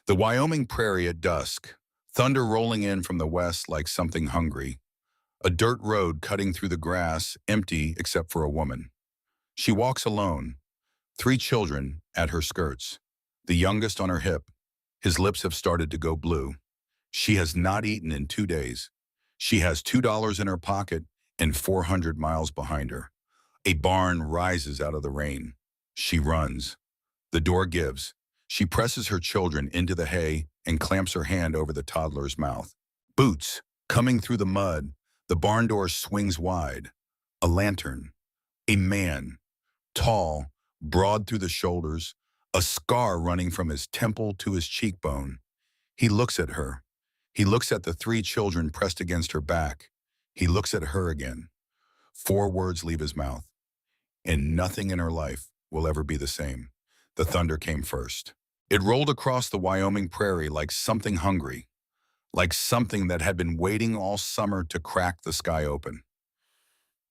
The Wyoming prairie at dusk, thunder rolling in from the west like something hungry, a dirt road cutting through the grass, empty except for a woman. She walks alone, three children at her skirts, the youngest on her hip. His lips have started to go blue. She has not eaten in 2 days. She has $2 in her pocket and 400 miles behind her. A barn rises out of the rain. She runs. The door gives. She presses her children into the hay and clamps her hand over the toddler's mouth. Boots, coming through the mud, the barn door swings wide. A lantern. A man, tall, broad through the shoulders, a scar running from his temple to his cheekbone. He looks at her. He looks at the three children pressed against her back. He looks at her again. 4 words leave his mouth. And nothing in her life will ever be the same. The thunder came first. It rolled across the Wyoming prairie like something hungry, like something that had been waiting all summer to crack the sky open.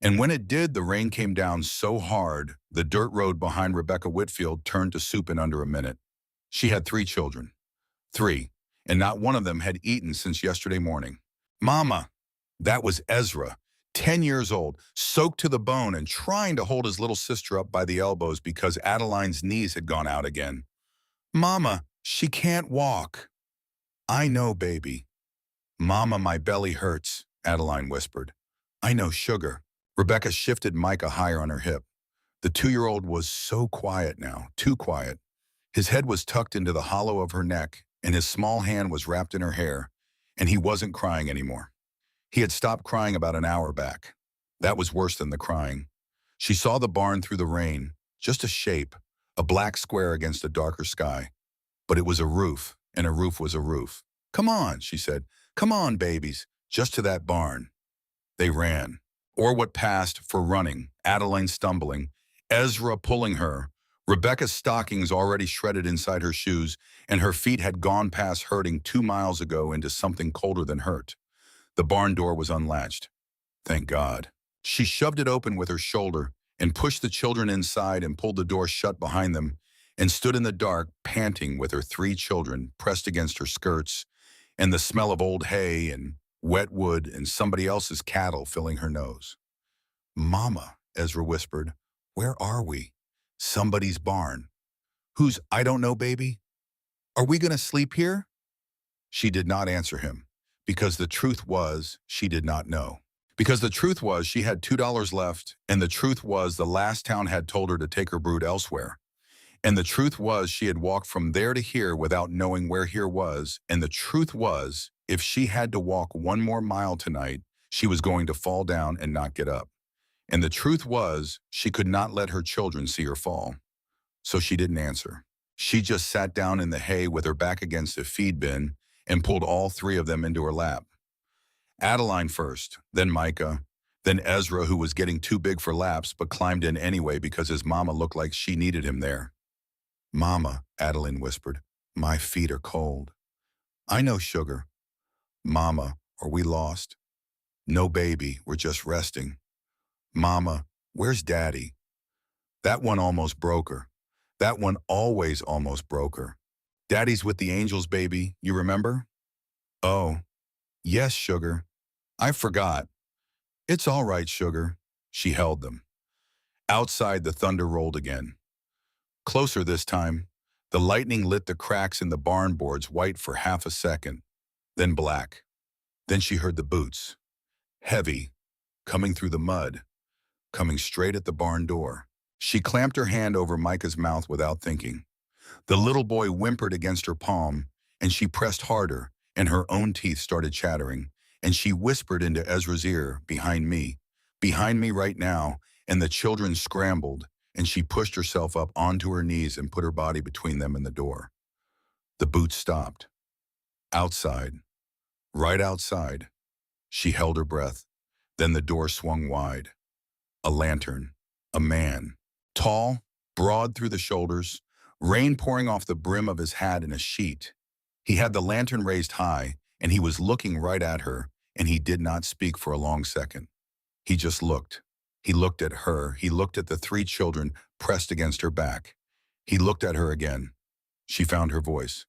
And when it did, the rain came down so hard, the dirt road behind Rebecca Whitfield turned to soup in under a minute. She had 3 children. 3, and not one of them had eaten since yesterday morning. Mama, that was Ezra, 10 years old, soaked to the bone and trying to hold his little sister up by the elbows because Adeline's knees had gone out again. Mama, she can't walk. I know, baby. Mama, my belly hurts, Adeline whispered. I know, sugar. Rebecca shifted Micah higher on her hip. The 2-year-old was so quiet now, too quiet. His head was tucked into the hollow of her neck, and his small hand was wrapped in her hair, and he wasn't crying anymore. He had stopped crying about an hour back. That was worse than the crying. She saw the barn through the rain, just a shape, a black square against a darker sky. But it was a roof, and a roof was a roof. Come on, she said. Come on, babies, just to that barn. They ran, or what passed for running, Adeline stumbling, Ezra pulling her, Rebecca's stockings already shredded inside her shoes, and her feet had gone past hurting 2 miles ago into something colder than hurt. The barn door was unlatched. Thank God. She shoved it open with her shoulder and pushed the children inside and pulled the door shut behind them and stood in the dark, panting with her 3 children pressed against her skirts and the smell of old hay and wet wood and somebody else's cattle filling her nose. Mama, Ezra whispered, where are we? Somebody's barn. Whose I don't know, baby? Are we going to sleep here? She did not answer him, because the truth was she did not know. Because the truth was she had $2 left, and the truth was the last town had told her to take her brood elsewhere. And the truth was she had walked from there to here without knowing where here was, and the truth was if she had to walk 1 more mile tonight, she was going to fall down and not get up. And the truth was she could not let her children see her fall. So she didn't answer. She just sat down in the hay with her back against a feed bin and pulled all 3 of them into her lap. Adeline first, then Micah, then Ezra, who was getting too big for laps but climbed in anyway because his mama looked like she needed him there. Mama, Adeline whispered, my feet are cold. I know, sugar. Mama, are we lost? No, baby, we're just resting. Mama, where's Daddy? That one almost broke her. That one always almost broke her. Daddy's with the angels, baby, you remember? Oh, yes, sugar. I forgot. It's all right, sugar. She held them. Outside, the thunder rolled again. Closer this time, the lightning lit the cracks in the barn boards white for half a second, then black. Then she heard the boots, heavy, coming through the mud, coming straight at the barn door. She clamped her hand over Micah's mouth without thinking. The little boy whimpered against her palm, and she pressed harder, and her own teeth started chattering, and she whispered into Ezra's ear, behind me right now, and the children scrambled, and she pushed herself up onto her knees and put her body between them and the door. The boots stopped. Outside, right outside, she held her breath. Then the door swung wide. A lantern, a man, tall, broad through the shoulders, rain pouring off the brim of his hat in a sheet. He had the lantern raised high, and he was looking right at her, and he did not speak for a long second. He just looked. He looked at her. He looked at the 3 children pressed against her back. He looked at her again. She found her voice.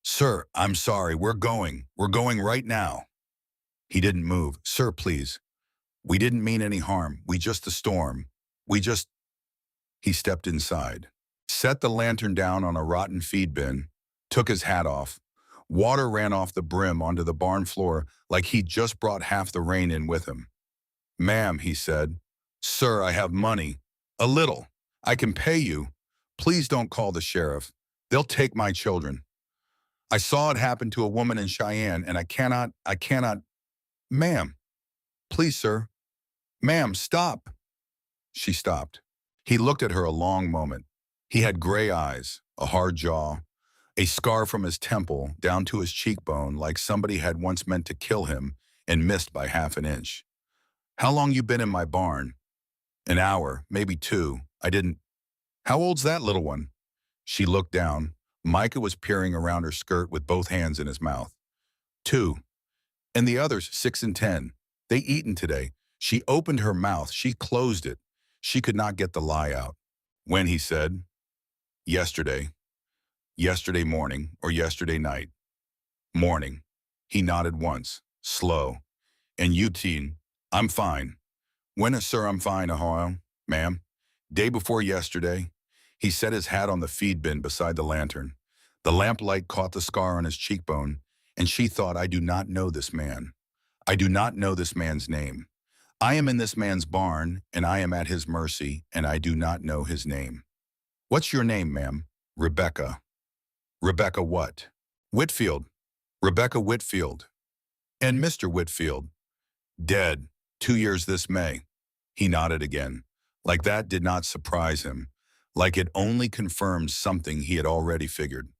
Sir, I'm sorry, we're going. We're going right now. He didn't move. Sir, please. We didn't mean any harm. We just the storm. We just... He stepped inside, set the lantern down on a rotten feed bin, took his hat off. Water ran off the brim onto the barn floor like he'd just brought half the rain in with him. Ma'am, he said. Sir, I have money. A little. I can pay you. Please don't call the sheriff. They'll take my children. I saw it happen to a woman in Cheyenne, and I cannot. Ma'am, please, sir. Ma'am, stop. She stopped. He looked at her a long moment. He had gray eyes, a hard jaw, a scar from his temple down to his cheekbone like somebody had once meant to kill him and missed by half an inch. How long you been in my barn? An hour, maybe two. I didn't... How old's that little one? She looked down. Micah was peering around her skirt with both hands in his mouth. 2. And the others, 6 and 10. They eaten today. She opened her mouth. She closed it. She could not get the lie out. When, he said, yesterday. Yesterday morning or yesterday night. Morning. He nodded once, slow. And you, teen, I'm fine. When, sir, I'm fine, ahoy, ma'am. Day before yesterday. He set his hat on the feed bin beside the lantern. The lamplight caught the scar on his cheekbone, and she thought, I do not know this man. I do not know this man's name. I am in this man's barn, and I am at his mercy, and I do not know his name. What's your name, ma'am? Rebecca. Rebecca what? Whitfield. Rebecca Whitfield. And Mr. Whitfield. Dead. 2 years this May. He nodded again. Like that did not surprise him. Like it only confirmed something he had already figured.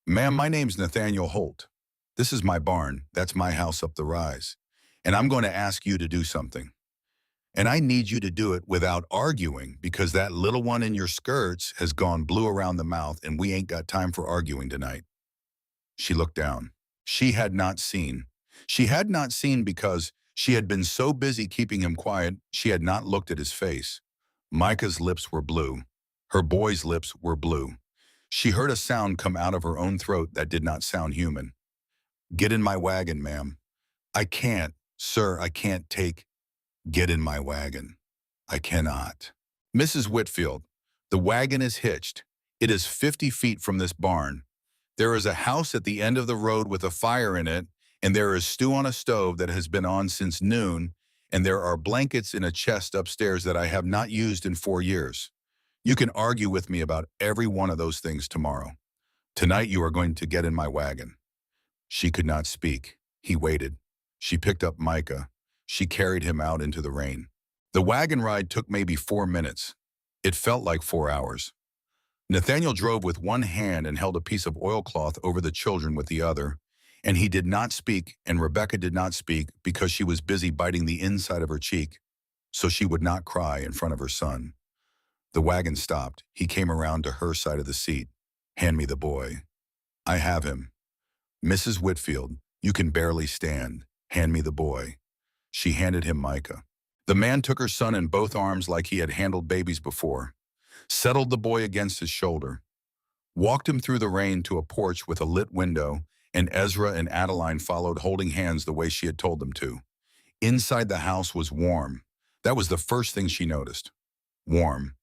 Ma'am, my name's Nathaniel Holt. This is my barn. That's my house up the rise. And I'm going to ask you to do something. And I need you to do it without arguing because that little one in your skirts has gone blue around the mouth and we ain't got time for arguing tonight. She looked down. She had not seen. She had not seen because she had been so busy keeping him quiet, she had not looked at his face. Micah's lips were blue. Her boy's lips were blue. She heard a sound come out of her own throat that did not sound human. Get in my wagon, ma'am. I can't, sir, I can't take... Get in my wagon. I cannot. Mrs. Whitfield, the wagon is hitched. It is 50 feet from this barn. There is a house at the end of the road with a fire in it, and there is stew on a stove that has been on since noon, and there are blankets in a chest upstairs that I have not used in 4 years. You can argue with me about every one of those things tomorrow. Tonight you are going to get in my wagon. She could not speak. He waited. She picked up Micah. She carried him out into the rain. The wagon ride took maybe 4 minutes. It felt like 4 hours. Nathaniel drove with one hand and held a piece of oilcloth over the children with the other, and he did not speak, and Rebecca did not speak because she was busy biting the inside of her cheek, so she would not cry in front of her son. The wagon stopped. He came around to her side of the seat. Hand me the boy. I have him. Mrs. Whitfield, you can barely stand. Hand me the boy. She handed him Micah. The man took her son in both arms like he had handled babies before, settled the boy against his shoulder, walked him through the rain to a porch with a lit window, and Ezra and Adeline followed holding hands the way she had told them to. Inside the house was warm. That was the first thing she noticed. Warm.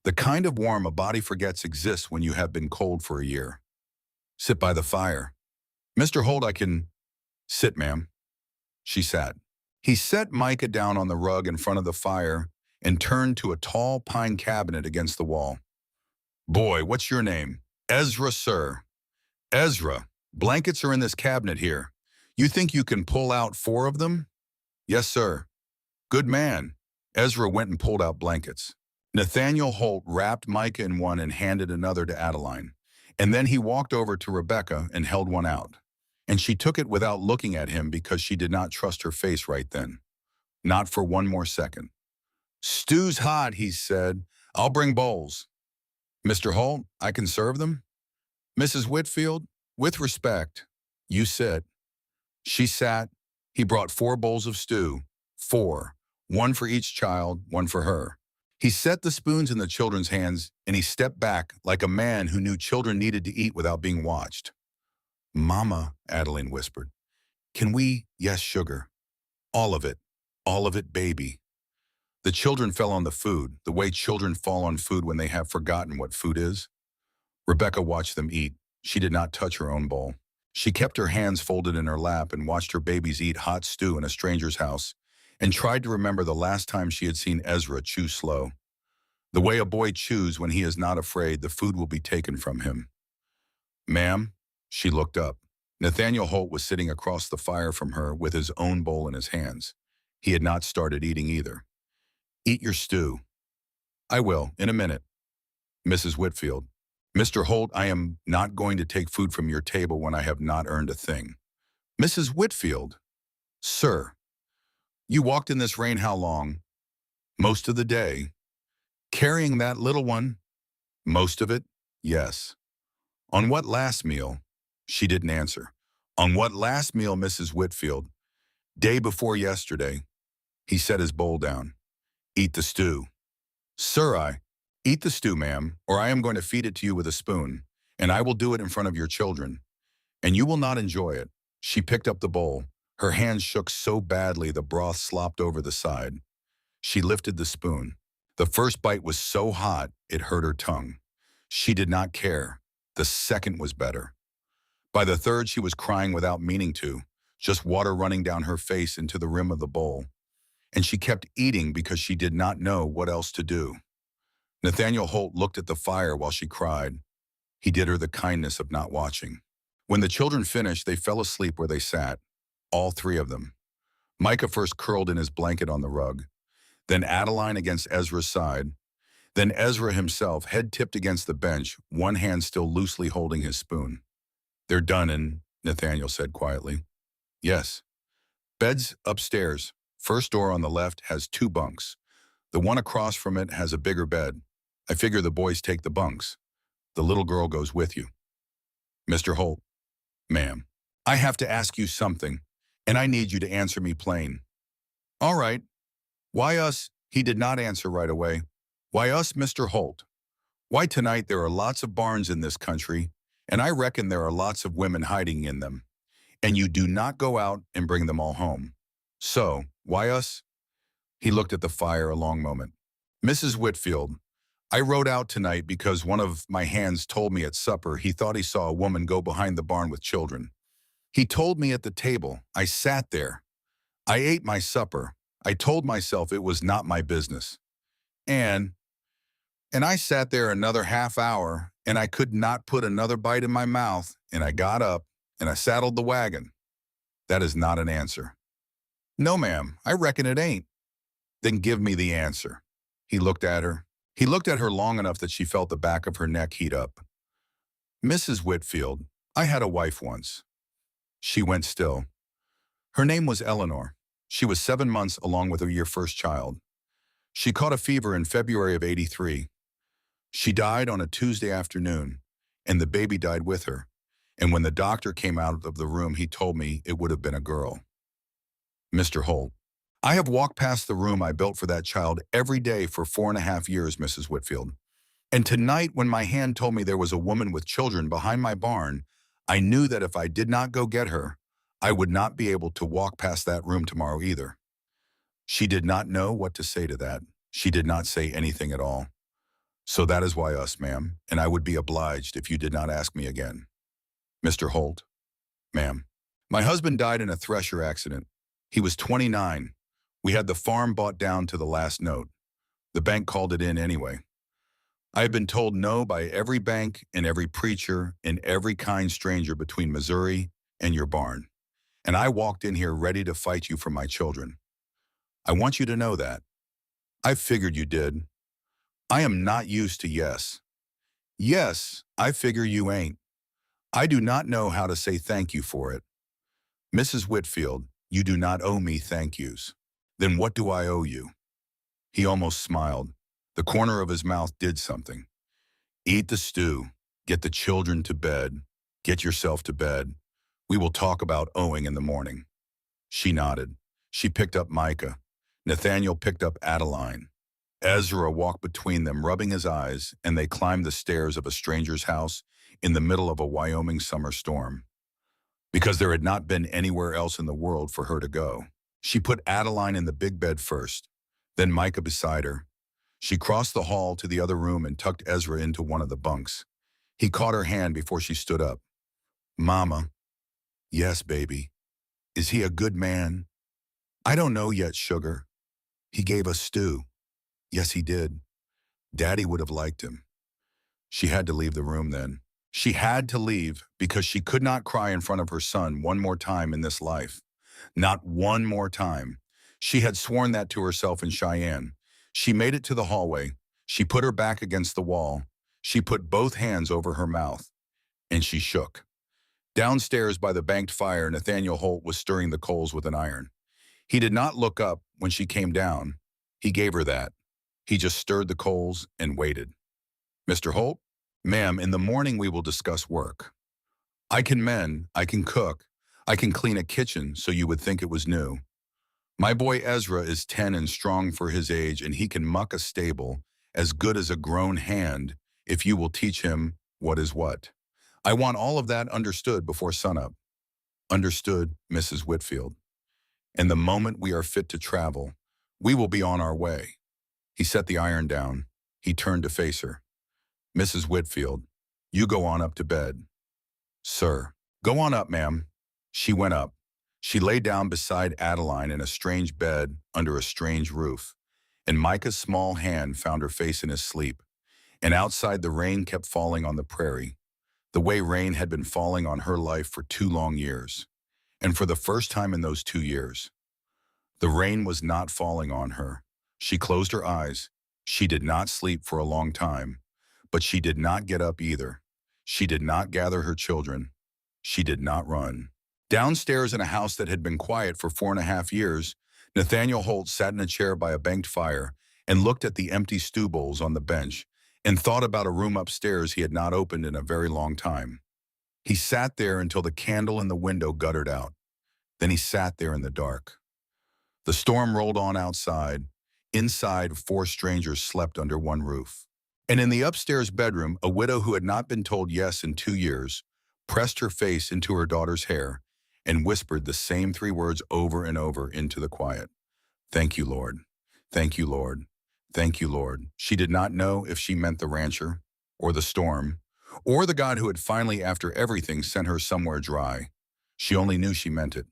The kind of warm a body forgets exists when you have been cold for a year. Sit by the fire. Mr. Holt, I can... Sit, ma'am. She sat. He set Micah down on the rug in front of the fire and turned to a tall pine cabinet against the wall. Boy, what's your name? Ezra, sir. Ezra, blankets are in this cabinet here. You think you can pull out 4 of them? Yes, sir. Good man. Ezra went and pulled out blankets. Nathaniel Holt wrapped Micah in one and handed another to Adeline. And then he walked over to Rebecca and held one out. And she took it without looking at him because she did not trust her face right then. Not for one more second. Stew's hot, he said. I'll bring bowls. Mr. Holt, I can serve them? Mrs. Whitfield, with respect, you sit. She sat. He brought 4 bowls of stew. 4. 1 for each child, 1 for her. He set the spoons in the children's hands, and he stepped back like a man who knew children needed to eat without being watched. Mama, Adeline whispered. Can we? Yes, sugar. All of it. All of it, baby. The children fell on the food, the way children fall on food when they have forgotten what food is. Rebecca watched them eat. She did not touch her own bowl. She kept her hands folded in her lap and watched her babies eat hot stew in a stranger's house and tried to remember the last time she had seen Ezra chew slow. The way a boy chews when he is not afraid the food will be taken from him. Ma'am, she looked up. Nathaniel Holt was sitting across the fire from her with his own bowl in his hands. He had not started eating either. Eat your stew. I will, in a minute. Mrs. Whitfield. Mr. Holt, I am not going to take food from your table when I have not earned a thing. Mrs. Whitfield. Sir, you walked in this rain how long? Most of the day. Carrying that little one? Most of it? Yes. On what last meal? She didn't answer. On what last meal, Mrs. Whitfield? Day before yesterday. He set his bowl down. Eat the stew. Sir, eat the stew, ma'am, or I am going to feed it to you with a spoon, and I will do it in front of your children, and you will not enjoy it. She picked up the bowl. Her hands shook so badly the broth slopped over the side. She lifted the spoon. The first bite was so hot it hurt her tongue. She did not care. The second was better. By the third, she was crying without meaning to, just water running down her face into the rim of the bowl. And she kept eating because she did not know what else to do. Nathaniel Holt looked at the fire while she cried. He did her the kindness of not watching. When the children finished, they fell asleep where they sat, all three of them. Micah first curled in his blanket on the rug, then Adeline against Ezra's side, then Ezra himself, head tipped against the bench, one hand still loosely holding his spoon. They're done in, Nathaniel said quietly. Yes. Beds upstairs. First door on the left has 2 bunks. The one across from it has a bigger bed. I figure the boys take the bunks. The little girl goes with you. Mr. Holt. Ma'am. I have to ask you something, and I need you to answer me plain. All right. Why us? He did not answer right away. Why us, Mr. Holt? Why tonight there are lots of barns in this country, and I reckon there are lots of women hiding in them, and you do not go out and bring them all home. So, why us? He looked at the fire a long moment. Mrs. Whitfield, I rode out tonight because one of my hands told me at supper he thought he saw a woman go behind the barn with children. He told me at the table. I sat there. I ate my supper. I told myself it was not my business. And I sat there another half hour, and I could not put another bite in my mouth, and I got up, and I saddled the wagon. That is not an answer. No, ma'am, I reckon it ain't. Then give me the answer. He looked at her. He looked at her long enough that she felt the back of her neck heat up. Mrs. Whitfield, I had a wife once. She went still. Her name was Eleanor. She was 7 months along with your first child. She caught a fever in February of '83. She died on a Tuesday afternoon, and the baby died with her. And when the doctor came out of the room, he told me it would have been a girl. Mr. Holt, I have walked past the room I built for that child every day for 4.5 years, Mrs. Whitfield. And tonight, when my hand told me there was a woman with children behind my barn, I knew that if I did not go get her, I would not be able to walk past that room tomorrow either. She did not know what to say to that. She did not say anything at all. So that is why us, ma'am, and I would be obliged if you did not ask me again. Mr. Holt, ma'am, my husband died in a thresher accident. He was 29. We had the farm bought down to the last note. The bank called it in anyway. I have been told no by every bank and every preacher and every kind stranger between Missouri and your barn. And I walked in here ready to fight you for my children. I want you to know that. I figured you did. I am not used to yes. Yes, I figure you ain't. I do not know how to say thank you for it. Mrs. Whitfield, you do not owe me thank yous. Then what do I owe you? He almost smiled. The corner of his mouth did something. Eat the stew. Get the children to bed. Get yourself to bed. We will talk about owing in the morning. She nodded. She picked up Micah. Nathaniel picked up Adeline. Ezra walked between them, rubbing his eyes, and they climbed the stairs of a stranger's house in the middle of a Wyoming summer storm. because there had not been anywhere else in the world for her to go. She put Adeline in the big bed first, then Micah beside her. She crossed the hall to the other room and tucked Ezra into one of the bunks. He caught her hand before she stood up. Mama. Yes, baby. Is he a good man? I don't know yet, sugar. He gave us stew. Yes, he did. Daddy would have liked him. She had to leave the room then. She had to leave because she could not cry in front of her son one more time in this life. Not one more time. She had sworn that to herself in Cheyenne. She made it to the hallway. She put her back against the wall. She put both hands over her mouth, and she shook. Downstairs by the banked fire, Nathaniel Holt was stirring the coals with an iron. He did not look up when she came down. He gave her that. He just stirred the coals and waited. Mr. Holt? Ma'am, in the morning we will discuss work. I can mend, I can cook, I can clean a kitchen so you would think it was new. My boy Ezra is 10 and strong for his age, and he can muck a stable as good as a grown hand if you will teach him what is what. I want all of that understood before sunup. Understood, Mrs. Whitfield. And the moment we are fit to travel, we will be on our way. He set the iron down. He turned to face her. Mrs. Whitfield, you go on up to bed. Sir. Go on up, ma'am. She went up. She lay down beside Adeline in a strange bed under a strange roof, and Micah's small hand found her face in his sleep. And outside the rain kept falling on the prairie, the way rain had been falling on her life for 2 long years. And for the first time in those 2 years, the rain was not falling on her. She closed her eyes. She did not sleep for a long time, but she did not get up either. She did not gather her children. She did not run. Downstairs in a house that had been quiet for 4.5 years, Nathaniel Holt sat in a chair by a banked fire and looked at the empty stew bowls on the bench and thought about a room upstairs he had not opened in a very long time. He sat there until the candle in the window guttered out. Then he sat there in the dark. The storm rolled on outside. Inside, 4 strangers slept under one roof. And in the upstairs bedroom, a widow who had not been told yes in 2 years pressed her face into her daughter's hair and whispered the same 3 words over and over into the quiet. Thank you, Lord. Thank you, Lord. Thank you, Lord. She did not know if she meant the rancher, or the storm, or the God who had finally, after everything, sent her somewhere dry. She only knew she meant it.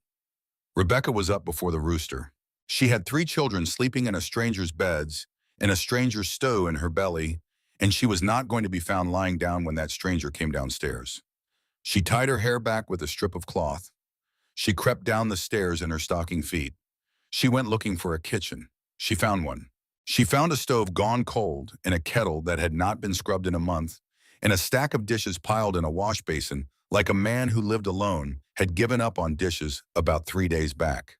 Rebecca was up before the rooster. She had 3 children sleeping in a stranger's beds, and a stranger's stove in her belly, and she was not going to be found lying down when that stranger came downstairs. She tied her hair back with a strip of cloth. She crept down the stairs in her stocking feet. She went looking for a kitchen. She found one. She found a stove gone cold, and a kettle that had not been scrubbed in a month, and a stack of dishes piled in a wash basin like a man who lived alone had given up on dishes about 3 days back.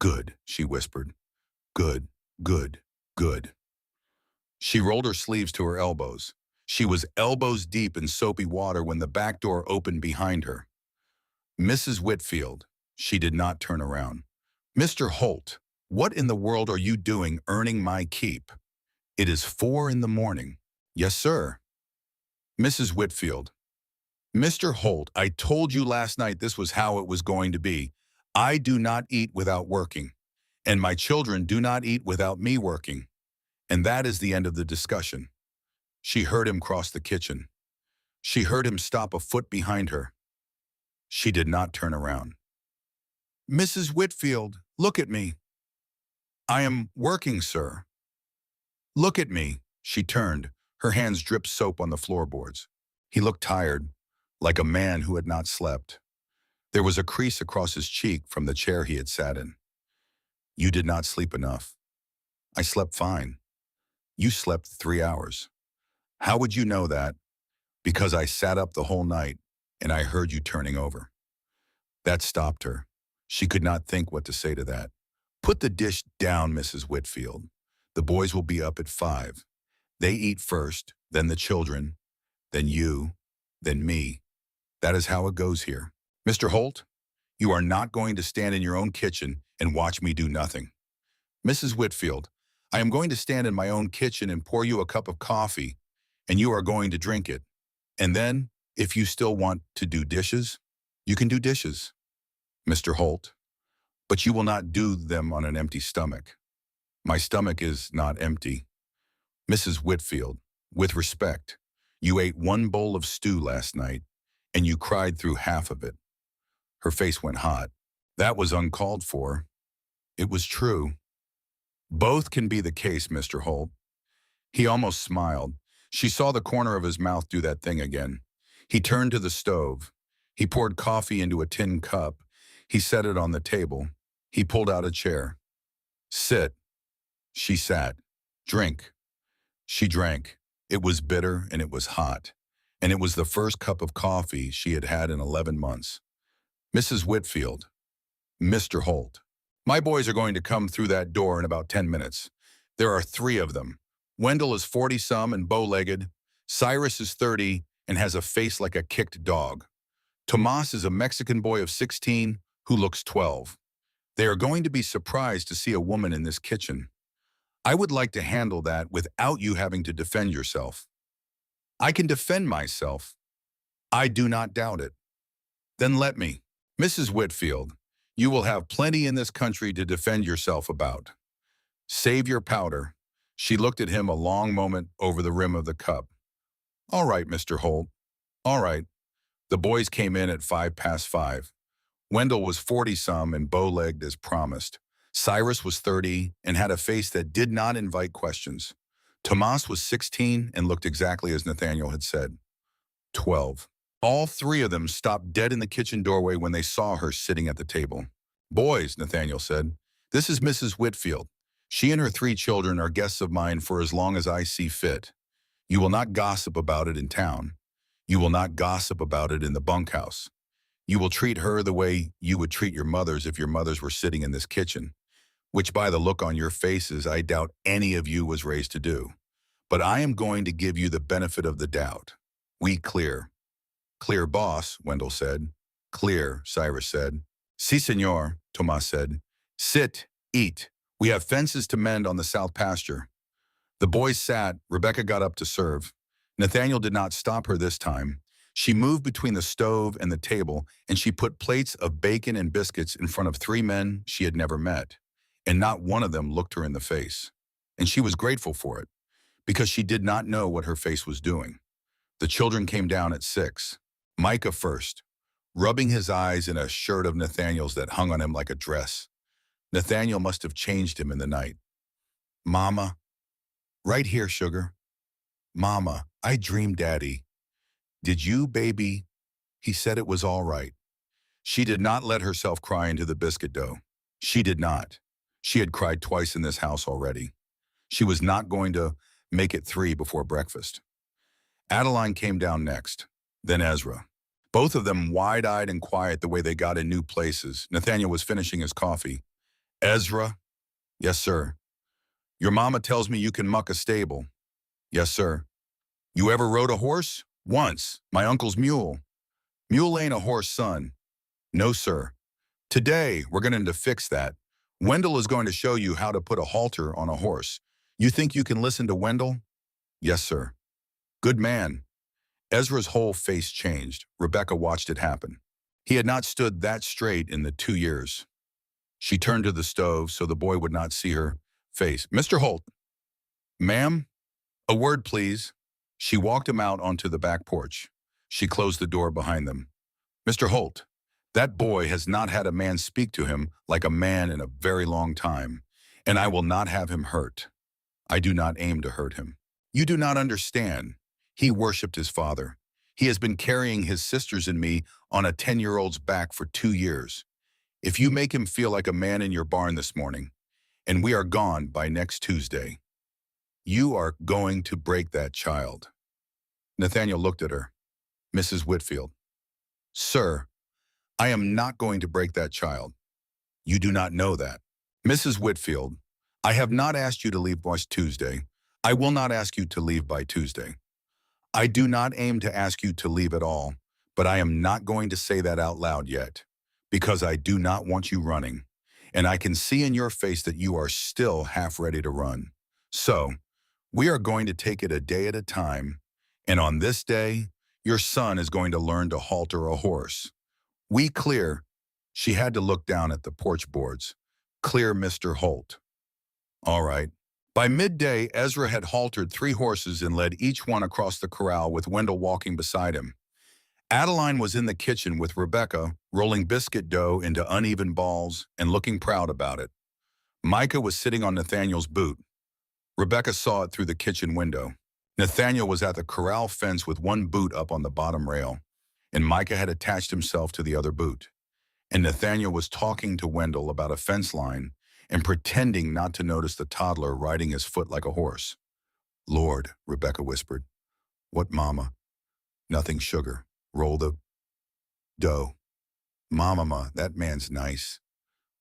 Good, she whispered. Good, good, good. She rolled her sleeves to her elbows. She was elbows deep in soapy water when the back door opened behind her. Mrs. Whitfield. She did not turn around. Mr. Holt, what in the world are you doing earning my keep? It is 4 in the morning. Yes, sir. Mrs. Whitfield. Mr. Holt, I told you last night this was how it was going to be. I do not eat without working, and my children do not eat without me working. And that is the end of the discussion. She heard him cross the kitchen. She heard him stop a foot behind her. She did not turn around. Mrs. Whitfield, look at me. I am working, sir. Look at me. She turned. Her hands dripped soap on the floorboards. He looked tired, like a man who had not slept. There was a crease across his cheek from the chair he had sat in. You did not sleep enough. I slept fine. You slept 3 hours. How would you know that? Because I sat up the whole night and I heard you turning over. That stopped her. She could not think what to say to that. Put the dish down, Mrs. Whitfield. The boys will be up at 5. They eat first, then the children, then you, then me. That is how it goes here. Mr. Holt, you are not going to stand in your own kitchen and watch me do nothing. Mrs. Whitfield, I am going to stand in my own kitchen and pour you a cup of coffee, and you are going to drink it. And then, if you still want to do dishes, You can do dishes, Mr. Holt, but you will not do them on an empty stomach. My stomach is not empty. Mrs. Whitfield, with respect, you ate one bowl of stew last night, and you cried through half of it. Her face went hot. That was uncalled for. It was true. Both can be the case, Mr. Holt. He almost smiled. She saw the corner of his mouth do that thing again. He turned to the stove. He poured coffee into a tin cup. He set it on the table. He pulled out a chair. Sit. She sat. Drink. She drank. It was bitter and it was hot. And it was the first cup of coffee she had had in 11 months. Mrs. Whitfield. Mr. Holt. My boys are going to come through that door in about 10 minutes. There are 3 of them. Wendell is 40-some and bow-legged. Cyrus is 30 and has a face like a kicked dog. Tomas is a Mexican boy of 16 who looks 12. They are going to be surprised to see a woman in this kitchen. I would like to handle that without you having to defend yourself. I can defend myself. I do not doubt it. Then let me. Mrs. Whitfield, you will have plenty in this country to defend yourself about. Save your powder. She looked at him a long moment over the rim of the cup. All right, Mr. Holt. All right. The boys came in at 5:05. Wendell was 40-some and bow-legged as promised. Cyrus was 30 and had a face that did not invite questions. Tomas was 16 and looked exactly as Nathaniel had said. 12. All 3 of them stopped dead in the kitchen doorway when they saw her sitting at the table. Boys, Nathaniel said, this is Mrs. Whitfield. She and her 3 children are guests of mine for as long as I see fit. You will not gossip about it in town. You will not gossip about it in the bunkhouse. You will treat her the way you would treat your mothers if your mothers were sitting in this kitchen, which by the look on your faces, I doubt any of you was raised to do. But I am going to give you the benefit of the doubt. We clear. Clear, boss, Wendell said. Clear, Cyrus said. Si, senor, Tomas said. Sit, eat. We have fences to mend on the south pasture. The boys sat. Rebecca got up to serve. Nathaniel did not stop her this time. She moved between the stove and the table, and she put plates of bacon and biscuits in front of 3 men she had never met, and not one of them looked her in the face. And she was grateful for it, because she did not know what her face was doing. The children came down at 6. Micah first, rubbing his eyes in a shirt of Nathaniel's that hung on him like a dress. Nathaniel must have changed him in the night. Mama. Right here, sugar. Mama, I dreamed Daddy. Did you, baby? He said it was all right. She did not let herself cry into the biscuit dough. She did not. She had cried twice in this house already. She was not going to make it 3 before breakfast. Adeline came down next, then Ezra. Both of them wide-eyed and quiet the way they got in new places. Nathaniel was finishing his coffee. Ezra? Yes, sir. Your mama tells me you can muck a stable. Yes, sir. You ever rode a horse? Once. My uncle's mule. Mule ain't a horse, son. No, sir. Today, we're going to fix that. Wendell is going to show you how to put a halter on a horse. You think you can listen to Wendell? Yes, sir. Good man. Ezra's whole face changed. Rebecca watched it happen. He had not stood that straight in the 2 years. She turned to the stove so the boy would not see her face. Mr. Holt. Ma'am? A word, please. She walked him out onto the back porch. She closed the door behind them. Mr. Holt, that boy has not had a man speak to him like a man in a very long time, and I will not have him hurt. I do not aim to hurt him. You do not understand. He worshipped his father. He has been carrying his sisters and me on a 10-year-old's back for 2 years. If you make him feel like a man in your barn this morning, and we are gone by next Tuesday, you are going to break that child. Nathaniel looked at her. Mrs. Whitfield. Sir, I am not going to break that child. You do not know that. Mrs. Whitfield, I have not asked you to leave by Tuesday. I will not ask you to leave by Tuesday. I do not aim to ask you to leave at all, but I am not going to say that out loud yet, because I do not want you running, and I can see in your face that you are still half ready to run. So, we are going to take it a day at a time, and on this day, your son is going to learn to halter a horse. We clear. She had to look down at the porch boards. Clear, Mr. Holt. All right. By midday, Ezra had haltered 3 horses and led each one across the corral with Wendell walking beside him. Adeline was in the kitchen with Rebecca, rolling biscuit dough into uneven balls and looking proud about it. Micah was sitting on Nathaniel's boot. Rebecca saw it through the kitchen window. Nathaniel was at the corral fence with one boot up on the bottom rail, and Micah had attached himself to the other boot. And Nathaniel was talking to Wendell about a fence line and pretending not to notice the toddler riding his foot like a horse. Lord, Rebecca whispered. What, Mama? Nothing, sugar. Roll the dough. Mama, that man's nice.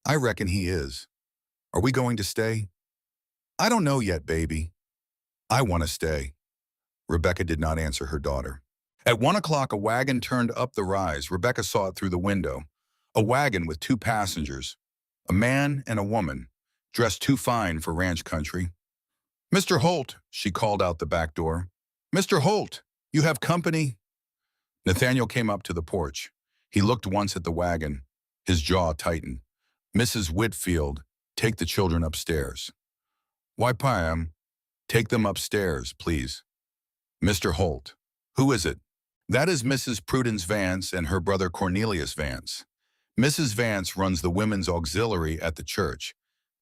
I reckon he is. Are we going to stay? I don't know yet, baby. I want to stay. Rebecca did not answer her daughter. At 1 o'clock, a wagon turned up the rise. Rebecca saw it through the window. A wagon with 2 passengers, a man and a woman, dressed too fine for ranch country. Mr. Holt, she called out the back door. Mr. Holt, you have company? Nathaniel came up to the porch. He looked once at the wagon. His jaw tightened. Mrs. Whitfield, take the children upstairs. Why, Pam? Take them upstairs, please. Mr. Holt, who is it? That is Mrs. Prudence Vance and her brother Cornelius Vance. Mrs. Vance runs the women's auxiliary at the church.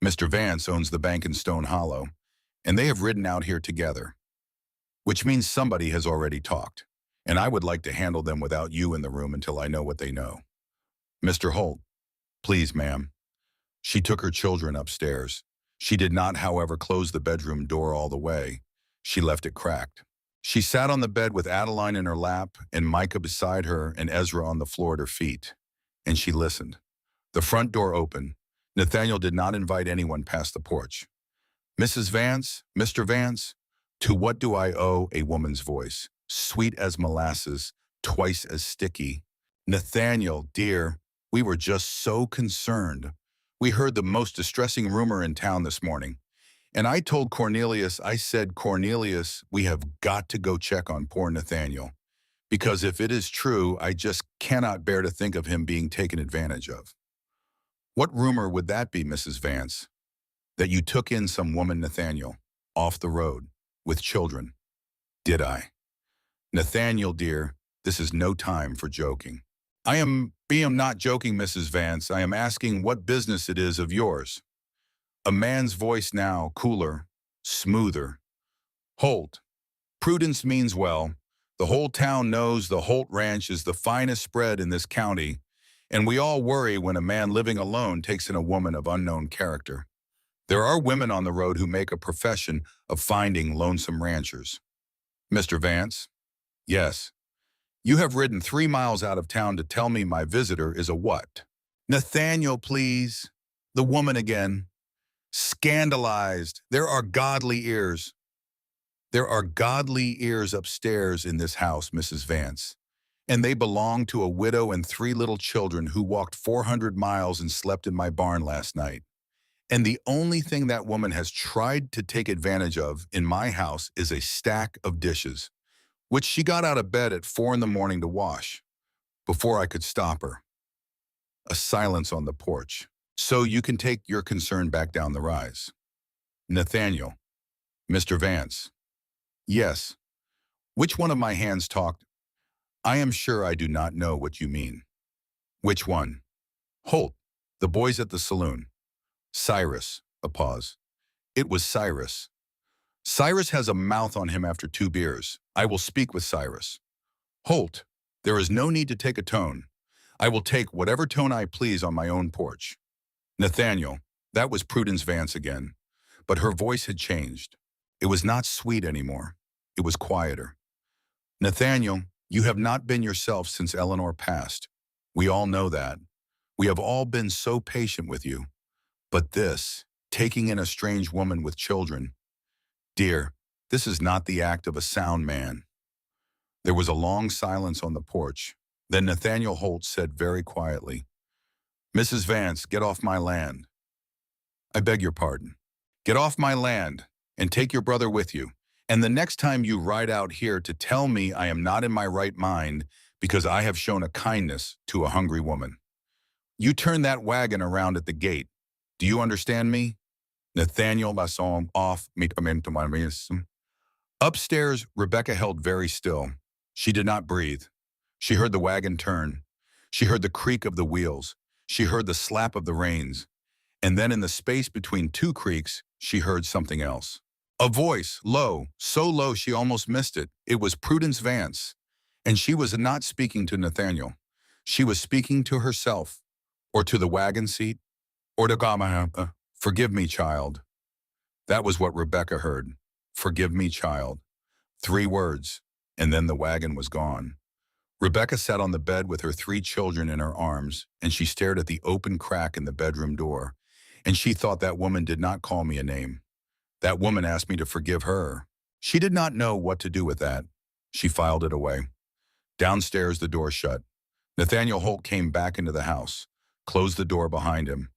Mr. Vance owns the bank in Stone Hollow, and they have ridden out here together. Which means somebody has already talked, and I would like to handle them without you in the room until I know what they know. Mr. Holt, please, ma'am. She took her children upstairs. She did not, however, close the bedroom door all the way. She left it cracked. She sat on the bed with Adeline in her lap and Micah beside her and Ezra on the floor at her feet. And she listened. The front door opened. Nathaniel did not invite anyone past the porch. Mrs. Vance, Mr. Vance, to what do I owe? A woman's voice, sweet as molasses, twice as sticky. Nathaniel, dear, we were just so concerned. We heard the most distressing rumor in town this morning. And I told Cornelius, I said, Cornelius, we have got to go check on poor Nathaniel. Because if it is true, I just cannot bear to think of him being taken advantage of. What rumor would that be, Mrs. Vance? That you took in some woman, Nathaniel, off the road, with children. Did I? Nathaniel, dear, this is no time for joking. I am not joking, Mrs. Vance. I am asking what business it is of yours. A man's voice now, cooler, smoother. Holt. Prudence means well. The whole town knows the Holt Ranch is the finest spread in this county, and we all worry when a man living alone takes in a woman of unknown character. There are women on the road who make a profession of finding lonesome ranchers. Mr. Vance? Yes. You have ridden 3 miles out of town to tell me my visitor is a what? Nathaniel, please. The woman again. Scandalized. There are godly ears. There are godly ears upstairs in this house, Mrs. Vance, and they belong to a widow and 3 little children who walked 400 miles and slept in my barn last night. And the only thing that woman has tried to take advantage of in my house is a stack of dishes, which she got out of bed at 4 in the morning to wash, before I could stop her. A silence on the porch. So you can take your concern back down the rise. Nathaniel. Mr. Vance. Yes. Which one of my hands talked? I am sure I do not know what you mean. Which one? Holt. The boys at the saloon. Cyrus. A pause. It was Cyrus. Cyrus has a mouth on him after 2 beers. I will speak with Cyrus. Holt. There is no need to take a tone. I will take whatever tone I please on my own porch. Nathaniel. That was Prudence Vance again. But her voice had changed. It was not sweet anymore. It was quieter. Nathaniel, you have not been yourself since Eleanor passed. We all know that. We have all been so patient with you. But this, taking in a strange woman with children, dear, this is not the act of a sound man. There was a long silence on the porch. Then Nathaniel Holt said very quietly, Mrs. Vance, get off my land. I beg your pardon. Get off my land and take your brother with you. And the next time you ride out here to tell me I am not in my right mind, because I have shown a kindness to a hungry woman. You turn that wagon around at the gate. Do you understand me? Nathaniel Basson off meet Upstairs, Rebecca held very still. She did not breathe. She heard the wagon turn. She heard the creak of the wheels. She heard the slap of the reins. And then in the space between two creaks, she heard something else. A voice, low, so low she almost missed it. It was Prudence Vance. And she was not speaking to Nathaniel. She was speaking to herself, or to the wagon seat, or to God. Forgive me, child. That was what Rebecca heard. Forgive me, child. 3 words, and then the wagon was gone. Rebecca sat on the bed with her 3 children in her arms, and she stared at the open crack in the bedroom door. And she thought, that woman did not call me a name. That woman asked me to forgive her. She did not know what to do with that. She filed it away. Downstairs, the door shut. Nathaniel Holt came back into the house, closed the door behind him,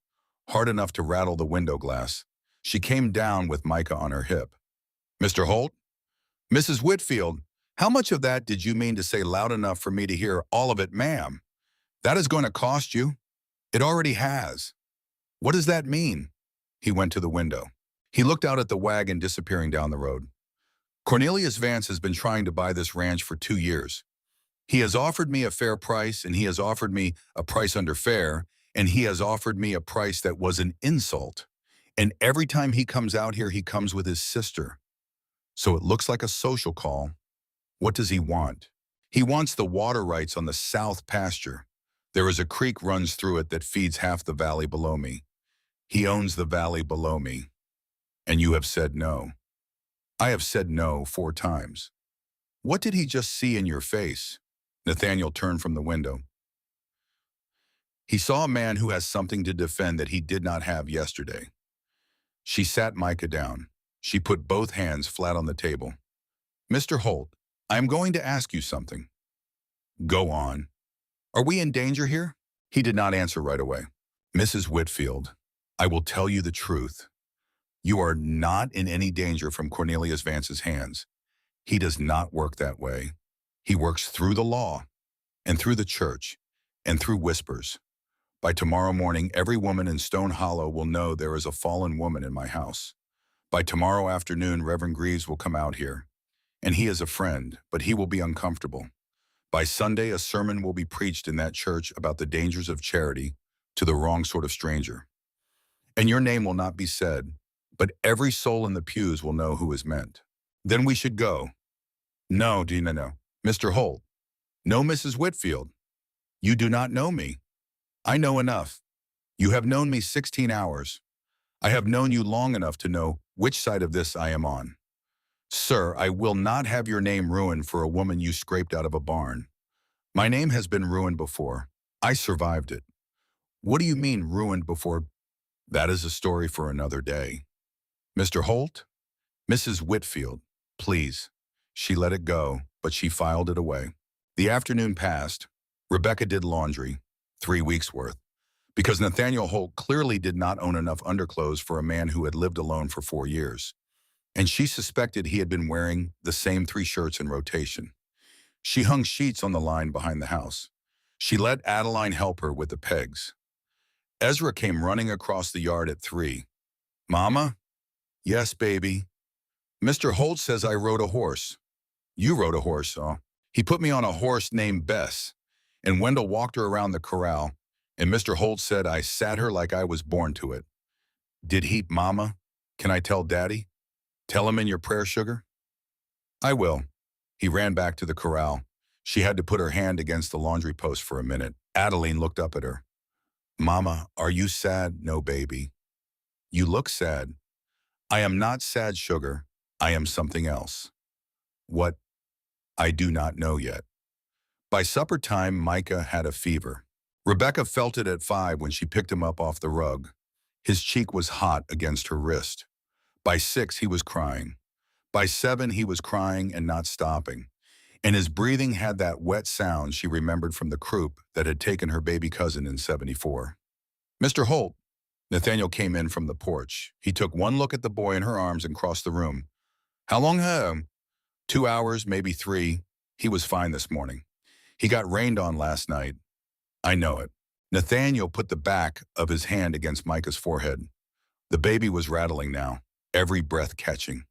hard enough to rattle the window glass. She came down with Micah on her hip. Mr. Holt? Mrs. Whitfield, how much of that did you mean to say loud enough for me to hear? All of it, ma'am. That is going to cost you. It already has. What does that mean? He went to the window. He looked out at the wagon disappearing down the road. Cornelius Vance has been trying to buy this ranch for 2 years. He has offered me a fair price, and he has offered me a price under fair, and he has offered me a price that was an insult. And every time he comes out here, he comes with his sister. So it looks like a social call. What does he want? He wants the water rights on the south pasture. There is a creek runs through it that feeds half the valley below me. He owns the valley below me. And you have said no. I have said no 4 times. What did he just see in your face? Nathaniel turned from the window. He saw a man who has something to defend that he did not have yesterday. She sat Micah down. She put both hands flat on the table. Mr. Holt, I am going to ask you something. Go on. Are we in danger here? He did not answer right away. Mrs. Whitfield, I will tell you the truth. You are not in any danger from Cornelius Vance's hands. He does not work that way. He works through the law, and through the church, and through whispers. By tomorrow morning, every woman in Stone Hollow will know there is a fallen woman in my house. By tomorrow afternoon, Reverend Greaves will come out here. And he is a friend, but he will be uncomfortable. By Sunday, a sermon will be preached in that church about the dangers of charity to the wrong sort of stranger. And your name will not be said, but every soul in the pews will know who is meant. Then we should go. No, Dina, no. Mr. Holt. No, Mrs. Whitfield. You do not know me. I know enough. You have known me 16 hours. I have known you long enough to know which side of this I am on. Sir, I will not have your name ruined for a woman you scraped out of a barn. My name has been ruined before. I survived it. What do you mean ruined before? That is a story for another day. Mr. Holt? Mrs. Whitfield, please. She let it go, but she filed it away. The afternoon passed. Rebecca did laundry, 3 weeks' worth, because Nathaniel Holt clearly did not own enough underclothes for a man who had lived alone for 4 years. And she suspected he had been wearing the same 3 shirts in rotation. She hung sheets on the line behind the house. She let Adeline help her with the pegs. Ezra came running across the yard at 3. Mama? Yes, baby. Mr. Holt says I rode a horse. You rode a horse, huh? He put me on a horse named Bess, and Wendell walked her around the corral, and Mr. Holt said I sat her like I was born to it. Did he, Mama? Can I tell Daddy? Tell him in your prayer, sugar? I will. He ran back to the corral. She had to put her hand against the laundry post for a minute. Adeline looked up at her. Mama, are you sad? No, baby. You look sad. I am not sad, sugar. I am something else. What? I do not know yet. By supper time, Micah had a fever. Rebecca felt it at 5 when she picked him up off the rug. His cheek was hot against her wrist. By 6, he was crying. By 7, he was crying and not stopping. And his breathing had that wet sound she remembered from the croup that had taken her baby cousin in '74. Mr. Holt. Nathaniel came in from the porch. He took one look at the boy in her arms and crossed the room. How long? 2 hours, maybe 3. He was fine this morning. He got rained on last night. I know it. Nathaniel put the back of his hand against Micah's forehead. The baby was rattling now, every breath catching.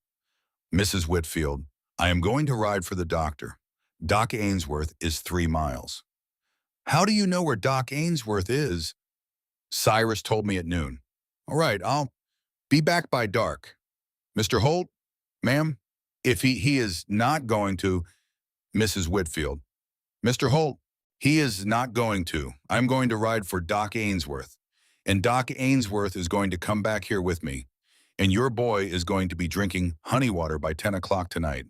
Mrs. Whitfield, I am going to ride for the doctor. Doc Ainsworth is 3 miles. How do you know where Doc Ainsworth is? Cyrus told me at noon. All right, I'll be back by dark. Mr. Holt, ma'am, if he is not going to, Mrs. Whitfield. Mr. Holt, he is not going to. I'm going to ride for Doc Ainsworth. And Doc Ainsworth is going to come back here with me. And your boy is going to be drinking honey water by 10 o'clock tonight.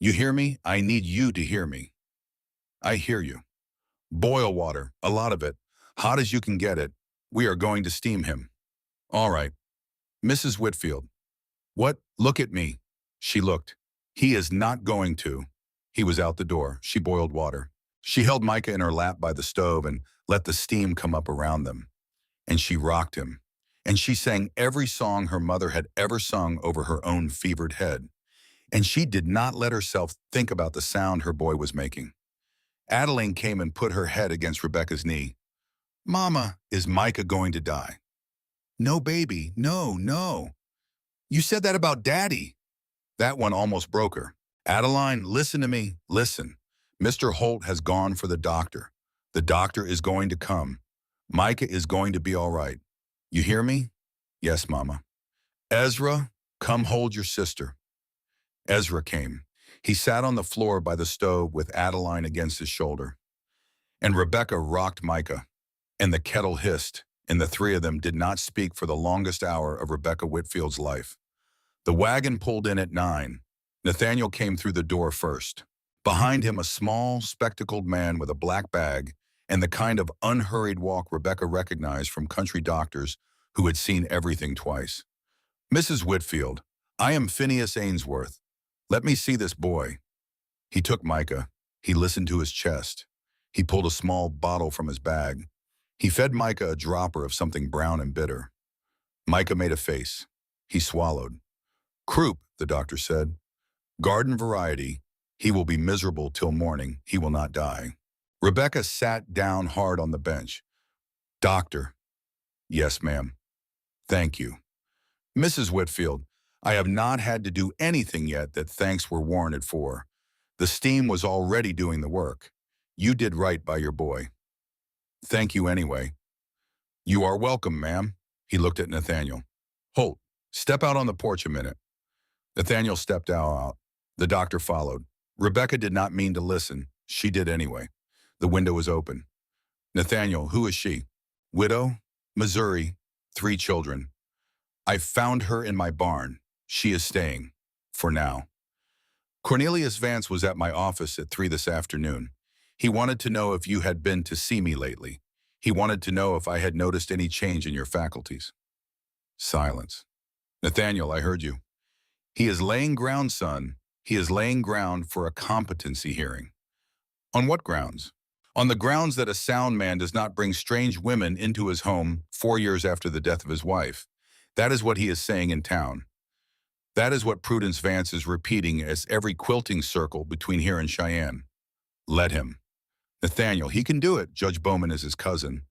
You hear me? I need you to hear me. I hear you. Boil water, a lot of it, hot as you can get it. We are going to steam him. All right. Mrs. Whitfield. What? Look at me. She looked. He is not going to. He was out the door. She boiled water. She held Micah in her lap by the stove and let the steam come up around them. And she rocked him. And she sang every song her mother had ever sung over her own fevered head. And she did not let herself think about the sound her boy was making. Adeline came and put her head against Rebecca's knee. Mama, is Micah going to die? No, baby, no, no. You said that about Daddy. That one almost broke her. Adeline, listen to me, listen. Mr. Holt has gone for the doctor. The doctor is going to come. Micah is going to be all right. You hear me? Yes, Mama. Ezra, come hold your sister. Ezra came. He sat on the floor by the stove with Adeline against his shoulder. And Rebecca rocked Micah, and the kettle hissed, and the 3 of them did not speak for the longest hour of Rebecca Whitfield's life. The wagon pulled in at 9. Nathaniel came through the door first. Behind him, a small, spectacled man with a black bag and the kind of unhurried walk Rebecca recognized from country doctors who had seen everything twice. Mrs. Whitfield, I am Phineas Ainsworth. Let me see this boy. He took Micah. He listened to his chest. He pulled a small bottle from his bag. He fed Micah a dropper of something brown and bitter. Micah made a face. He swallowed. Croup, the doctor said. Garden variety. He will be miserable till morning. He will not die. Rebecca sat down hard on the bench. Doctor. Yes, ma'am. Thank you. Mrs. Whitfield, I have not had to do anything yet that thanks were warranted for. The steam was already doing the work. You did right by your boy. Thank you anyway. You are welcome, ma'am. He looked at Nathaniel. Holt, step out on the porch a minute. Nathaniel stepped out. The doctor followed. Rebecca did not mean to listen. She did anyway. The window was open. Nathaniel, who is she? Widow, Missouri, 3 children. I found her in my barn. She is staying. For now. Cornelius Vance was at my office at 3 this afternoon. He wanted to know if you had been to see me lately. He wanted to know if I had noticed any change in your faculties. Silence. Nathaniel, I heard you. He is laying ground, son. He is laying ground for a competency hearing. On what grounds? On the grounds that a sound man does not bring strange women into his home 4 years after the death of his wife. That is what he is saying in town. That is what Prudence Vance is repeating as every quilting circle between here and Cheyenne. Let him. Nathaniel, he can do it. Judge Bowman is his cousin.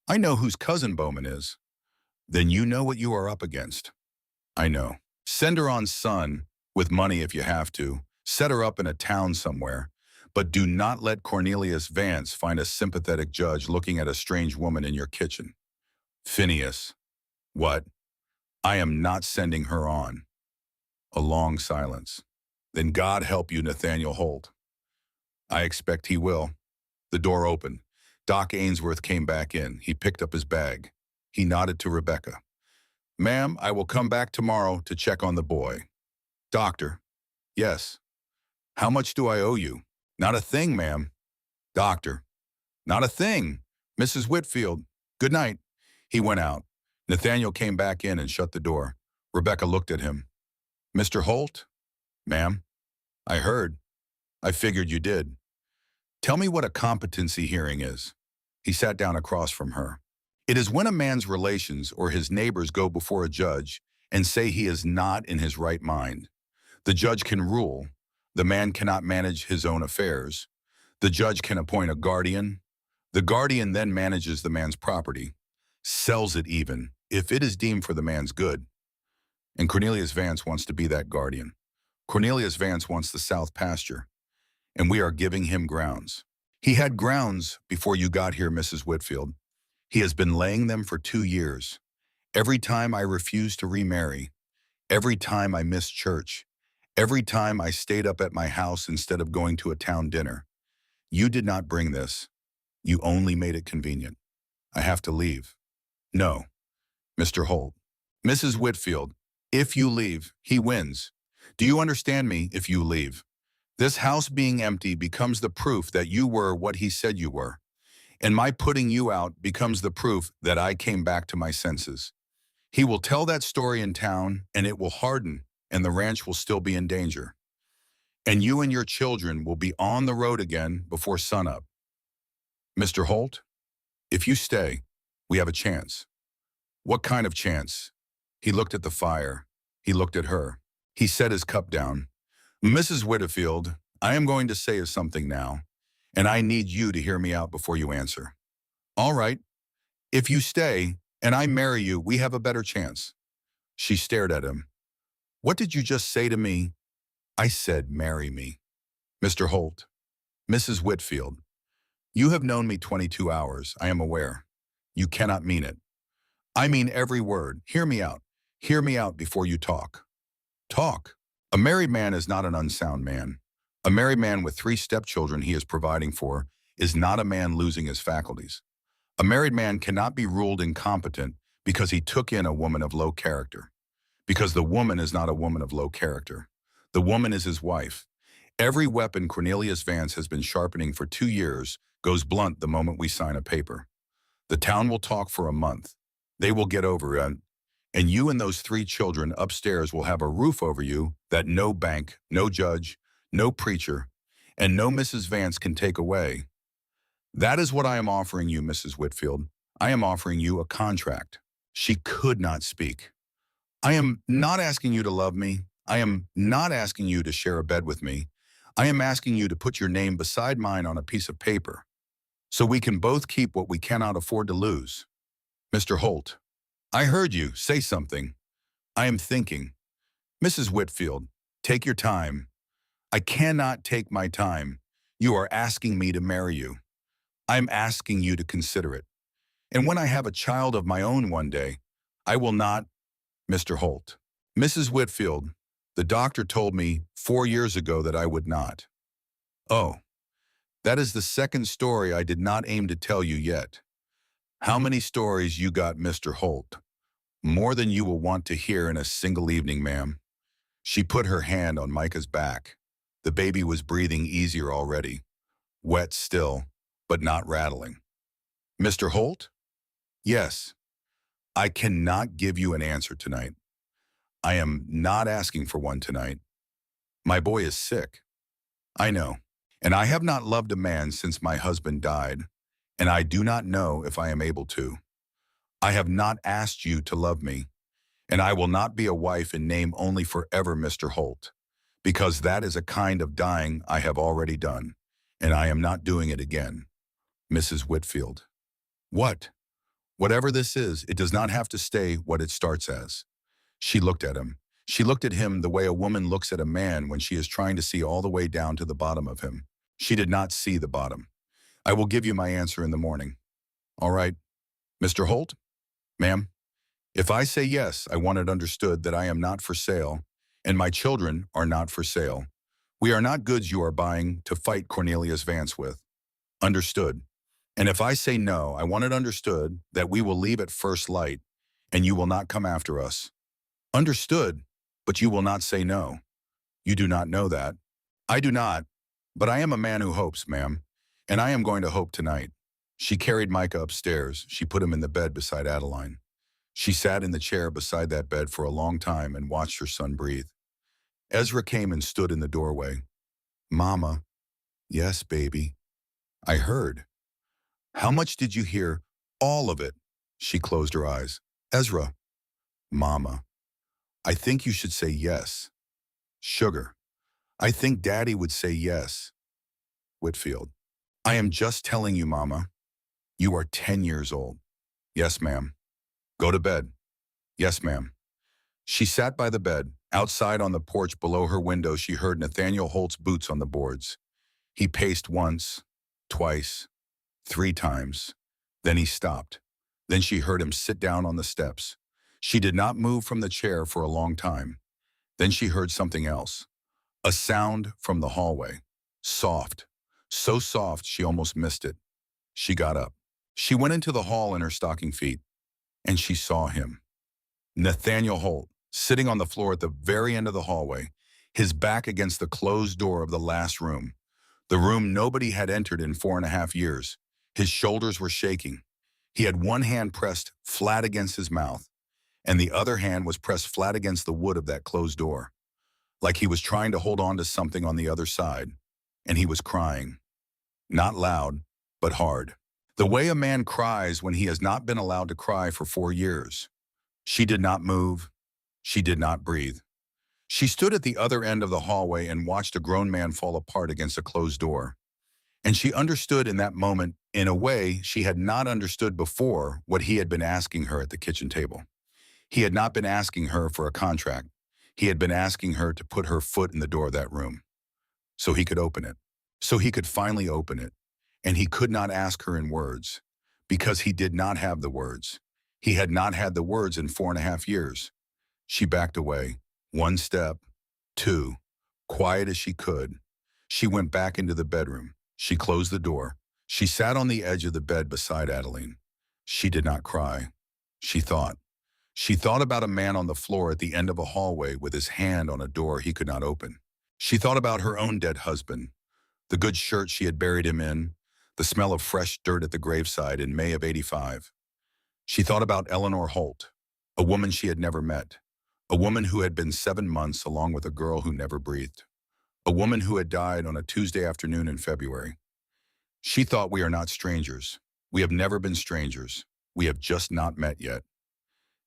I know whose cousin Bowman is. Then you know what you are up against. I know. Send her on, son, with money if you have to. Set her up in a town somewhere. But do not let Cornelius Vance find a sympathetic judge looking at a strange woman in your kitchen. Phineas. What? I am not sending her on. A long silence. Then God help you, Nathaniel Holt. I expect he will. The door opened. Doc Ainsworth came back in. He picked up his bag. He nodded to Rebecca. Ma'am, I will come back tomorrow to check on the boy. Doctor. Yes. How much do I owe you? Not a thing, ma'am. Doctor. Not a thing. Mrs. Whitfield. Good night. He went out. Nathaniel came back in and shut the door. Rebecca looked at him. Mr. Holt? Ma'am. I heard. I figured you did. Tell me what a competency hearing is. He sat down across from her. It is when a man's relations or his neighbors go before a judge and say he is not in his right mind. The judge can rule. The man cannot manage his own affairs. The judge can appoint a guardian. The guardian then manages the man's property, sells it even, if it is deemed for the man's good. And Cornelius Vance wants to be that guardian. Cornelius Vance wants the south pasture, and we are giving him grounds. He had grounds before you got here, Mrs. Whitfield. He has been laying them for 2 years. Every time I refused to remarry, every time I missed church, every time I stayed up at my house instead of going to a town dinner. You did not bring this. You only made it convenient. I have to leave. No, Mr. Holt. Mrs. Whitfield, if you leave, he wins. Do you understand me? If you leave, this house being empty becomes the proof that you were what he said you were. And my putting you out becomes the proof that I came back to my senses. He will tell that story in town, and it will harden, and the ranch will still be in danger. And you and your children will be on the road again before sunup. Mr. Holt, if you stay, we have a chance. What kind of chance? He looked at the fire. He looked at her. He set his cup down. Mrs. Whitfield, I am going to say something now, and I need you to hear me out before you answer. All right, if you stay and I marry you, we have a better chance. She stared at him. What did you just say to me? I said, marry me. Mr. Holt, Mrs. Whitfield, you have known me 22 hours, I am aware. You cannot mean it. I mean every word. Hear me out. Hear me out before you talk. Talk. A married man is not an unsound man. A married man with 3 stepchildren he is providing for is not a man losing his faculties. A married man cannot be ruled incompetent because he took in a woman of low character. Because the woman is not a woman of low character. The woman is his wife. Every weapon Cornelius Vance has been sharpening for 2 years goes blunt the moment we sign a paper. The town will talk for a month. They will get over it. And you and those 3 children upstairs will have a roof over you that no bank, no judge, no preacher, and no Mrs. Vance can take away. That is what I am offering you, Mrs. Whitfield. I am offering you a contract. She could not speak. I am not asking you to love me. I am not asking you to share a bed with me. I am asking you to put your name beside mine on a piece of paper so we can both keep what we cannot afford to lose. Mr. Holt, I heard you say something. I am thinking. Mrs. Whitfield, take your time. I cannot take my time. You are asking me to marry you. I am asking you to consider it. And when I have a child of my own one day, I will not, Mr. Holt. Mrs. Whitfield, the doctor told me 4 years ago that I would not. Oh, that is the second story I did not aim to tell you yet. How many stories you got, Mr. Holt? More than you will want to hear in a single evening, ma'am. She put her hand on Micah's back. The baby was breathing easier already. Wet still, but not rattling. Mr. Holt? Yes. I cannot give you an answer tonight. I am not asking for one tonight. My boy is sick. I know. And I have not loved a man since my husband died, and I do not know if I am able to. I have not asked you to love me, and I will not be a wife in name only forever, Mr. Holt, because that is a kind of dying I have already done, and I am not doing it again. Mrs. Whitfield. What? Whatever this is, it does not have to stay what it starts as. She looked at him. She looked at him the way a woman looks at a man when she is trying to see all the way down to the bottom of him. She did not see the bottom. I will give you my answer in the morning. All right. Mr. Holt? Ma'am? If I say yes, I want it understood that I am not for sale, and my children are not for sale. We are not goods you are buying to fight Cornelius Vance with. Understood. And if I say no, I want it understood that we will leave at first light, and you will not come after us. Understood, but you will not say no. You do not know that. I do not, but I am a man who hopes, ma'am, and I am going to hope tonight. She carried Micah upstairs. She put him in the bed beside Adeline. She sat in the chair beside that bed for a long time and watched her son breathe. Ezra came and stood in the doorway. Mama. Yes, baby. I heard. How much did you hear? All of it. She closed her eyes. Ezra. Mama. I think you should say yes. Sugar. I think Daddy would say yes. Whitfield. I am just telling you, Mama. You are 10 years old. Yes, ma'am. Go to bed. Yes, ma'am. She sat by the bed. Outside on the porch below her window, she heard Nathaniel Holt's boots on the boards. He paced once, twice, 3 times. Then he stopped. Then she heard him sit down on the steps. She did not move from the chair for a long time. Then she heard something else. A sound from the hallway. Soft. So soft she almost missed it. She got up. She went into the hall in her stocking feet, and she saw him. Nathaniel Holt, sitting on the floor at the very end of the hallway, his back against the closed door of the last room. The room nobody had entered in 4.5 years. His shoulders were shaking. He had one hand pressed flat against his mouth, and the other hand was pressed flat against the wood of that closed door, like he was trying to hold on to something on the other side. And he was crying. Not loud, but hard. The way a man cries when he has not been allowed to cry for 4 years. She did not move. She did not breathe. She stood at the other end of the hallway and watched a grown man fall apart against a closed door. And she understood in that moment, in a way she had not understood before, what he had been asking her at the kitchen table. He had not been asking her for a contract. He had been asking her to put her foot in the door of that room so he could open it. So he could finally open it. And he could not ask her in words because he did not have the words. He had not had the words in 4.5 years. She backed away, 1 step, 2, quiet as she could. She went back into the bedroom. She closed the door. She sat on the edge of the bed beside Adeline. She did not cry. She thought. She thought about a man on the floor at the end of a hallway with his hand on a door he could not open. She thought about her own dead husband, the good shirt she had buried him in, the smell of fresh dirt at the graveside in May of '85. She thought about Eleanor Holt, a woman she had never met, a woman who had been 7 months along with a girl who never breathed, a woman who had died on a Tuesday afternoon in February. She thought, we are not strangers. We have never been strangers. We have just not met yet.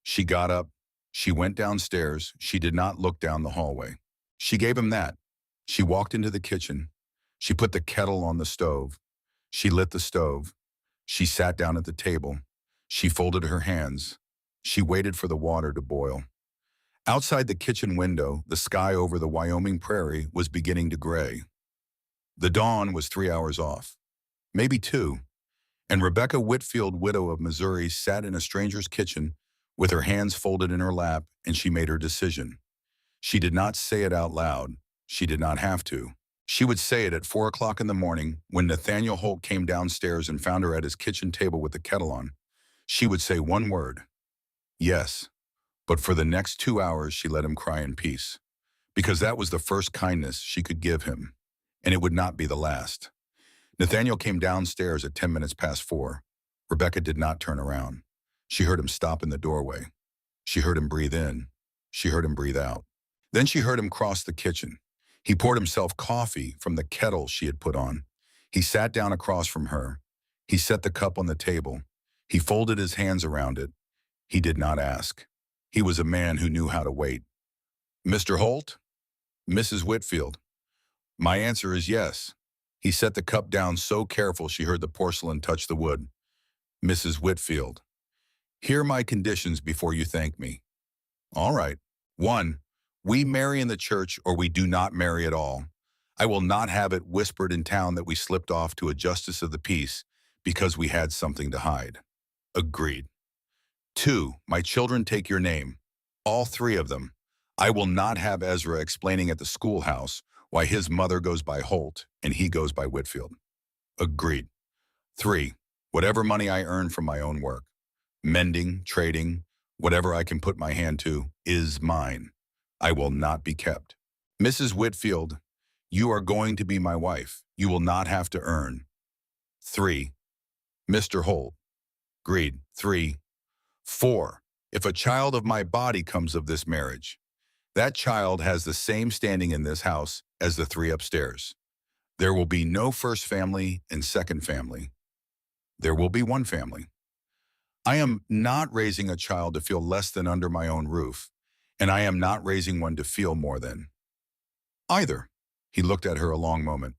She got up. She went downstairs. She did not look down the hallway. She gave him that. She walked into the kitchen. She put the kettle on the stove. She lit the stove. She sat down at the table. She folded her hands. She waited for the water to boil. Outside the kitchen window, the sky over the Wyoming prairie was beginning to gray. The dawn was 3 hours off, maybe 2, and Rebecca Whitfield, widow of Missouri, sat in a stranger's kitchen with her hands folded in her lap, and she made her decision. She did not say it out loud. She did not have to. She would say it at 4 o'clock in the morning when Nathaniel Holt came downstairs and found her at his kitchen table with the kettle on. She would say one word, yes. But for the next 2 hours, she let him cry in peace, because that was the first kindness she could give him, and it would not be the last. Nathaniel came downstairs at 10 minutes past 4. Rebecca did not turn around. She heard him stop in the doorway. She heard him breathe in. She heard him breathe out. Then she heard him cross the kitchen. He poured himself coffee from the kettle she had put on. He sat down across from her. He set the cup on the table. He folded his hands around it. He did not ask. He was a man who knew how to wait. Mr. Holt? Mrs. Whitfield? My answer is yes. He set the cup down so careful she heard the porcelain touch the wood. Mrs. Whitfield. Hear my conditions before you thank me. All right. 1. We marry in the church or we do not marry at all. I will not have it whispered in town that we slipped off to a justice of the peace because we had something to hide. Agreed. 2. My children take your name. All 3 of them. I will not have Ezra explaining at the schoolhouse why his mother goes by Holt and he goes by Whitfield. Agreed. 3. Whatever money I earn from my own work, mending, trading, whatever I can put my hand to, is mine. I will not be kept. Mrs. Whitfield, you are going to be my wife. You will not have to earn. 3. Mr. Holt. Agreed. 3. 4. If a child of my body comes of this marriage, that child has the same standing in this house as the 3 upstairs. There will be no first family and second family. There will be one family. I am not raising a child to feel less than under my own roof, and I am not raising one to feel more than. Either. He looked at her a long moment.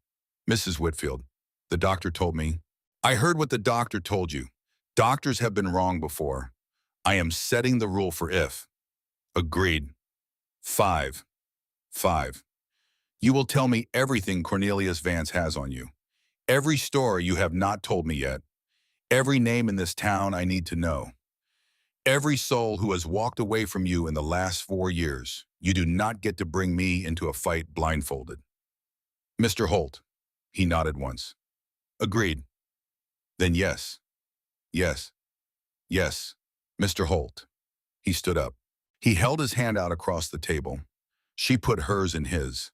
Mrs. Whitfield, The doctor told me. I heard what the doctor told you. Doctors have been wrong before. I am setting the rule for if. Agreed. 5. 5. You will tell me everything Cornelius Vance has on you. Every story you have not told me yet. Every name in this town I need to know. Every soul who has walked away from you in the last 4 years. You do not get to bring me into a fight blindfolded. Mr. Holt. He nodded once. Agreed. Then yes. Yes. Yes. Mr. Holt. He stood up. He held his hand out across the table. She put hers in his.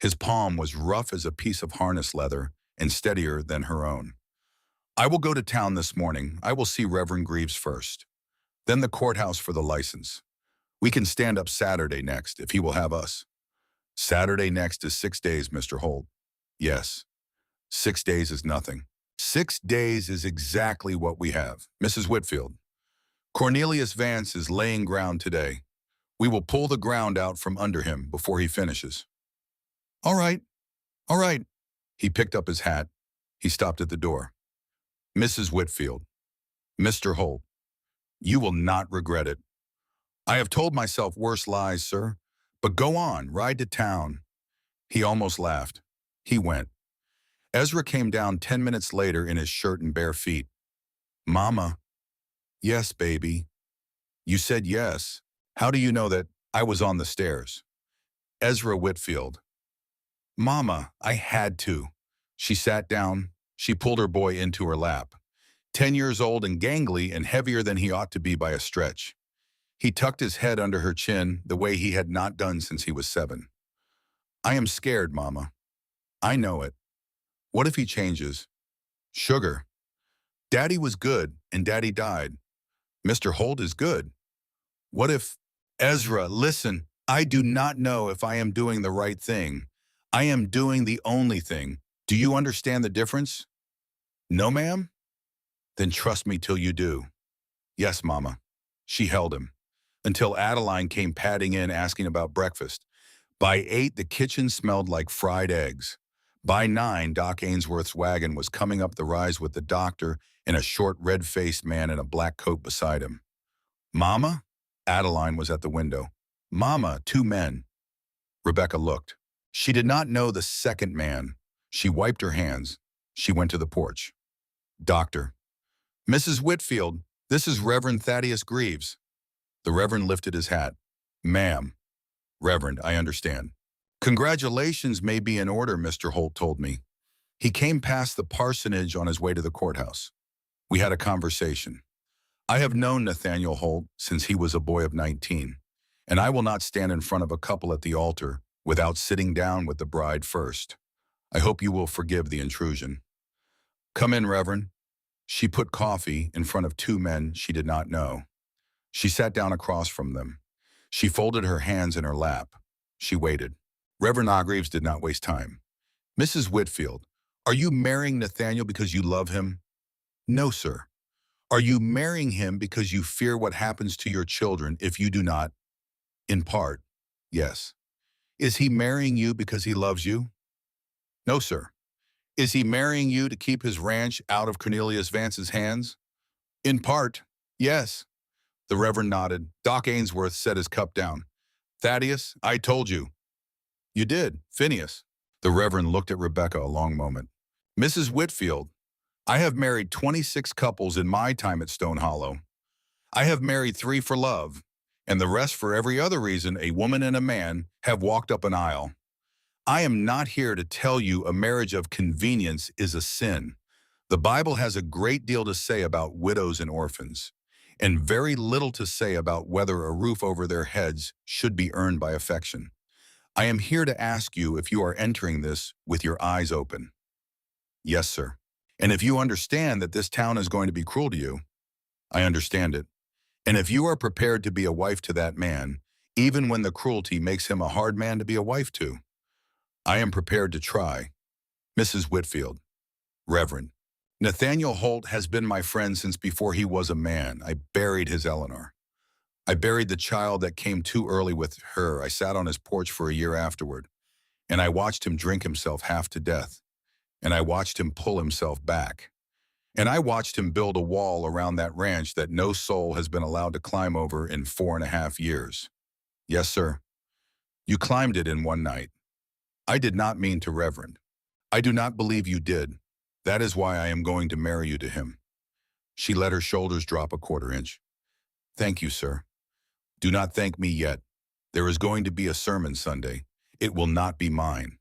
His palm was rough as a piece of harness leather and steadier than her own. I will go to town this morning. I will see Reverend Greaves first. Then the courthouse for the license. We can stand up Saturday next if he will have us. Saturday next is 6 days, Mr. Holt. Yes. 6 days is nothing. 6 days is exactly what we have. Mrs. Whitfield. Cornelius Vance is laying ground today. We will pull the ground out from under him before he finishes. All right. All right. He picked up his hat. He stopped at the door. Mrs. Whitfield. Mr. Holt. You will not regret it. I have told myself worse lies, sir. But go on, ride to town. He almost laughed. He went. Ezra came down 10 minutes later in his shirt and bare feet. Mama. Yes, baby. You said yes. How do you know that I was on the stairs? Ezra Whitfield. Mama, I had to. She sat down. She pulled her boy into her lap. 10 years old and gangly and heavier than he ought to be by a stretch. He tucked his head under her chin the way he had not done since he was 7. I am scared, Mama. I know it. What if he changes? Sugar. Daddy was good and Daddy died. Mr. Holt is good. What if... Ezra, listen, I do not know if I am doing the right thing. I am doing the only thing. Do you understand the difference? No, ma'am? Then trust me till you do. Yes, Mama. She held him. Until Adeline came padding in asking about breakfast. By 8, the kitchen smelled like fried eggs. By 9, Doc Ainsworth's wagon was coming up the rise with the doctor and a short, red-faced man in a black coat beside him. Mama? Adeline was at the window. Mama, 2 men. Rebecca looked. She did not know the second man. She wiped her hands. She went to the porch. Doctor. Mrs. Whitfield, this is Reverend Thaddeus Greaves. The Reverend lifted his hat. Ma'am. Reverend, I understand. Congratulations may be in order, Mr. Holt told me. He came past the parsonage on his way to the courthouse. We had a conversation. I have known Nathaniel Holt since he was a boy of 19, and I will not stand in front of a couple at the altar without sitting down with the bride first. I hope you will forgive the intrusion. Come in, Reverend. She put coffee in front of 2 men she did not know. She sat down across from them. She folded her hands in her lap. She waited. Reverend Greaves did not waste time. Mrs. Whitfield, are you marrying Nathaniel because you love him? No, sir. Are you marrying him because you fear what happens to your children if you do not? In part, yes. Is he marrying you because he loves you? No, sir. Is he marrying you to keep his ranch out of Cornelius Vance's hands? In part, yes. The Reverend nodded. Doc Ainsworth set his cup down. Thaddeus, I told you. You did, Phineas. The Reverend looked at Rebecca a long moment. Mrs. Whitfield, I have married 26 couples in my time at Stone Hollow. I have married 3 for love, and the rest for every other reason a woman and a man have walked up an aisle. I am not here to tell you a marriage of convenience is a sin. The Bible has a great deal to say about widows and orphans, and very little to say about whether a roof over their heads should be earned by affection. I am here to ask you if you are entering this with your eyes open. Yes, sir. And if you understand that this town is going to be cruel to you, I understand it. And if you are prepared to be a wife to that man, even when the cruelty makes him a hard man to be a wife to, I am prepared to try. Mrs. Whitfield. Reverend. Nathaniel Holt has been my friend since before he was a man. I buried his Eleanor. I buried the child that came too early with her. I sat on his porch for a year afterward, and I watched him drink himself half to death. and I watched him pull himself back. And I watched him build a wall around that ranch that no soul has been allowed to climb over in 4.5 years. Yes, sir. You climbed it in one night. I did not mean to, Reverend. I do not believe you did. That is why I am going to marry you to him. She let her shoulders drop a quarter inch. Thank you, sir. Do not thank me yet. There is going to be a sermon Sunday. It will not be mine.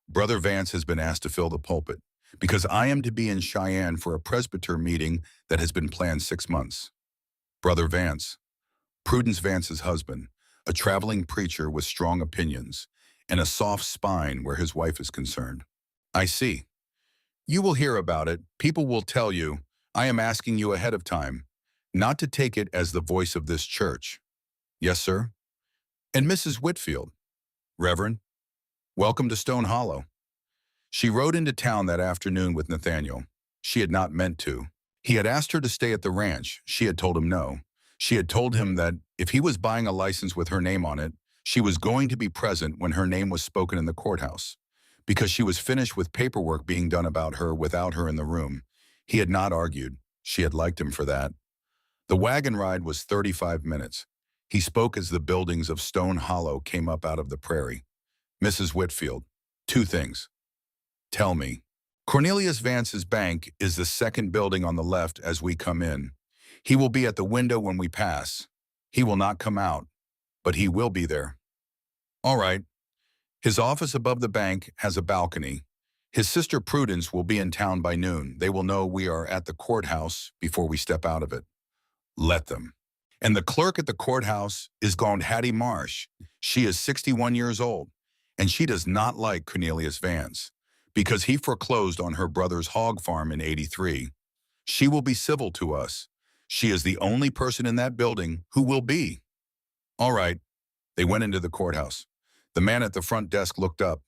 Brother Vance has been asked to fill the pulpit because I am to be in Cheyenne for a presbyter meeting that has been planned 6 months. Brother Vance, Prudence Vance's husband, a traveling preacher with strong opinions and a soft spine where his wife is concerned. I see. You will hear about it. People will tell you. I am asking you ahead of time, not to take it as the voice of this church. Yes, sir? And Mrs. Whitfield, Reverend, welcome to Stone Hollow. She rode into town that afternoon with Nathaniel. She had not meant to. He had asked her to stay at the ranch. She had told him no. She had told him that if he was buying a license with her name on it, she was going to be present when her name was spoken in the courthouse. Because she was finished with paperwork being done about her without her in the room. He had not argued. She had liked him for that. The wagon ride was 35 minutes. He spoke as the buildings of Stone Hollow came up out of the prairie. Mrs. Whitfield, 2 things. Tell me. Cornelius Vance's bank is the second building on the left as we come in. He will be at the window when we pass. He will not come out, but he will be there. All right. His office above the bank has a balcony. His sister Prudence will be in town by noon. They will know we are at the courthouse before we step out of it. Let them. And the clerk at the courthouse is gone Hattie Marsh. She is 61 years old, and she does not like Cornelius Vance because he foreclosed on her brother's hog farm in '83. She will be civil to us. She is the only person in that building who will be. All right. They went into the courthouse. The man at the front desk looked up.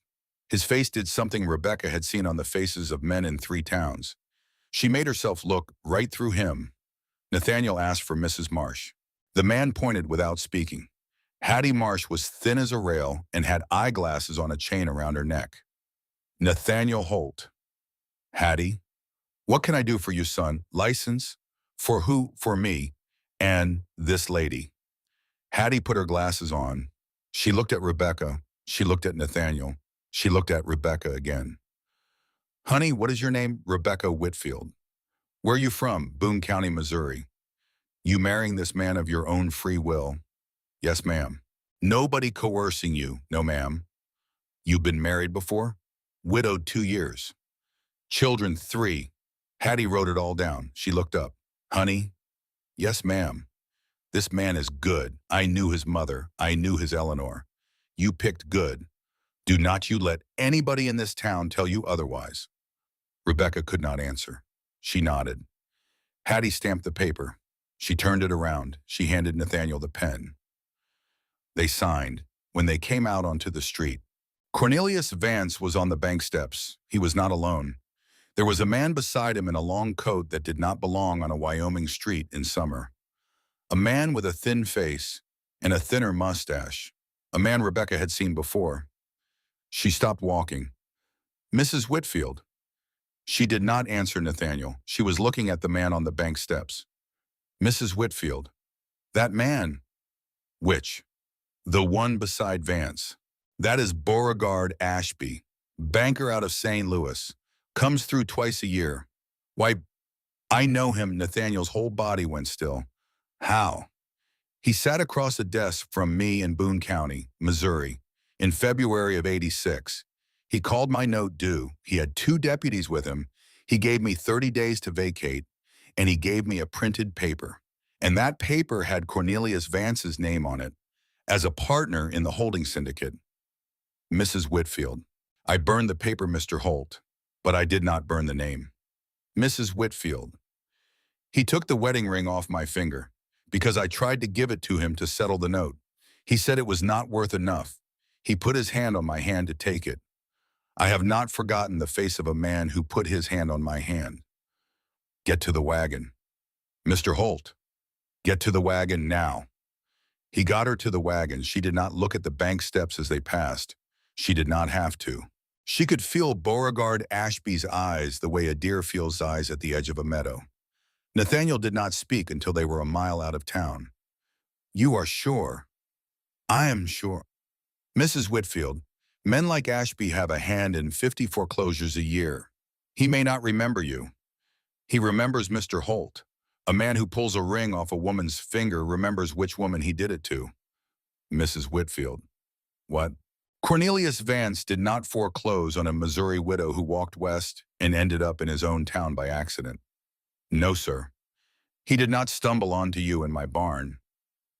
His face did something Rebecca had seen on the faces of men in 3 towns. She made herself look right through him. Nathaniel asked for Mrs. Marsh. The man pointed without speaking. Hattie Marsh was thin as a rail and had eyeglasses on a chain around her neck. Nathaniel Holt. Hattie, what can I do for you, son? License? For who? For me. And this lady. Hattie put her glasses on. She looked at Rebecca. She looked at Nathaniel. She looked at Rebecca again. Honey, what is your name? Rebecca Whitfield. Where are you from? Boone County, Missouri. You marrying this man of your own free will? Yes, ma'am. Nobody coercing you? No, ma'am. You've been married before? Widowed 2 years. Children 3. Hattie wrote it all down. She looked up. Honey? Yes, ma'am. This man is good. I knew his mother. I knew his Eleanor. You picked good. Do not you let anybody in this town tell you otherwise. Rebecca could not answer. She nodded. Hattie stamped the paper. She turned it around. She handed Nathaniel the pen. They signed. When they came out onto the street, Cornelius Vance was on the bank steps. He was not alone. There was a man beside him in a long coat that did not belong on a Wyoming street in summer. A man with a thin face and a thinner mustache. A man Rebecca had seen before. She stopped walking. Mrs. Whitfield. She did not answer Nathaniel. She was looking at the man on the bank steps. Mrs. Whitfield. That man. Which? The one beside Vance. That is Beauregard Ashby, banker out of St. Louis. Comes through twice a year. Why, I know him. Nathaniel's whole body went still. How? He sat across a desk from me in Boone County, Missouri, in February of '86. He called my note due. He had 2 deputies with him. He gave me 30 days to vacate, and he gave me a printed paper. And that paper had Cornelius Vance's name on it, as a partner in the holding syndicate. Mrs. Whitfield. I burned the paper, Mr. Holt, but I did not burn the name. Mrs. Whitfield. He took the wedding ring off my finger, because I tried to give it to him to settle the note. He said it was not worth enough. He put his hand on my hand to take it. I have not forgotten the face of a man who put his hand on my hand. Get to the wagon. Mr. Holt, get to the wagon now. He got her to the wagon. She did not look at the bank steps as they passed. She did not have to. She could feel Beauregard Ashby's eyes the way a deer feels eyes at the edge of a meadow. Nathaniel did not speak until they were a mile out of town. "You are sure?" "I am sure." "Mrs. Whitfield, men like Ashby have a hand in 50 foreclosures a year. He may not remember you. He remembers Mr. Holt. A man who pulls a ring off a woman's finger remembers which woman he did it to." Mrs. Whitfield: "What?" "Cornelius Vance did not foreclose on a Missouri widow who walked west and ended up in his own town by accident." "No, sir." "He did not stumble onto you in my barn."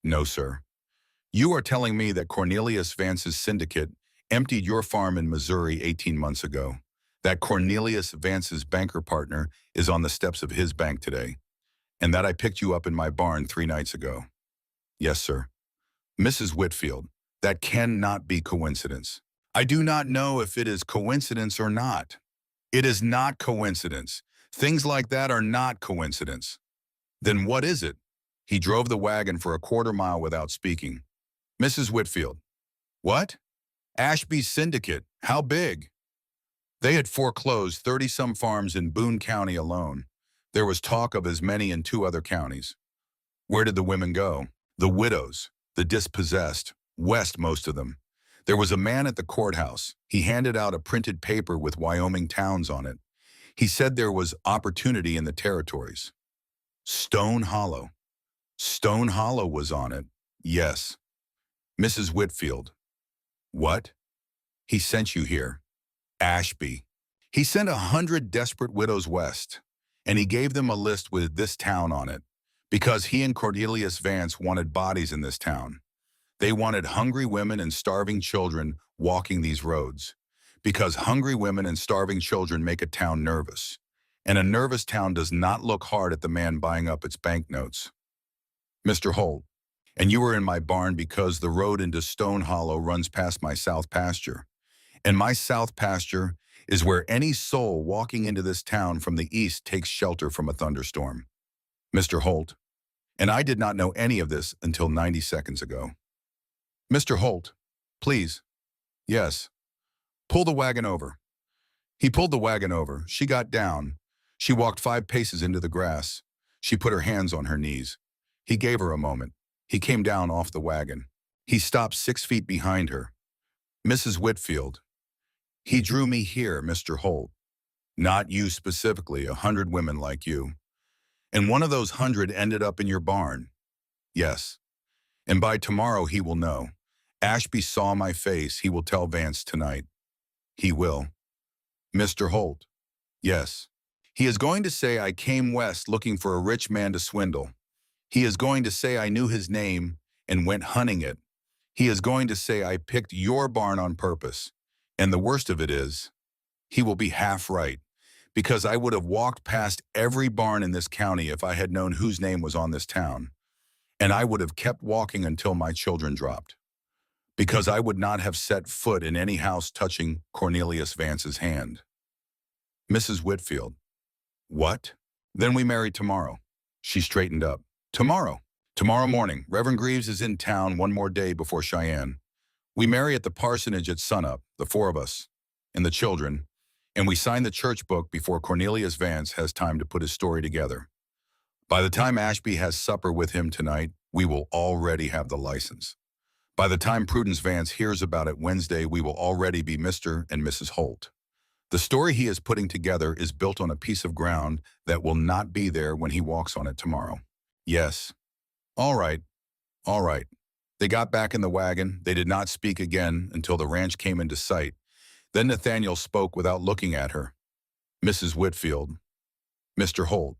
"No, sir." "You are telling me that Cornelius Vance's syndicate emptied your farm in Missouri 18 months ago, that Cornelius Vance's banker partner is on the steps of his bank today, and that I picked you up in my barn 3 nights ago?" "Yes, sir." "Mrs. Whitfield, that cannot be coincidence." "I do not know if it is coincidence or not." "It is not coincidence. Things like that are not coincidence." "Then what is it?" He drove the wagon for a quarter mile without speaking. "Mrs. Whitfield." "What?" "Ashby's syndicate. How big?" They had foreclosed 30-some farms in Boone County alone. There was talk of as many in 2 other counties. "Where did the women go?" "The widows, the dispossessed, west most of them. There was a man at the courthouse. He handed out a printed paper with Wyoming towns on it. He said there was opportunity in the territories." "Stone Hollow." "Stone Hollow was on it." "Yes." "Mrs. Whitfield." "What?" "He sent you here." "Ashby. He sent 100 desperate widows west, and he gave them a list with this town on it, because he and Cornelius Vance wanted bodies in this town. They wanted hungry women and starving children walking these roads, because hungry women and starving children make a town nervous, and a nervous town does not look hard at the man buying up its banknotes." "Mr. Holt, and you were in my barn because the road into Stone Hollow runs past my south pasture. And my south pasture is where any soul walking into this town from the east takes shelter from a thunderstorm." "Mr. Holt, and I did not know any of this until 90 seconds ago." "Mr. Holt, please." "Yes." "Pull the wagon over." He pulled the wagon over. She got down. She walked 5 paces into the grass. She put her hands on her knees. He gave her a moment. He came down off the wagon. He stopped 6 feet behind her. "Mrs. Whitfield." "He drew me here, Mr. Holt. Not you specifically, 100 women like you. And one of those 100 ended up in your barn." "Yes. And by tomorrow he will know. Ashby saw my face. He will tell Vance tonight." "He will." "Mr. Holt." "Yes." "He is going to say I came west looking for a rich man to swindle. He is going to say I knew his name and went hunting it. He is going to say I picked your barn on purpose. And the worst of it is, he will be half right, because I would have walked past every barn in this county if I had known whose name was on this town. And I would have kept walking until my children dropped, because I would not have set foot in any house touching Cornelius Vance's hand." "Mrs. Whitfield." "What?" "Then we marry tomorrow." She straightened up. "Tomorrow. Tomorrow morning. Reverend Greaves is in town one more day before Cheyenne. We marry at the parsonage at sunup, the 4 of us, and the children, and we sign the church book before Cornelius Vance has time to put his story together. By the time Ashby has supper with him tonight, we will already have the license. By the time Prudence Vance hears about it Wednesday, we will already be Mr. and Mrs. Holt. The story he is putting together is built on a piece of ground that will not be there when he walks on it tomorrow." "Yes." "All right. All right." They got back in the wagon. They did not speak again until the ranch came into sight. Then Nathaniel spoke without looking at her. "Mrs. Whitfield." "Mr. Holt,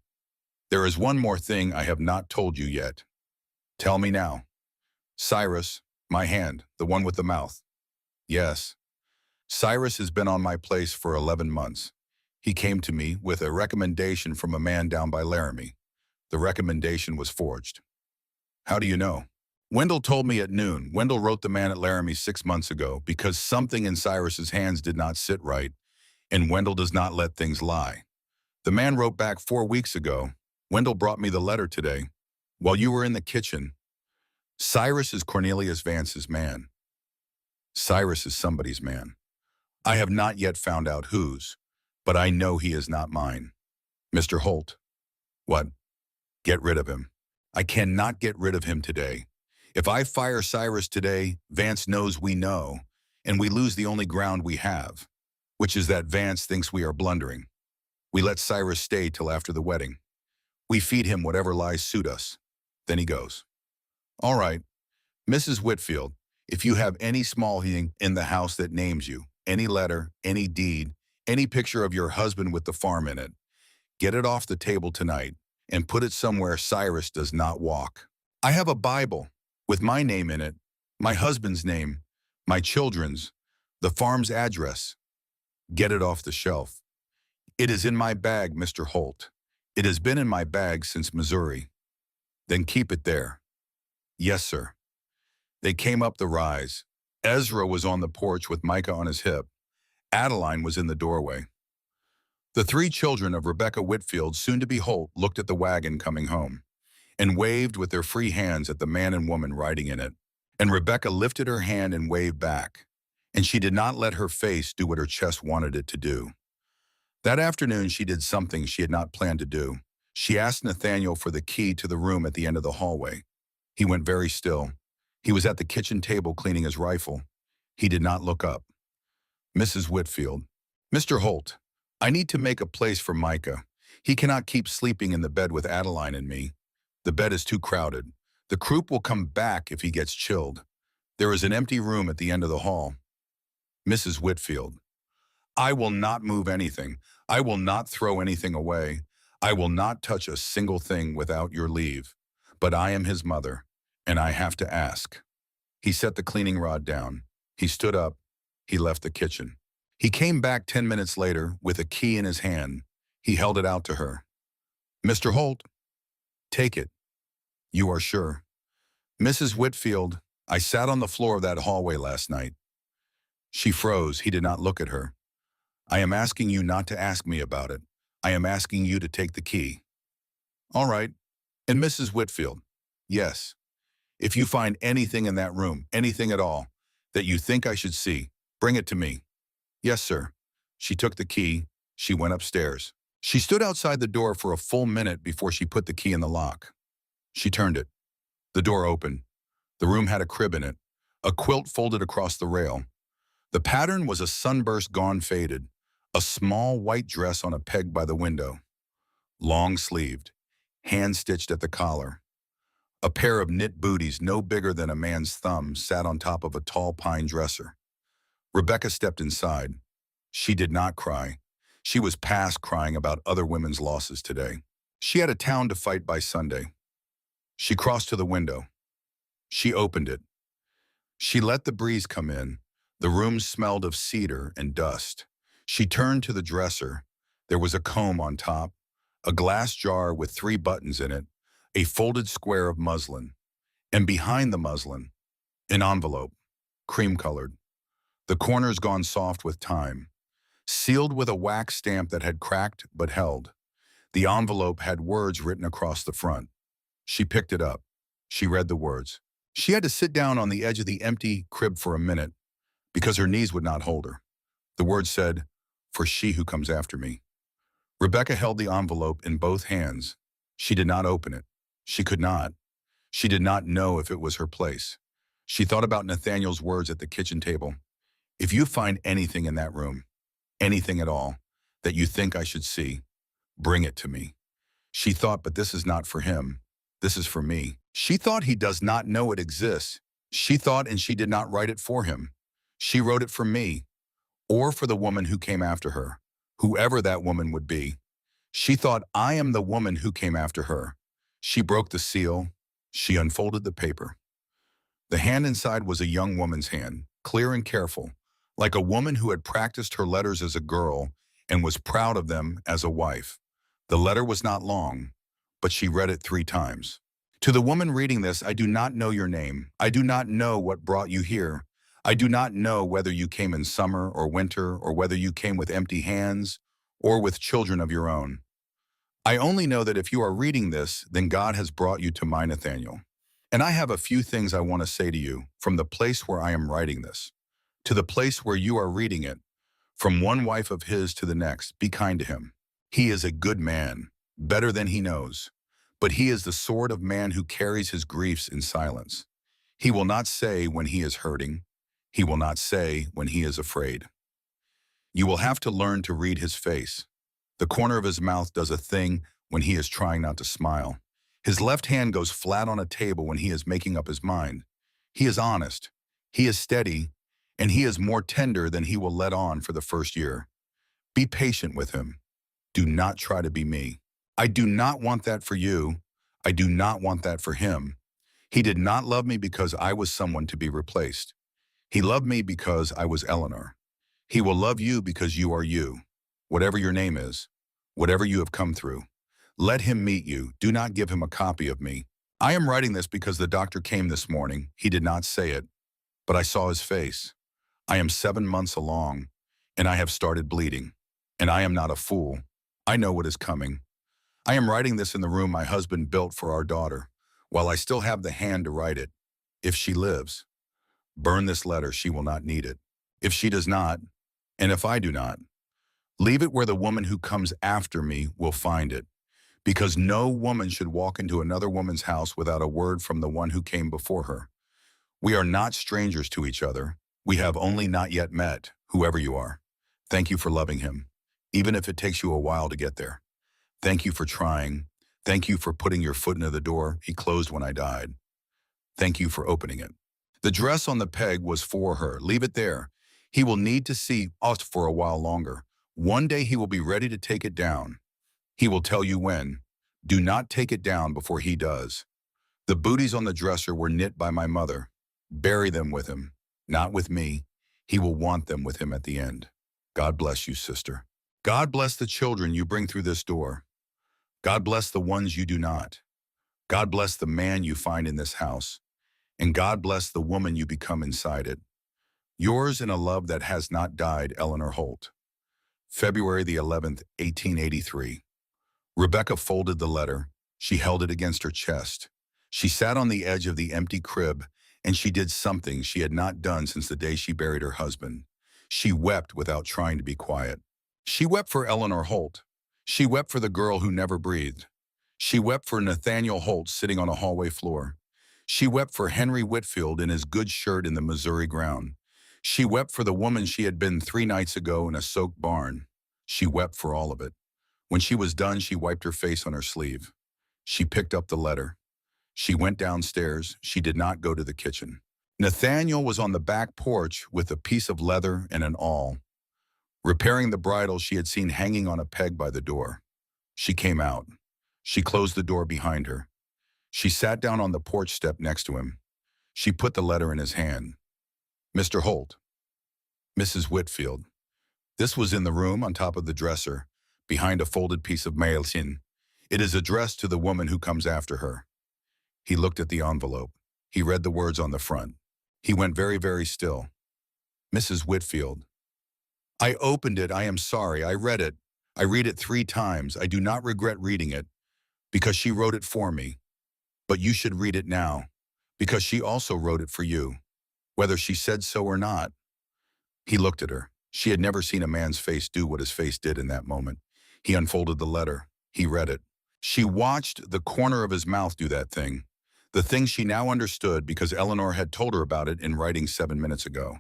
there is one more thing I have not told you yet." "Tell me now." "Cyrus, my hand, the one with the mouth." "Yes." "Cyrus has been on my place for 11 months. He came to me with a recommendation from a man down by Laramie. The recommendation was forged." "How do you know?" "Wendell told me at noon. Wendell wrote the man at Laramie 6 months ago because something in Cyrus's hands did not sit right, and Wendell does not let things lie. The man wrote back 4 weeks ago. Wendell brought me the letter today, while you were in the kitchen. Cyrus is Cornelius Vance's man." "Cyrus is somebody's man." I have not yet found out whose, but I know he is not mine. Mr. Holt. What? Get rid of him. I cannot get rid of him today. If I fire Cyrus today, Vance knows we know, and we lose the only ground we have, which is that Vance thinks we are blundering. We let Cyrus stay till after the wedding. We feed him whatever lies suit us. Then he goes. All right, Mrs. Whitfield, if you have any small thing in the house that names you, any letter, any deed, any picture of your husband with the farm in it, get it off the table tonight and put it somewhere Cyrus does not walk. I have a Bible with my name in it, my husband's name, my children's, the farm's address. Get it off the shelf. It is in my bag, Mr. Holt. It has been in my bag since Missouri. Then keep it there. Yes, sir. They came up the rise. Ezra was on the porch with Micah on his hip. Adeline was in the doorway. The three children of Rebecca Whitfield, soon to be Holt, looked at the wagon coming home and waved with their free hands at the man and woman riding in it. And Rebecca lifted her hand and waved back, and she did not let her face do what her chest wanted it to do. That afternoon, she did something she had not planned to do. She asked Nathaniel for the key to the room at the end of the hallway. He went very still. He was at the kitchen table cleaning his rifle. He did not look up. Mrs. Whitfield. Mr. Holt, I need to make a place for Micah. He cannot keep sleeping in the bed with Adeline and me. The bed is too crowded. The croup will come back if he gets chilled. There is an empty room at the end of the hall. Mrs. Whitfield. I will not move anything. I will not throw anything away. I will not touch a single thing without your leave. But I am his mother, and I have to ask. He set the cleaning rod down. He stood up. He left the kitchen. He came back 10 minutes later with a key in his hand. He held it out to her. Mr. Holt, take it. You are sure? Mrs. Whitfield, I sat on the floor of that hallway last night. She froze. He did not look at her. I am asking you not to ask me about it. I am asking you to take the key. All right. And Mrs. Whitfield, yes. If you find anything in that room, anything at all, that you think I should see, bring it to me. Yes, sir. She took the key. She went upstairs. She stood outside the door for a full minute before she put the key in the lock. She turned it. The door opened. The room had a crib in it, a quilt folded across the rail. The pattern was a sunburst gone faded, a small white dress on a peg by the window, long-sleeved, hand-stitched at the collar. A pair of knit booties no bigger than a man's thumb sat on top of a tall pine dresser. Rebecca stepped inside. She did not cry. She was past crying about other women's losses today. She had a town to fight by Sunday. She crossed to the window. She opened it. She let the breeze come in. The room smelled of cedar and dust. She turned to the dresser. There was a comb on top, a glass jar with 3 buttons in it, a folded square of muslin, and behind the muslin, an envelope, cream-colored. The corners gone soft with time, sealed with a wax stamp that had cracked but held. The envelope had words written across the front. She picked it up. She read the words. She had to sit down on the edge of the empty crib for a minute because her knees would not hold her. The words said, "For she who comes after me." Rebecca held the envelope in both hands. She did not open it. She could not. She did not know if it was her place. She thought about Nathaniel's words at the kitchen table. If you find anything in that room, anything at all, that you think I should see, bring it to me. She thought, but this is not for him. This is for me. She thought he does not know it exists. She thought, and she did not write it for him. She wrote it for me, or for the woman who came after her, whoever that woman would be. She thought, I am the woman who came after her. She broke the seal. She unfolded the paper. The hand inside was a young woman's hand, clear and careful, like a woman who had practiced her letters as a girl and was proud of them as a wife. The letter was not long, but she read it 3 times. To the woman reading this, I do not know your name. I do not know what brought you here. I do not know whether you came in summer or winter, or whether you came with empty hands or with children of your own. I only know that if you are reading this, then God has brought you to my Nathaniel. And I have a few things I want to say to you from the place where I am writing this to the place where you are reading it. From one wife of his to the next, be kind to him. He is a good man, better than he knows. But he is the sort of man who carries his griefs in silence. He will not say when he is hurting. He will not say when he is afraid. You will have to learn to read his face. The corner of his mouth does a thing when he is trying not to smile. His left hand goes flat on a table when he is making up his mind. He is honest. He is steady, and he is more tender than he will let on for the first year. Be patient with him. Do not try to be me. I do not want that for you. I do not want that for him. He did not love me because I was someone to be replaced. He loved me because I was Eleanor. He will love you because you are you, whatever your name is, whatever you have come through. Let him meet you. Do not give him a copy of me. I am writing this because the doctor came this morning. He did not say it, but I saw his face. I am 7 months along, and I have started bleeding. And I am not a fool. I know what is coming. I am writing this in the room my husband built for our daughter, while I still have the hand to write it. If she lives, burn this letter, she will not need it. If she does not, and if I do not, leave it where the woman who comes after me will find it, because no woman should walk into another woman's house without a word from the one who came before her. We are not strangers to each other. We have only not yet met, whoever you are. Thank you for loving him, even if it takes you a while to get there. Thank you for trying. Thank you for putting your foot into the door he closed when I died. Thank you for opening it. The dress on the peg was for her. Leave it there. He will need to see us for a while longer. One day he will be ready to take it down. He will tell you when. Do not take it down before he does. The booties on the dresser were knit by my mother. Bury them with him, not with me. He will want them with him at the end. God bless you, sister. God bless the children you bring through this door. God bless the ones you do not. God bless the man you find in this house. And God bless the woman you become inside it. Yours in a love that has not died, Eleanor Holt. February the 11th, 1883. Rebecca folded the letter. She held it against her chest. She sat on the edge of the empty crib, and she did something she had not done since the day she buried her husband. She wept without trying to be quiet. She wept for Eleanor Holt. She wept for the girl who never breathed. She wept for Nathaniel Holt sitting on a hallway floor. She wept for Henry Whitfield in his good shirt in the Missouri ground. She wept for the woman she had been 3 nights ago in a soaked barn. She wept for all of it. When she was done, she wiped her face on her sleeve. She picked up the letter. She went downstairs. She did not go to the kitchen. Nathaniel was on the back porch with a piece of leather and an awl, repairing the bridle she had seen hanging on a peg by the door. She came out. She closed the door behind her. She sat down on the porch step next to him. She put the letter in his hand. Mr. Holt. Mrs. Whitfield. This was in the room on top of the dresser, behind a folded piece of mail. It is addressed to the woman who comes after her. He looked at the envelope. He read the words on the front. He went very, very still. Mrs. Whitfield. I opened it. I am sorry. I read it. I read it 3 times. I do not regret reading it, because she wrote it for me. But you should read it now, because she also wrote it for you, whether she said so or not. He looked at her. She had never seen a man's face do what his face did in that moment. He unfolded the letter. He read it. She watched the corner of his mouth do that thing, the thing she now understood because Eleanor had told her about it in writing 7 minutes ago.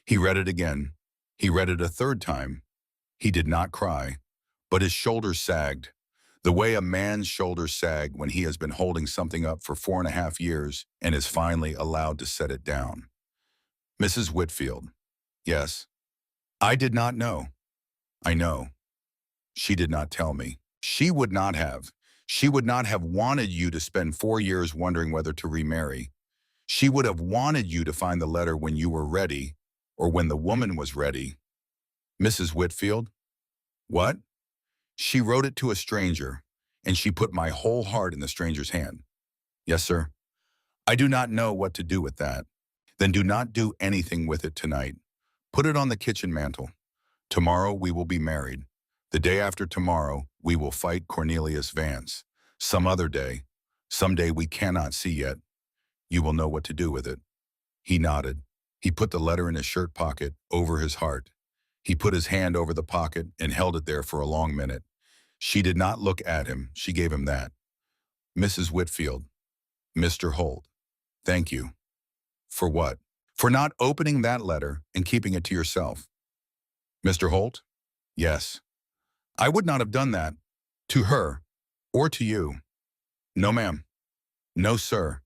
He read it again. He read it a 3rd time. He did not cry, but his shoulders sagged, the way a man's shoulders sag when he has been holding something up for 4.5 years and is finally allowed to set it down. Mrs. Whitfield. Yes. I did not know. I know. She did not tell me. She would not have. She would not have wanted you to spend 4 years wondering whether to remarry. She would have wanted you to find the letter when you were ready, or when the woman was ready. Mrs. Whitfield? What? She wrote it to a stranger, and she put my whole heart in the stranger's hand. Yes, sir. I do not know what to do with that. Then do not do anything with it tonight. Put it on the kitchen mantel. Tomorrow we will be married. The day after tomorrow, we will fight Cornelius Vance. Some other day, some day we cannot see yet, you will know what to do with it. He nodded. He put the letter in his shirt pocket over his heart. He put his hand over the pocket and held it there for a long minute. She did not look at him. She gave him that. Mrs. Whitfield. Mr. Holt. Thank you. For what? For not opening that letter and keeping it to yourself. Mr. Holt? Yes. I would not have done that. To her. Or to you. No, ma'am. No, sir.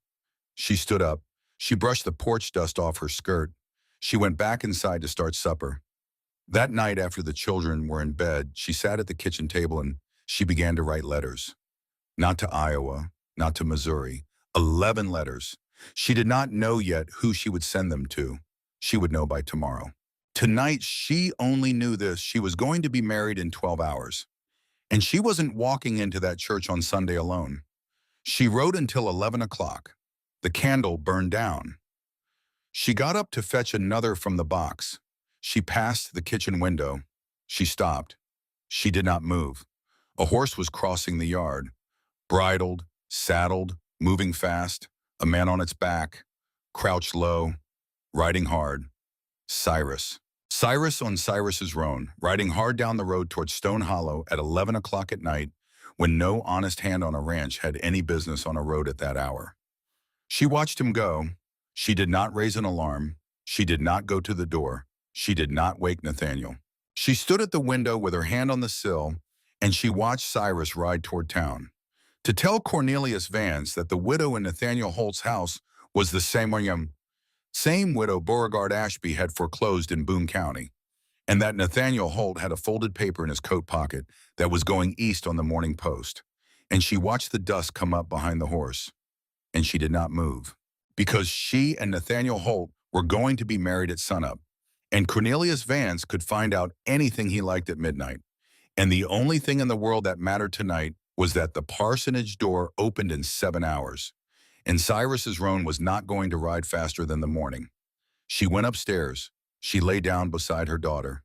She stood up. She brushed the porch dust off her skirt. She went back inside to start supper. That night, after the children were in bed, she sat at the kitchen table and she began to write letters. Not to Iowa, not to Missouri. 11 letters. She did not know yet who she would send them to. She would know by tomorrow. Tonight, she only knew this. She was going to be married in 12 hours. And she wasn't walking into that church on Sunday alone. She wrote until 11 o'clock. The candle burned down. She got up to fetch another from the box. She passed the kitchen window. She stopped. She did not move. A horse was crossing the yard. Bridled, saddled, moving fast. A man on its back. Crouched low. Riding hard. Cyrus. Cyrus on Cyrus's roan, riding hard down the road towards Stone Hollow at 11 o'clock at night, when no honest hand on a ranch had any business on a road at that hour. She watched him go. She did not raise an alarm. She did not go to the door. She did not wake Nathaniel. She stood at the window with her hand on the sill, and she watched Cyrus ride toward town. To tell Cornelius Vance that the widow in Nathaniel Holt's house was the same widow Beauregard Ashby had foreclosed in Boone County, and that Nathaniel Holt had a folded paper in his coat pocket that was going east on the Morning Post. And she watched the dust come up behind the horse, and she did not move, because she and Nathaniel Holt were going to be married at sunup, and Cornelius Vance could find out anything he liked at midnight. And the only thing in the world that mattered tonight was that the parsonage door opened in 7 hours. And Cyrus's roan was not going to ride faster than the morning. She went upstairs. She lay down beside her daughter.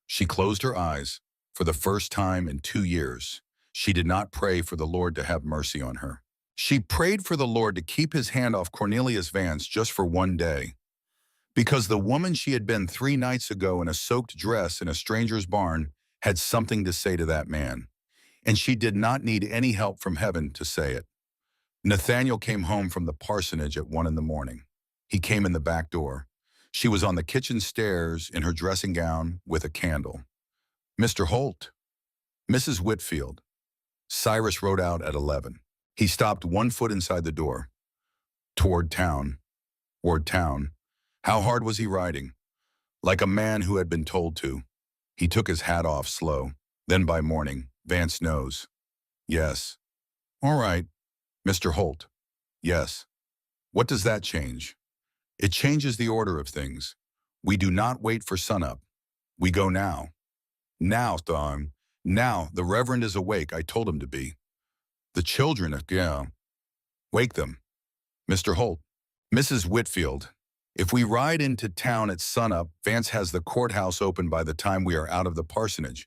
She closed her eyes. For the first time in 2 years, she did not pray for the Lord to have mercy on her. She prayed for the Lord to keep his hand off Cornelius Vance just for one day. Because the woman she had been 3 nights ago in a soaked dress in a stranger's barn had something to say to that man. And she did not need any help from heaven to say it. Nathaniel came home from the parsonage at 1 in the morning. He came in the back door. She was on the kitchen stairs in her dressing gown with a candle. Mr. Holt. Mrs. Whitfield. Cyrus rode out at 11. He stopped 1 foot inside the door. Toward town. How hard was he riding? Like a man who had been told to. He took his hat off slow. Then by morning, Vance knows. Yes. All right. Mr. Holt. Yes. What does that change? It changes the order of things. We do not wait for sunup. We go now. Now, Thorn. Now, the Reverend is awake. I told him to be. The children, wake them. Mr. Holt. Mrs. Whitfield. If we ride into town at sunup, Vance has the courthouse open by the time we are out of the parsonage.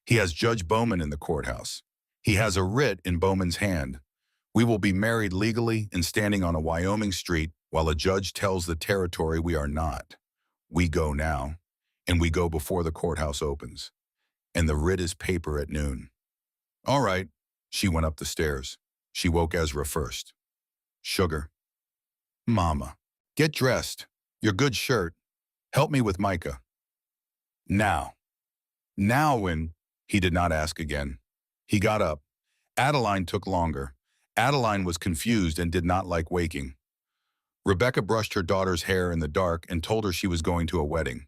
He has Judge Bowman in the courthouse. He has a writ in Bowman's hand. We will be married legally and standing on a Wyoming street while a judge tells the territory we are not. We go now, and we go before the courthouse opens. And the writ is paper at noon. All right. She went up the stairs. She woke Ezra first. Sugar. Mama. Get dressed. Your good shirt. Help me with Micah. Now. Now when? He did not ask again. He got up. Adeline took longer. Adeline was confused and did not like waking. Rebecca brushed her daughter's hair in the dark and told her she was going to a wedding.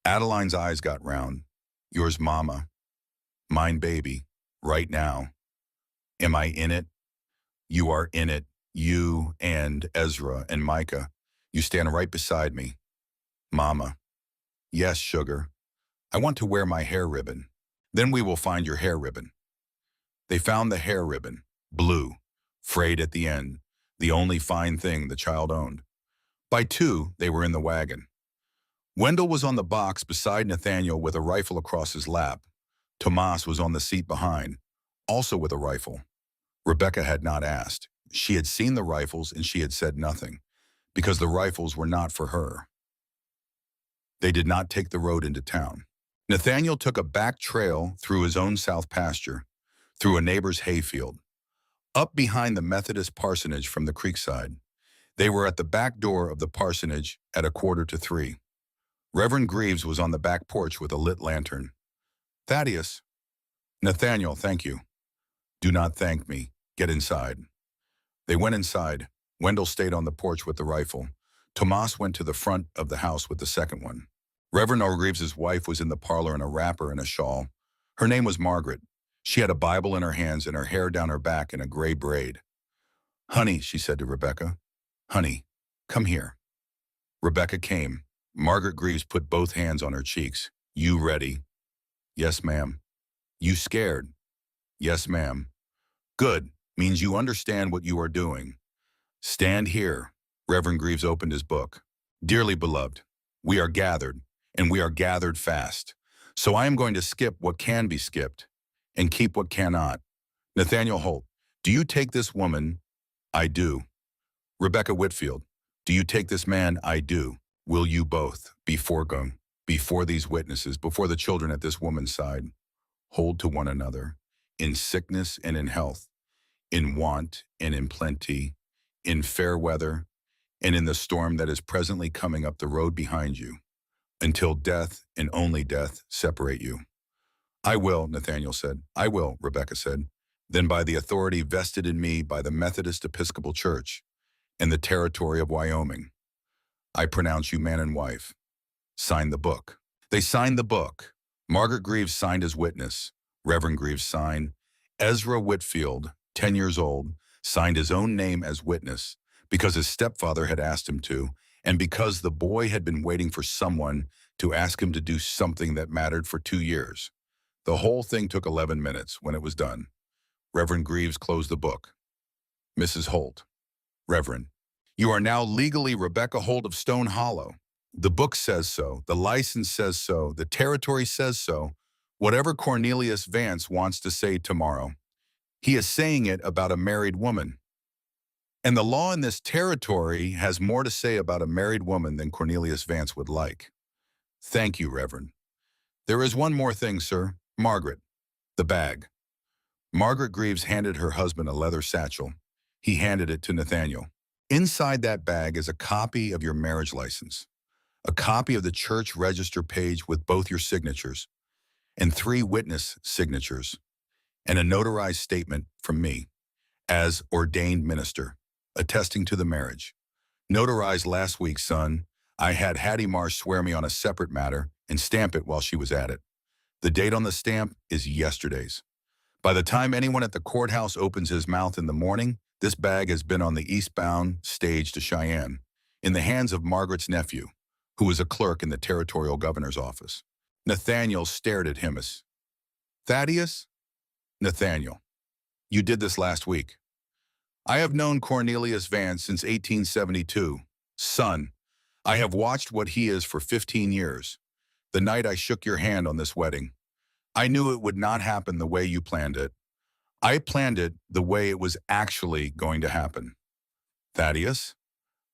Adeline's eyes got round. Yours, Mama. Mine, baby. Right now. Am I in it? You are in it. You and Ezra and Micah. You stand right beside me. Mama. Yes, sugar. I want to wear my hair ribbon. Then we will find your hair ribbon. They found the hair ribbon. Blue. Frayed at the end, the only fine thing the child owned. By 2, they were in the wagon. Wendell was on the box beside Nathaniel with a rifle across his lap. Tomas was on the seat behind, also with a rifle. Rebecca had not asked. She had seen the rifles and she had said nothing, because the rifles were not for her. They did not take the road into town. Nathaniel took a back trail through his own south pasture, through a neighbor's hayfield, up behind the Methodist parsonage from the creekside. They were at the back door of the parsonage at 2:45. Reverend Greaves was on the back porch with a lit lantern. Thaddeus. Nathaniel, thank you. Do not thank me. Get inside. They went inside. Wendell stayed on the porch with the rifle. Tomas went to the front of the house with the second one. Reverend Greaves's wife was in the parlor in a wrapper and a shawl. Her name was Margaret. She had a Bible in her hands and her hair down her back in a gray braid. Honey, she said to Rebecca. Honey, come here. Rebecca came. Margaret Greaves put both hands on her cheeks. You ready? Yes, ma'am. You scared? Yes, ma'am. Good. Means you understand what you are doing. Stand here. Reverend Greaves opened his book. Dearly beloved, we are gathered, and we are gathered fast. So I am going to skip what can be skipped and keep what cannot. Nathaniel Holt, do you take this woman? I do. Rebecca Whitfield, do you take this man? I do. Will you both, before these witnesses, before the children at this woman's side, hold to one another, in sickness and in health, in want and in plenty, in fair weather, and in the storm that is presently coming up the road behind you, until death and only death separate you? I will, Nathaniel said. I will, Rebecca said. Then by the authority vested in me by the Methodist Episcopal Church and the territory of Wyoming, I pronounce you man and wife. Sign the book. They signed the book. Margaret Greaves signed as witness. Reverend Greaves signed. Ezra Whitfield, 10 years old, signed his own name as witness because his stepfather had asked him to, and because the boy had been waiting for someone to ask him to do something that mattered for 2 years. The whole thing took 11 minutes when it was done. Reverend Greaves closed the book. Mrs. Holt. Reverend, you are now legally Rebecca Holt of Stone Hollow. The book says so. The license says so. The territory says so. Whatever Cornelius Vance wants to say tomorrow, he is saying it about a married woman. And the law in this territory has more to say about a married woman than Cornelius Vance would like. Thank you, Reverend. There is one more thing, sir. Margaret, the bag. Margaret Greaves handed her husband a leather satchel. He handed it to Nathaniel. Inside that bag is a copy of your marriage license, a copy of the church register page with both your signatures, and 3 witness signatures, and a notarized statement from me, as ordained minister, attesting to the marriage. Notarized last week, son. I had Hattie Marsh swear me on a separate matter and stamp it while she was at it. The date on the stamp is yesterday's. By the time anyone at the courthouse opens his mouth in the morning, this bag has been on the eastbound stage to Cheyenne, in the hands of Margaret's nephew, who is a clerk in the territorial governor's office. Nathaniel stared at him as, Thaddeus? Nathaniel, you did this last week. I have known Cornelius Vance since 1872. Son, I have watched what he is for 15 years. The night I shook your hand on this wedding, I knew it would not happen the way you planned it. I planned it the way it was actually going to happen. Thaddeus,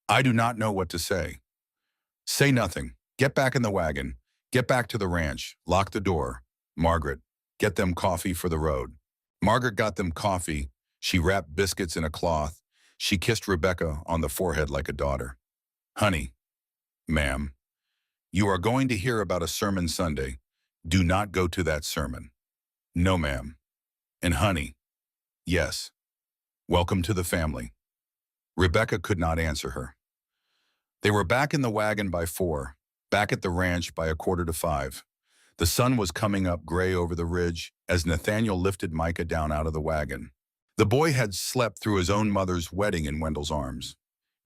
I do not know what to say. Say nothing. Get back in the wagon. Get back to the ranch. Lock the door. Margaret, get them coffee for the road. Margaret got them coffee. She wrapped biscuits in a cloth. She kissed Rebecca on the forehead like a daughter. Honey, ma'am, you are going to hear about a sermon Sunday. Do not go to that sermon. No, ma'am. And honey, yes. Welcome to the family. Rebecca could not answer her. They were back in the wagon by 4, back at the ranch by 4:45. The sun was coming up gray over the ridge as Nathaniel lifted Micah down out of the wagon. The boy had slept through his own mother's wedding in Wendell's arms.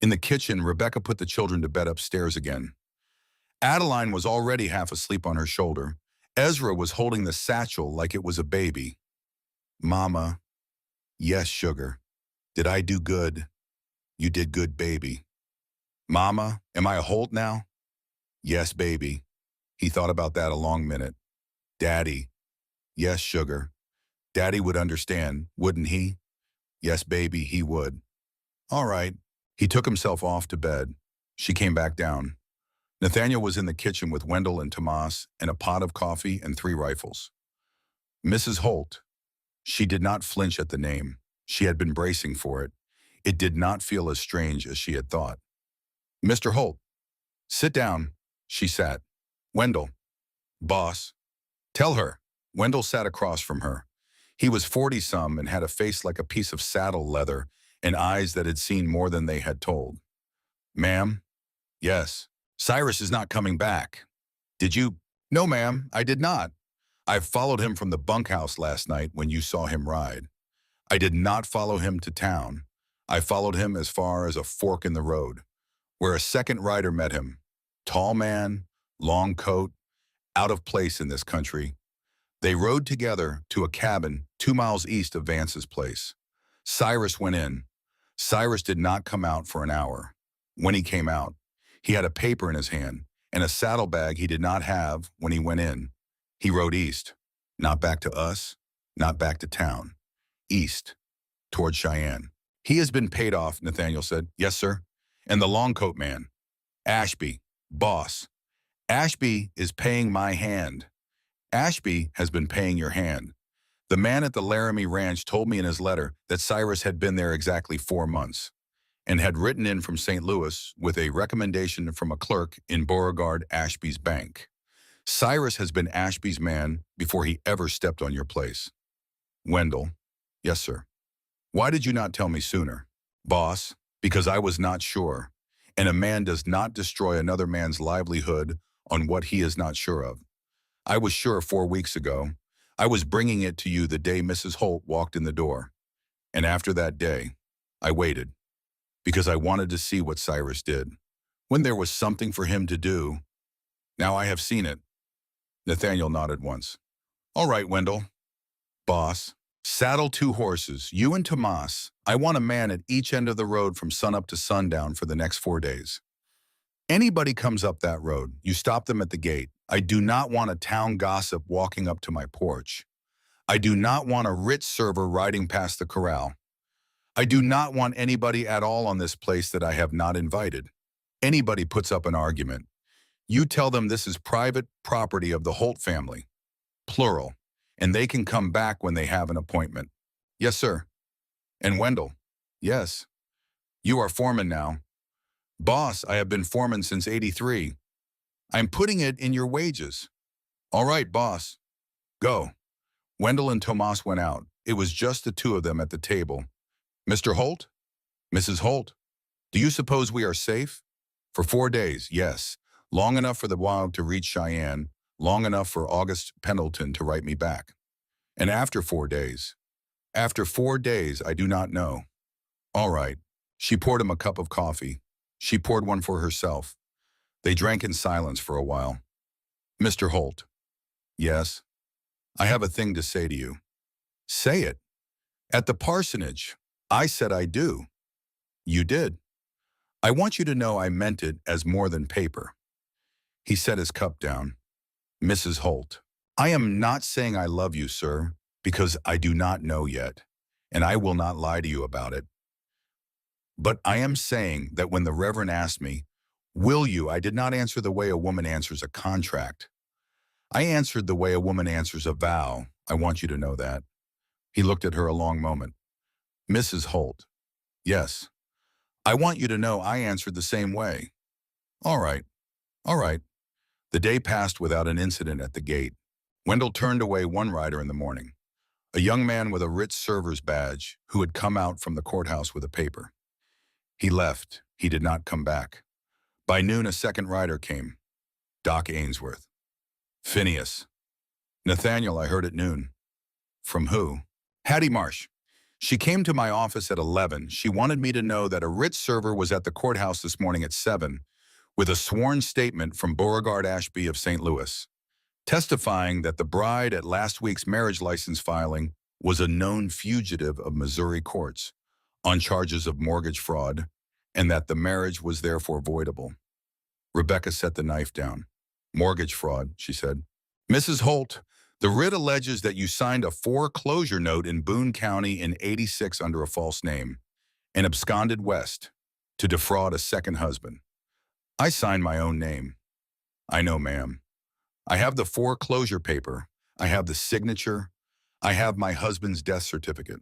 In the kitchen, Rebecca put the children to bed upstairs again. Adeline was already half asleep on her shoulder. Ezra was holding the satchel like it was a baby. Mama, yes, sugar. Did I do good? You did good, baby. Mama, am I a Holt now? Yes, baby. He thought about that a long minute. Daddy, yes, sugar. Daddy would understand, wouldn't he? Yes, baby, he would. All right. He took himself off to bed. She came back down. Nathaniel was in the kitchen with Wendell and Tomas and a pot of coffee and 3 rifles. Mrs. Holt. She did not flinch at the name. She had been bracing for it. It did not feel as strange as she had thought. Mr. Holt. Sit down. She sat. Wendell. Boss. Tell her. Wendell sat across from her. He was 40-some and had a face like a piece of saddle leather and eyes that had seen more than they had told. Ma'am? Yes. Cyrus is not coming back. Did you? No, ma'am, I did not. I followed him from the bunkhouse last night when you saw him ride. I did not follow him to town. I followed him as far as a fork in the road, where a second rider met him. Tall man, long coat, out of place in this country. They rode together to a cabin 2 miles east of Vance's place. Cyrus went in. Cyrus did not come out for an hour. When he came out, he had a paper in his hand and a saddlebag he did not have when he went in. He rode east, not back to us, not back to town. East, toward Cheyenne. He has been paid off, Nathaniel said. Yes, sir. And the long coat man. Ashby, boss. Ashby is paying my hand. Ashby has been paying your hand. The man at the Laramie Ranch told me in his letter that Cyrus had been there exactly 4 months and had written in from St. Louis with a recommendation from a clerk in Beauregard Ashby's bank. Cyrus has been Ashby's man before he ever stepped on your place. Wendell. Yes, sir. Why did you not tell me sooner? Boss, because I was not sure. And a man does not destroy another man's livelihood on what he is not sure of. I was sure 4 weeks ago. I was bringing it to you the day Mrs. Holt walked in the door. And after that day, I waited, because I wanted to see what Cyrus did. When there was something for him to do. Now I have seen it. Nathaniel nodded once. All right, Wendell. Boss. Saddle 2 horses, you and Tomas. I want a man at each end of the road from sunup to sundown for the next 4 days. Anybody comes up that road, you stop them at the gate. I do not want a town gossip walking up to my porch. I do not want a Ritz server riding past the corral. I do not want anybody at all on this place that I have not invited. Anybody puts up an argument. You tell them this is private property of the Holt family, plural, and they can come back when they have an appointment. Yes, sir. And Wendell. Yes. You are foreman now. Boss, I have been foreman since '83. I'm putting it in your wages. All right, boss. Go. Wendell and Tomas went out. It was just the 2 of them at the table. Mr. Holt? Mrs. Holt? Do you suppose we are safe? For 4 days, yes. Long enough for the wild to reach Cheyenne, long enough for August Pendleton to write me back. And after 4 days? After 4 days, I do not know. All right. She poured him a cup of coffee. She poured one for herself. They drank in silence for a while. Mr. Holt. Yes. I have a thing to say to you. Say it. At the parsonage. I said I do. You did. I want you to know I meant it as more than paper. He set his cup down. Mrs. Holt. I am not saying I love you, sir, because I do not know yet, and I will not lie to you about it. But I am saying that when the Reverend asked me, will you, I did not answer the way a woman answers a contract. I answered the way a woman answers a vow. I want you to know that. He looked at her a long moment. Mrs. Holt. Yes. I want you to know I answered the same way. All right. All right. The day passed without an incident at the gate. Wendell turned away one rider in the morning, a young man with a Ritz server's badge who had come out from the courthouse with a paper. He left. He did not come back. By noon, a second rider came. Doc Ainsworth. Phineas. Nathaniel, I heard at noon. From who? Hattie Marsh. She came to my office at 11. She wanted me to know that a Ritz server was at the courthouse this morning at 7 with a sworn statement from Beauregard Ashby of St. Louis, testifying that the bride at last week's marriage license filing was a known fugitive of Missouri courts on charges of mortgage fraud, and that the marriage was therefore voidable. Rebecca set the knife down. Mortgage fraud, she said. Mrs. Holt, the writ alleges that you signed a foreclosure note in Boone County in '86 under a false name and absconded west to defraud a second husband. I signed my own name. I know, ma'am. I have the foreclosure paper. I have the signature. I have my husband's death certificate.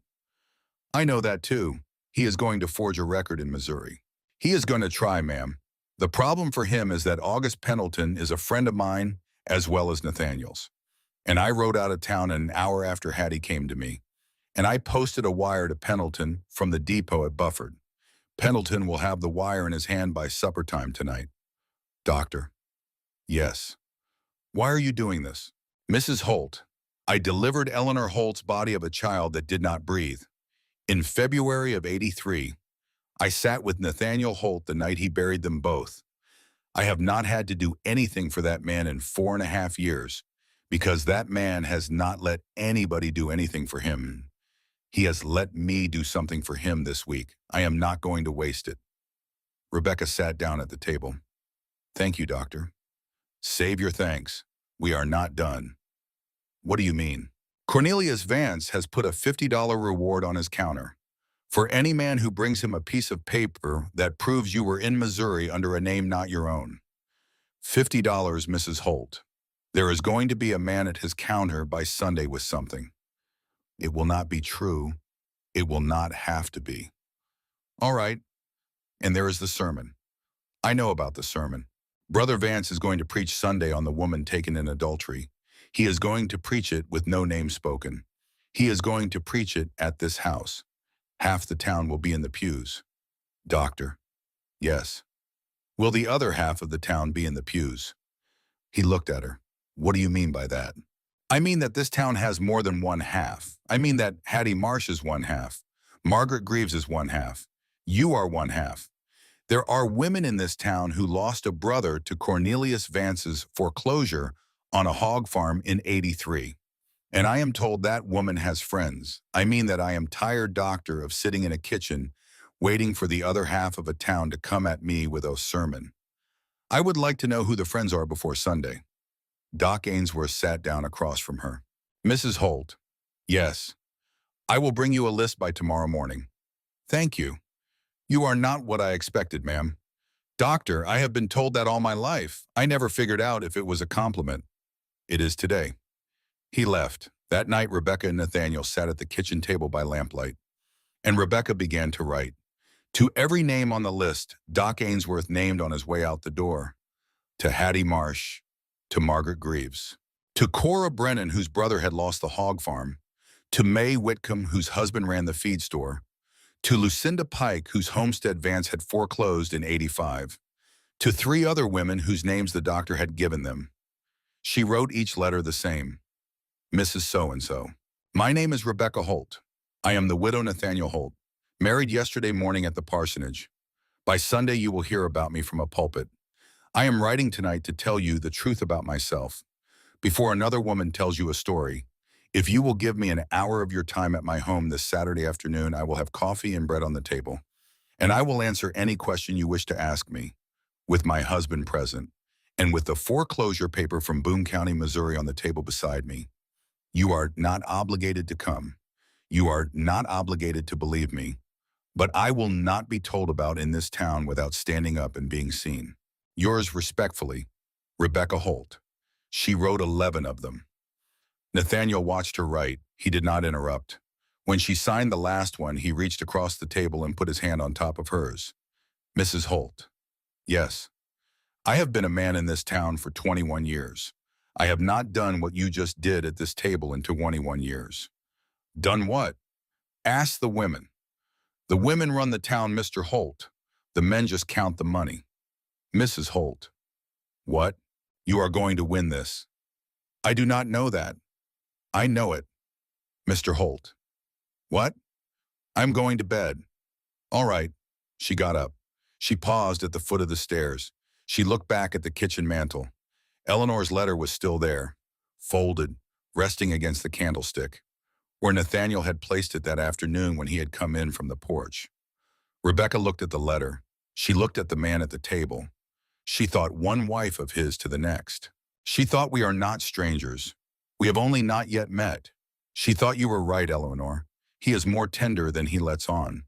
I know that too. He is going to forge a record in Missouri. He is going to try, ma'am. The problem for him is that August Pendleton is a friend of mine as well as Nathaniel's. And I rode out of town an hour after Hattie came to me. And I posted a wire to Pendleton from the depot at Bufford. Pendleton will have the wire in his hand by supper time tonight. Doctor. Yes. Why are you doing this? Mrs. Holt. I delivered Eleanor Holt's body of a child that did not breathe. In February of '83, I sat with Nathaniel Holt the night he buried them both. I have not had to do anything for that man in 4.5 years because that man has not let anybody do anything for him. He has let me do something for him this week. I am not going to waste it. Rebecca sat down at the table. Thank you, doctor. Save your thanks. We are not done. What do you mean? Cornelius Vance has put a $50 reward on his counter for any man who brings him a piece of paper that proves you were in Missouri under a name not your own. $50, Mrs. Holt. There is going to be a man at his counter by Sunday with something. It will not be true. It will not have to be. All right. And there is the sermon. I know about the sermon. Brother Vance is going to preach Sunday on the woman taken in adultery. He is going to preach it with no name spoken. He is going to preach it at this house. Half the town will be in the pews. Doctor. Yes. Will the other half of the town be in the pews? He looked at her. What do you mean by that? I mean that this town has more than one half. I mean that Hattie Marsh is one half. Margaret Greaves is one half. You are one half. There are women in this town who lost a brother to Cornelius Vance's foreclosure on a hog farm in '83. And I am told that woman has friends. I mean that I am tired, doctor, of sitting in a kitchen waiting for the other half of a town to come at me with a sermon. I would like to know who the friends are before Sunday. Doc Ainsworth sat down across from her. Mrs. Holt. Yes. I will bring you a list by tomorrow morning. Thank you. You are not what I expected, ma'am. Doctor, I have been told that all my life. I never figured out if it was a compliment. It is today. He left. That night, Rebecca and Nathaniel sat at the kitchen table by lamplight, and Rebecca began to write. To every name on the list, Doc Ainsworth named on his way out the door. To Hattie Marsh, to Margaret Greaves, to Cora Brennan, whose brother had lost the hog farm, to May Whitcomb, whose husband ran the feed store, to Lucinda Pike, whose homestead Vance had foreclosed in '85, to 3 other women whose names the doctor had given them. She wrote each letter the same. Mrs. So-and-so. My name is Rebecca Holt. I am the widow Nathaniel Holt, married yesterday morning at the parsonage. By Sunday you will hear about me from a pulpit. I am writing tonight to tell you the truth about myself. Before another woman tells you a story, if you will give me an hour of your time at my home this Saturday afternoon, I will have coffee and bread on the table, and I will answer any question you wish to ask me, with my husband present, and with the foreclosure paper from Boone County, Missouri on the table beside me. You are not obligated to come. You are not obligated to believe me, but I will not be told about in this town without standing up and being seen. Yours respectfully, Rebecca Holt. She wrote 11 of them. Nathaniel watched her write. He did not interrupt. When she signed the last one, he reached across the table and put his hand on top of hers. Mrs. Holt. Yes. I have been a man in this town for 21 years. I have not done what you just did at this table in 21 years. Done what? Ask the women. The women run the town, Mr. Holt. The men just count the money. Mrs. Holt. What? You are going to win this. I do not know that. I know it. Mr. Holt. What? I'm going to bed. All right. She got up. She paused at the foot of the stairs. She looked back at the kitchen mantel. Eleanor's letter was still there, folded, resting against the candlestick, where Nathaniel had placed it that afternoon when he had come in from the porch. Rebecca looked at the letter. She looked at the man at the table. She thought one wife of his to the next. She thought we are not strangers. We have only not yet met. She thought you were right, Eleanor. He is more tender than he lets on.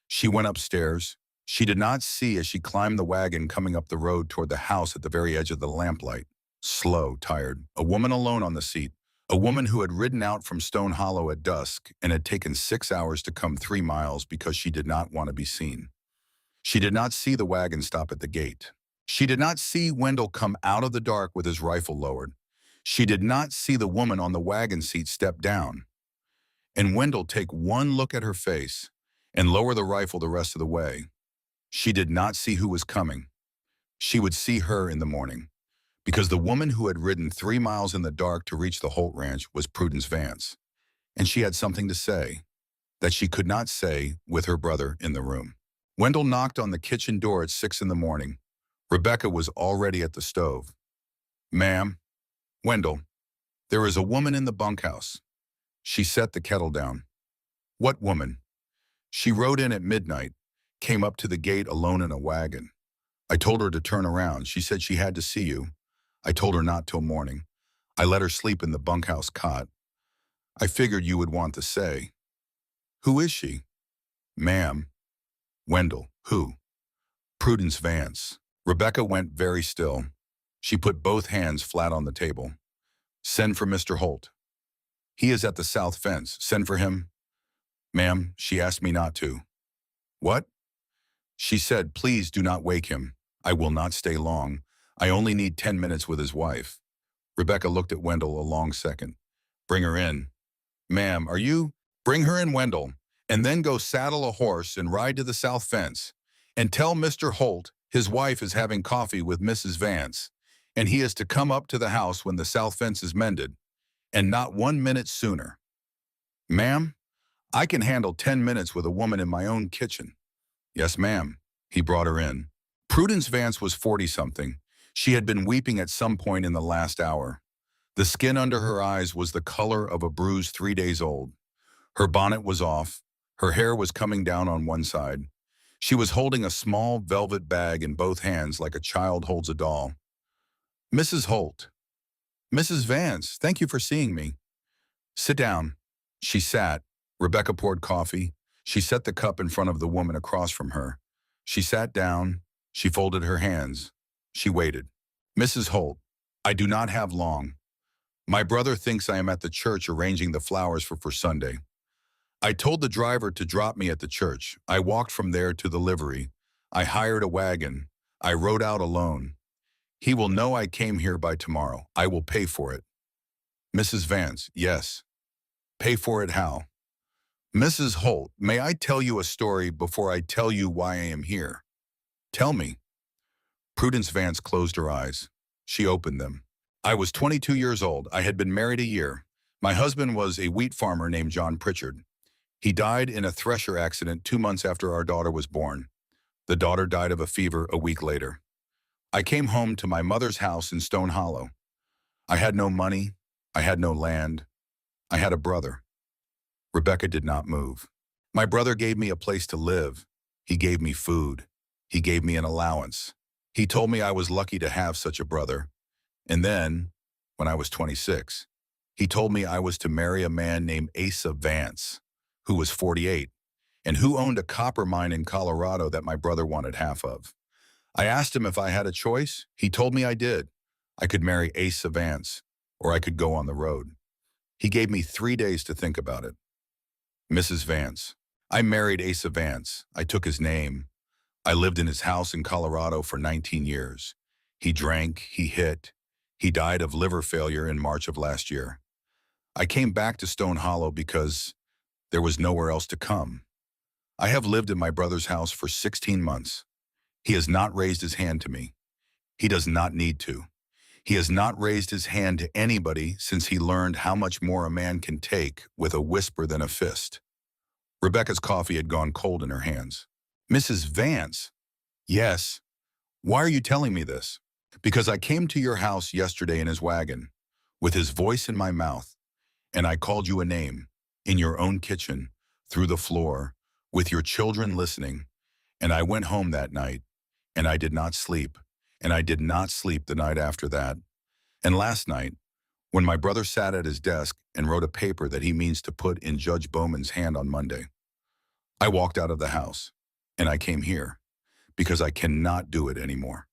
She went upstairs. She did not see as she climbed the wagon coming up the road toward the house at the very edge of the lamplight. Slow, tired, a woman alone on the seat, a woman who had ridden out from Stone Hollow at dusk and had taken 6 hours to come 3 miles because she did not want to be seen. She did not see the wagon stop at the gate. She did not see Wendell come out of the dark with his rifle lowered. She did not see the woman on the wagon seat step down, and Wendell take one look at her face and lower the rifle the rest of the way. She did not see who was coming. She would see her in the morning, because the woman who had ridden 3 miles in the dark to reach the Holt Ranch was Prudence Vance, and she had something to say that she could not say with her brother in the room. Wendell knocked on the kitchen door at 6 in the morning. Rebecca was already at the stove. "Ma'am." "Wendell, there is a woman in the bunkhouse." She set the kettle down. "What woman?" "She rode in at midnight, came up to the gate alone in a wagon. I told her to turn around. She said she had to see you. I told her not till morning. I let her sleep in the bunkhouse cot. I figured you would want to say." "Who is she?" "Ma'am." "Wendell, who?" "Prudence Vance." Rebecca went very still. She put both hands flat on the table. "Send for Mr. Holt. He is at the south fence. Send for him." "Ma'am, she asked me not to." "What?" "She said, please do not wake him. I will not stay long. I only need 10 minutes with his wife." Rebecca looked at Wendell a long second. "Bring her in." "Ma'am, are you—" "Bring her in, Wendell, and then go saddle a horse and ride to the south fence, and tell Mr. Holt his wife is having coffee with Mrs. Vance, and he is to come up to the house when the south fence is mended, and not 1 minute sooner." "Ma'am, I can handle 10 minutes with a woman in my own kitchen." "Yes, ma'am." He brought her in. Prudence Vance was 40-something. She had been weeping at some point in the last hour. The skin under her eyes was the color of a bruise 3 days old. Her bonnet was off. Her hair was coming down on one side. She was holding a small velvet bag in both hands like a child holds a doll. "Mrs. Holt." "Mrs. Vance, thank you for seeing me." "Sit down." She sat. Rebecca poured coffee. She set the cup in front of the woman across from her. She sat down. She folded her hands. She waited. "Mrs. Holt, I do not have long. My brother thinks I am at the church arranging the flowers for Sunday. I told the driver to drop me at the church. I walked from there to the livery. I hired a wagon. I rode out alone. He will know I came here by tomorrow. I will pay for it." "Mrs. Vance, yes." "Pay for it how?" "Mrs. Holt, may I tell you a story before I tell you why I am here?" "Tell me." Prudence Vance closed her eyes. She opened them. "I was 22 years old. I had been married a year. My husband was a wheat farmer named John Pritchard. He died in a thresher accident 2 months after our daughter was born. The daughter died of a fever a week later. I came home to my mother's house in Stone Hollow. I had no money. I had no land. I had a brother." Rebecca did not move. "My brother gave me a place to live. He gave me food. He gave me an allowance. He told me I was lucky to have such a brother. And then, when I was 26, he told me I was to marry a man named Asa Vance, who was 48, and who owned a copper mine in Colorado that my brother wanted half of. I asked him if I had a choice. He told me I did. I could marry Asa Vance, or I could go on the road. He gave me 3 days to think about it." "Mrs. Vance, I married Asa Vance. I took his name. I lived in his house in Colorado for 19 years. He drank, he hit. He died of liver failure in March of last year. I came back to Stone Hollow because there was nowhere else to come. I have lived in my brother's house for 16 months. He has not raised his hand to me. He does not need to. He has not raised his hand to anybody since he learned how much more a man can take with a whisper than a fist." Rebecca's coffee had gone cold in her hands. "Mrs. Vance." "Yes." "Why are you telling me this?" "Because I came to your house yesterday in his wagon, with his voice in my mouth, and I called you a name, in your own kitchen, through the floor, with your children listening, and I went home that night, and I did not sleep, and I did not sleep the night after that. And last night, when my brother sat at his desk and wrote a paper that he means to put in Judge Bowman's hand on Monday, I walked out of the house, and I came here. because I cannot do it anymore.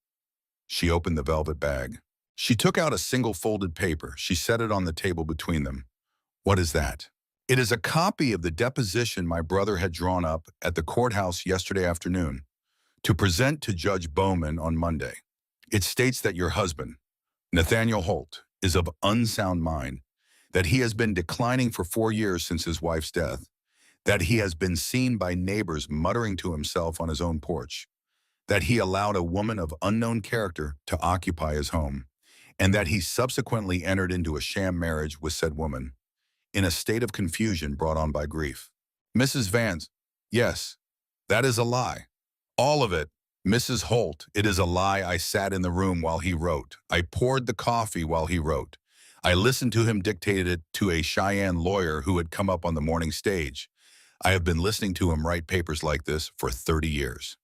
She opened the velvet bag. She took out a single folded paper. She set it on the table between them. What is that? It is a copy of the deposition my brother had drawn up at the courthouse yesterday afternoon to present to Judge Bowman on Monday. It states that your husband, Nathaniel Holt, is of unsound mind, that he has been declining for 4 years since his wife's death, that he has been seen by neighbors muttering to himself on his own porch, that he allowed a woman of unknown character to occupy his home, and that he subsequently entered into a sham marriage with said woman, in a state of confusion brought on by grief. Mrs. Vance, yes, that is a lie. All of it. Mrs. Holt, it is a lie. I sat in the room while he wrote. I poured the coffee while he wrote. I listened to him dictate it to a Cheyenne lawyer who had come up on the morning stage. I have been listening to him write papers like this for 30 years.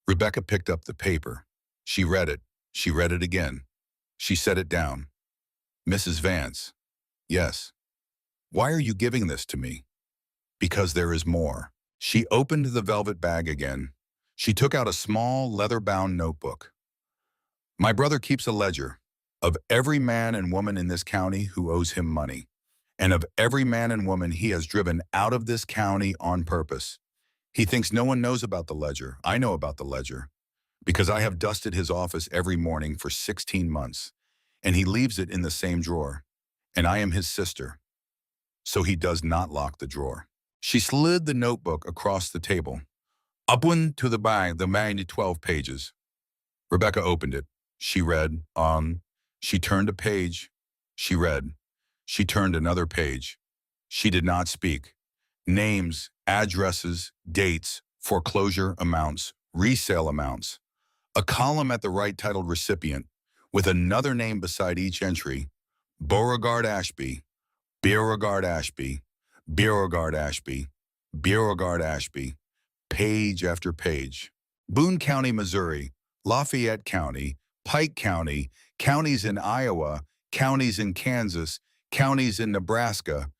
Rebecca picked up the paper. She read it. She read it again. She set it down. Mrs. Vance, yes. Why are you giving this to me? Because there is more. She opened the velvet bag again. She took out a small, leather-bound notebook. My brother keeps a ledger of every man and woman in this county who owes him money, and of every man and woman he has driven out of this county on purpose. He thinks no one knows about the ledger. I know about the ledger, because I have dusted his office every morning for 16 months, and he leaves it in the same drawer, and I am his sister, so he does not lock the drawer. She slid the notebook across the table. Up one to the bag, the 12 pages. Rebecca opened it. She read on. She turned a page. She read. She turned another page. She did not speak. Names, addresses, dates, foreclosure amounts, resale amounts. A column at the right titled recipient, with another name beside each entry. Beauregard Ashby, Beauregard Ashby, Beauregard Ashby, Beauregard Ashby. Page after page. Boone County, Missouri, Lafayette County, Pike County, counties in Iowa, counties in Kansas, counties in Nebraska.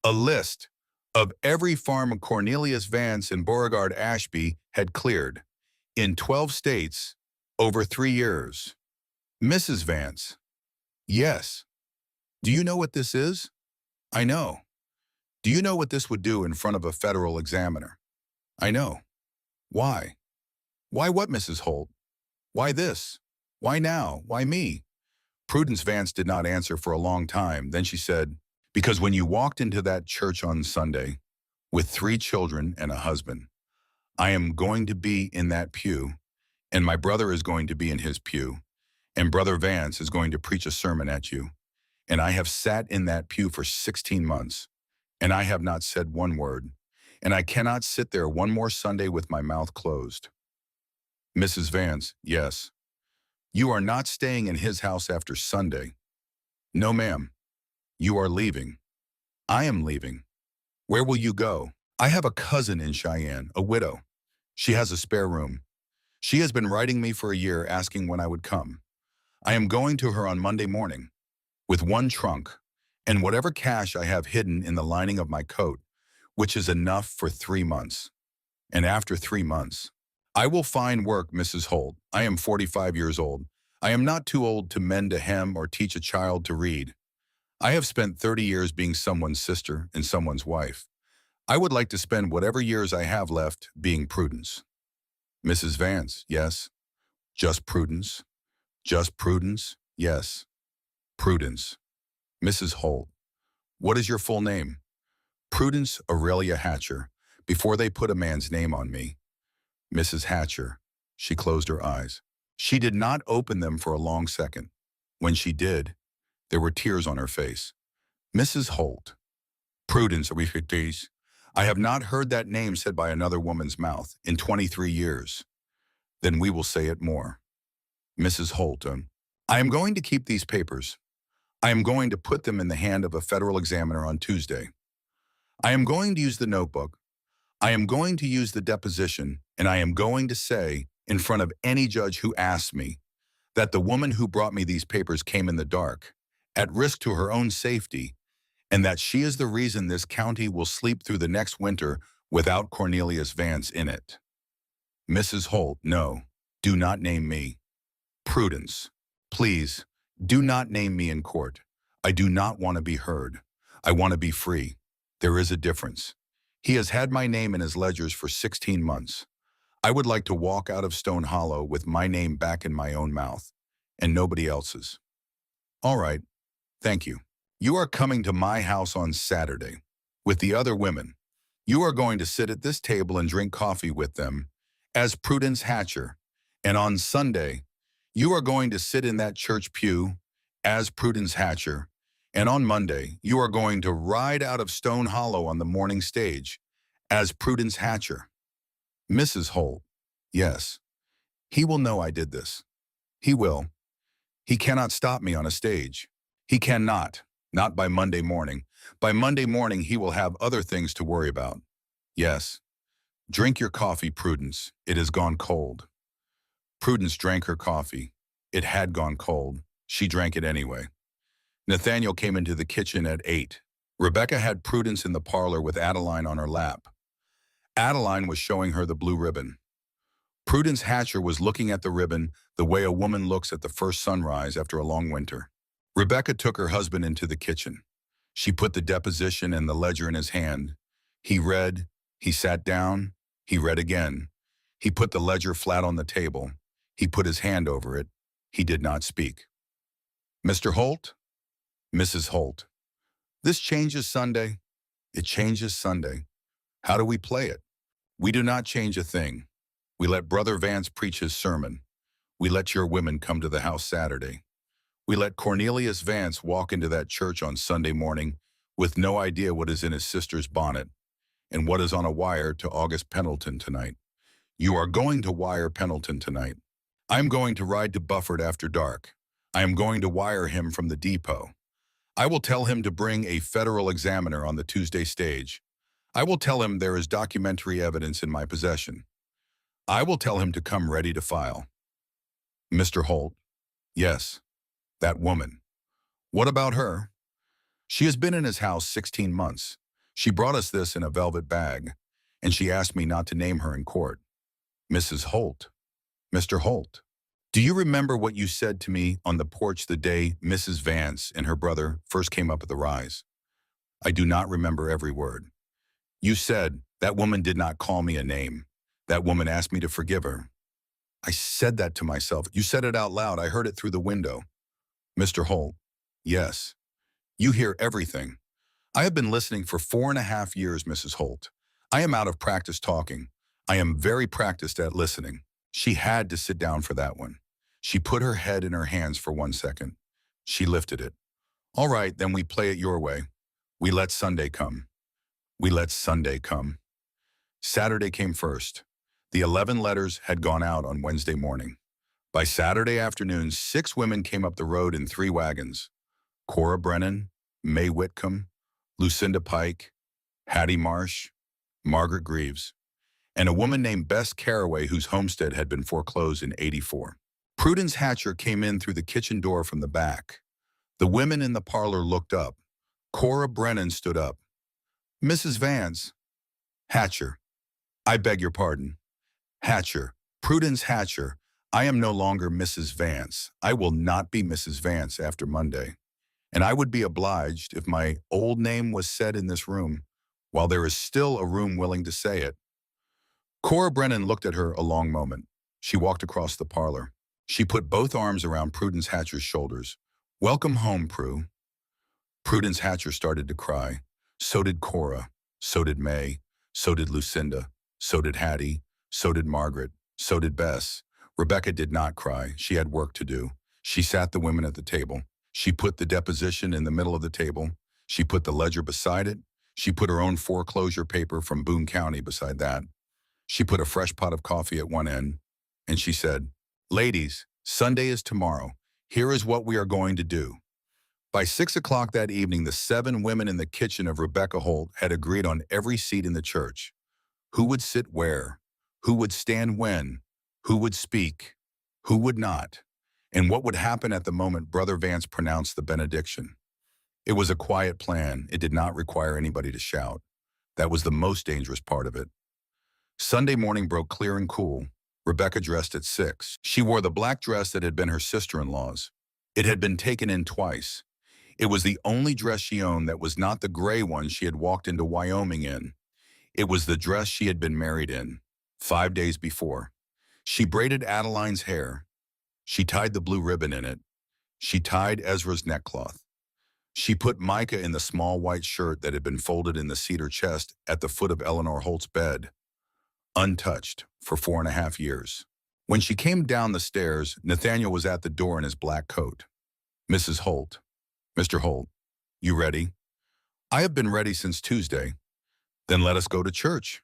A list of every farm Cornelius Vance and Beauregard Ashby had cleared in 12 states over 3 years. Mrs. Vance, yes. Do you know what this is? I know. Do you know what this would do in front of a federal examiner? I know. Why? Why what, Mrs. Holt? Why this? Why now? Why me? Prudence Vance did not answer for a long time. Then she said, because when you walked into that church on Sunday with 3 children and a husband, I am going to be in that pew, and my brother is going to be in his pew, and Brother Vance is going to preach a sermon at you. And I have sat in that pew for 16 months, and I have not said one word. And I cannot sit there one more Sunday with my mouth closed. Mrs. Vance, yes. You are not staying in his house after Sunday. No, ma'am. You are leaving. I am leaving. Where will you go? I have a cousin in Cheyenne, a widow. She has a spare room. She has been writing me for a year asking when I would come. I am going to her on Monday morning with 1 trunk and whatever cash I have hidden in the lining of my coat, which is enough for 3 months. And after 3 months, I will find work, Mrs. Holt. I am 45 years old. I am not too old to mend a hem or teach a child to read. I have spent 30 years being someone's sister and someone's wife. I would like to spend whatever years I have left being Prudence. Mrs. Vance, yes. Just Prudence. Just Prudence, yes. Prudence. Mrs. Holt, what is your full name? Prudence Aurelia Hatcher, before they put a man's name on me. Mrs. Hatcher. She closed her eyes. She did not open them for a long second. When she did, there were tears on her face. Mrs. Holt. Prudence Aurelia. I have not heard that name said by another woman's mouth in 23 years. Then we will say it more. Mrs. Holt, I am going to keep these papers. I am going to put them in the hand of a federal examiner on Tuesday. I am going to use the notebook. I am going to use the deposition, and I am going to say, in front of any judge who asks me, that the woman who brought me these papers came in the dark, at risk to her own safety, and that she is the reason this county will sleep through the next winter without Cornelius Vance in it. Mrs. Holt, no, do not name me. Prudence, please, do not name me in court. I do not want to be heard. I want to be free. There is a difference. He has had my name in his ledgers for 16 months. I would like to walk out of Stone Hollow with my name back in my own mouth, and nobody else's. All right, thank you. You are coming to my house on Saturday with the other women. You are going to sit at this table and drink coffee with them as Prudence Hatcher. And on Sunday, you are going to sit in that church pew as Prudence Hatcher. And on Monday, you are going to ride out of Stone Hollow on the morning stage as Prudence Hatcher. Mrs. Holt, yes, he will know I did this. He will. He cannot stop me on a stage. He cannot, not by Monday morning. By Monday morning, he will have other things to worry about. Yes. Drink your coffee, Prudence. It has gone cold. Prudence drank her coffee. It had gone cold. She drank it anyway. Nathaniel came into the kitchen at 8. Rebecca had Prudence in the parlor with Adeline on her lap. Adeline was showing her the blue ribbon. Prudence Hatcher was looking at the ribbon the way a woman looks at the first sunrise after a long winter. Rebecca took her husband into the kitchen. She put the deposition and the ledger in his hand. He read, he sat down, he read again. He put the ledger flat on the table. He put his hand over it. He did not speak. Mr. Holt? Mrs. Holt. This changes Sunday. It changes Sunday. How do we play it? We do not change a thing. We let Brother Vance preach his sermon. We let your women come to the house Saturday. We let Cornelius Vance walk into that church on Sunday morning with no idea what is in his sister's bonnet and what is on a wire to August Pendleton tonight. You are going to wire Pendleton tonight. I am going to ride to Bufford after dark. I am going to wire him from the depot. I will tell him to bring a federal examiner on the Tuesday stage. I will tell him there is documentary evidence in my possession. I will tell him to come ready to file. Mr. Holt, yes, that woman. What about her? She has been in his house 16 months. She brought us this in a velvet bag, and she asked me not to name her in court. Mrs. Holt, Mr. Holt, do you remember what you said to me on the porch the day Mrs. Vance and her brother first came up at the rise? I do not remember every word. You said, that woman did not call me a name. That woman asked me to forgive her. I said that to myself. You said it out loud. I heard it through the window. Mr. Holt, yes. You hear everything. I have been listening for 4.5 years, Mrs. Holt. I am out of practice talking. I am very practiced at listening. She had to sit down for that one. She put her head in her hands for 1 second. She lifted it. All right, then we play it your way. We let Sunday come. We let Sunday come. Saturday came first. The 11 letters had gone out on Wednesday morning. By Saturday afternoon, 6 women came up the road in 3 wagons. Cora Brennan, May Whitcomb, Lucinda Pike, Hattie Marsh, Margaret Greaves, and a woman named Bess Carraway whose homestead had been foreclosed in '84. Prudence Hatcher came in through the kitchen door from the back. The women in the parlor looked up. Cora Brennan stood up. Mrs. Vance. Hatcher. I beg your pardon. Hatcher. Prudence Hatcher. I am no longer Mrs. Vance. I will not be Mrs. Vance after Monday. And I would be obliged if my old name was said in this room, while there is still a room willing to say it. Cora Brennan looked at her a long moment. She walked across the parlor. She put both arms around Prudence Hatcher's shoulders. Welcome home, Prue. Prudence Hatcher started to cry. So did Cora. So did May. So did Lucinda. So did Hattie. So did Margaret. So did Bess. Rebecca did not cry. She had work to do. She sat the women at the table. She put the deposition in the middle of the table. She put the ledger beside it. She put her own foreclosure paper from Boone County beside that. She put a fresh pot of coffee at one end, and she said, Ladies, Sunday is tomorrow. Here is what we are going to do. By 6 o'clock that evening, the 7 women in the kitchen of Rebecca Holt had agreed on every seat in the church. Who would sit where? Who would stand when? Who would speak? Who would not? And what would happen at the moment Brother Vance pronounced the benediction? It was a quiet plan. It did not require anybody to shout. That was the most dangerous part of it. Sunday morning broke clear and cool. Rebecca dressed at 6. She wore the black dress that had been her sister-in-law's. It had been taken in twice. It was the only dress she owned that was not the gray one she had walked into Wyoming in. It was the dress she had been married in 5 days before. She braided Adeline's hair. She tied the blue ribbon in it. She tied Ezra's neckcloth. She put Micah in the small white shirt that had been folded in the cedar chest at the foot of Eleanor Holt's bed, untouched for 4.5 years. When she came down the stairs, Nathaniel was at the door in his black coat. "Mrs. Holt." "Mr. Holt, you ready?" "I have been ready since Tuesday." "Then let us go to church."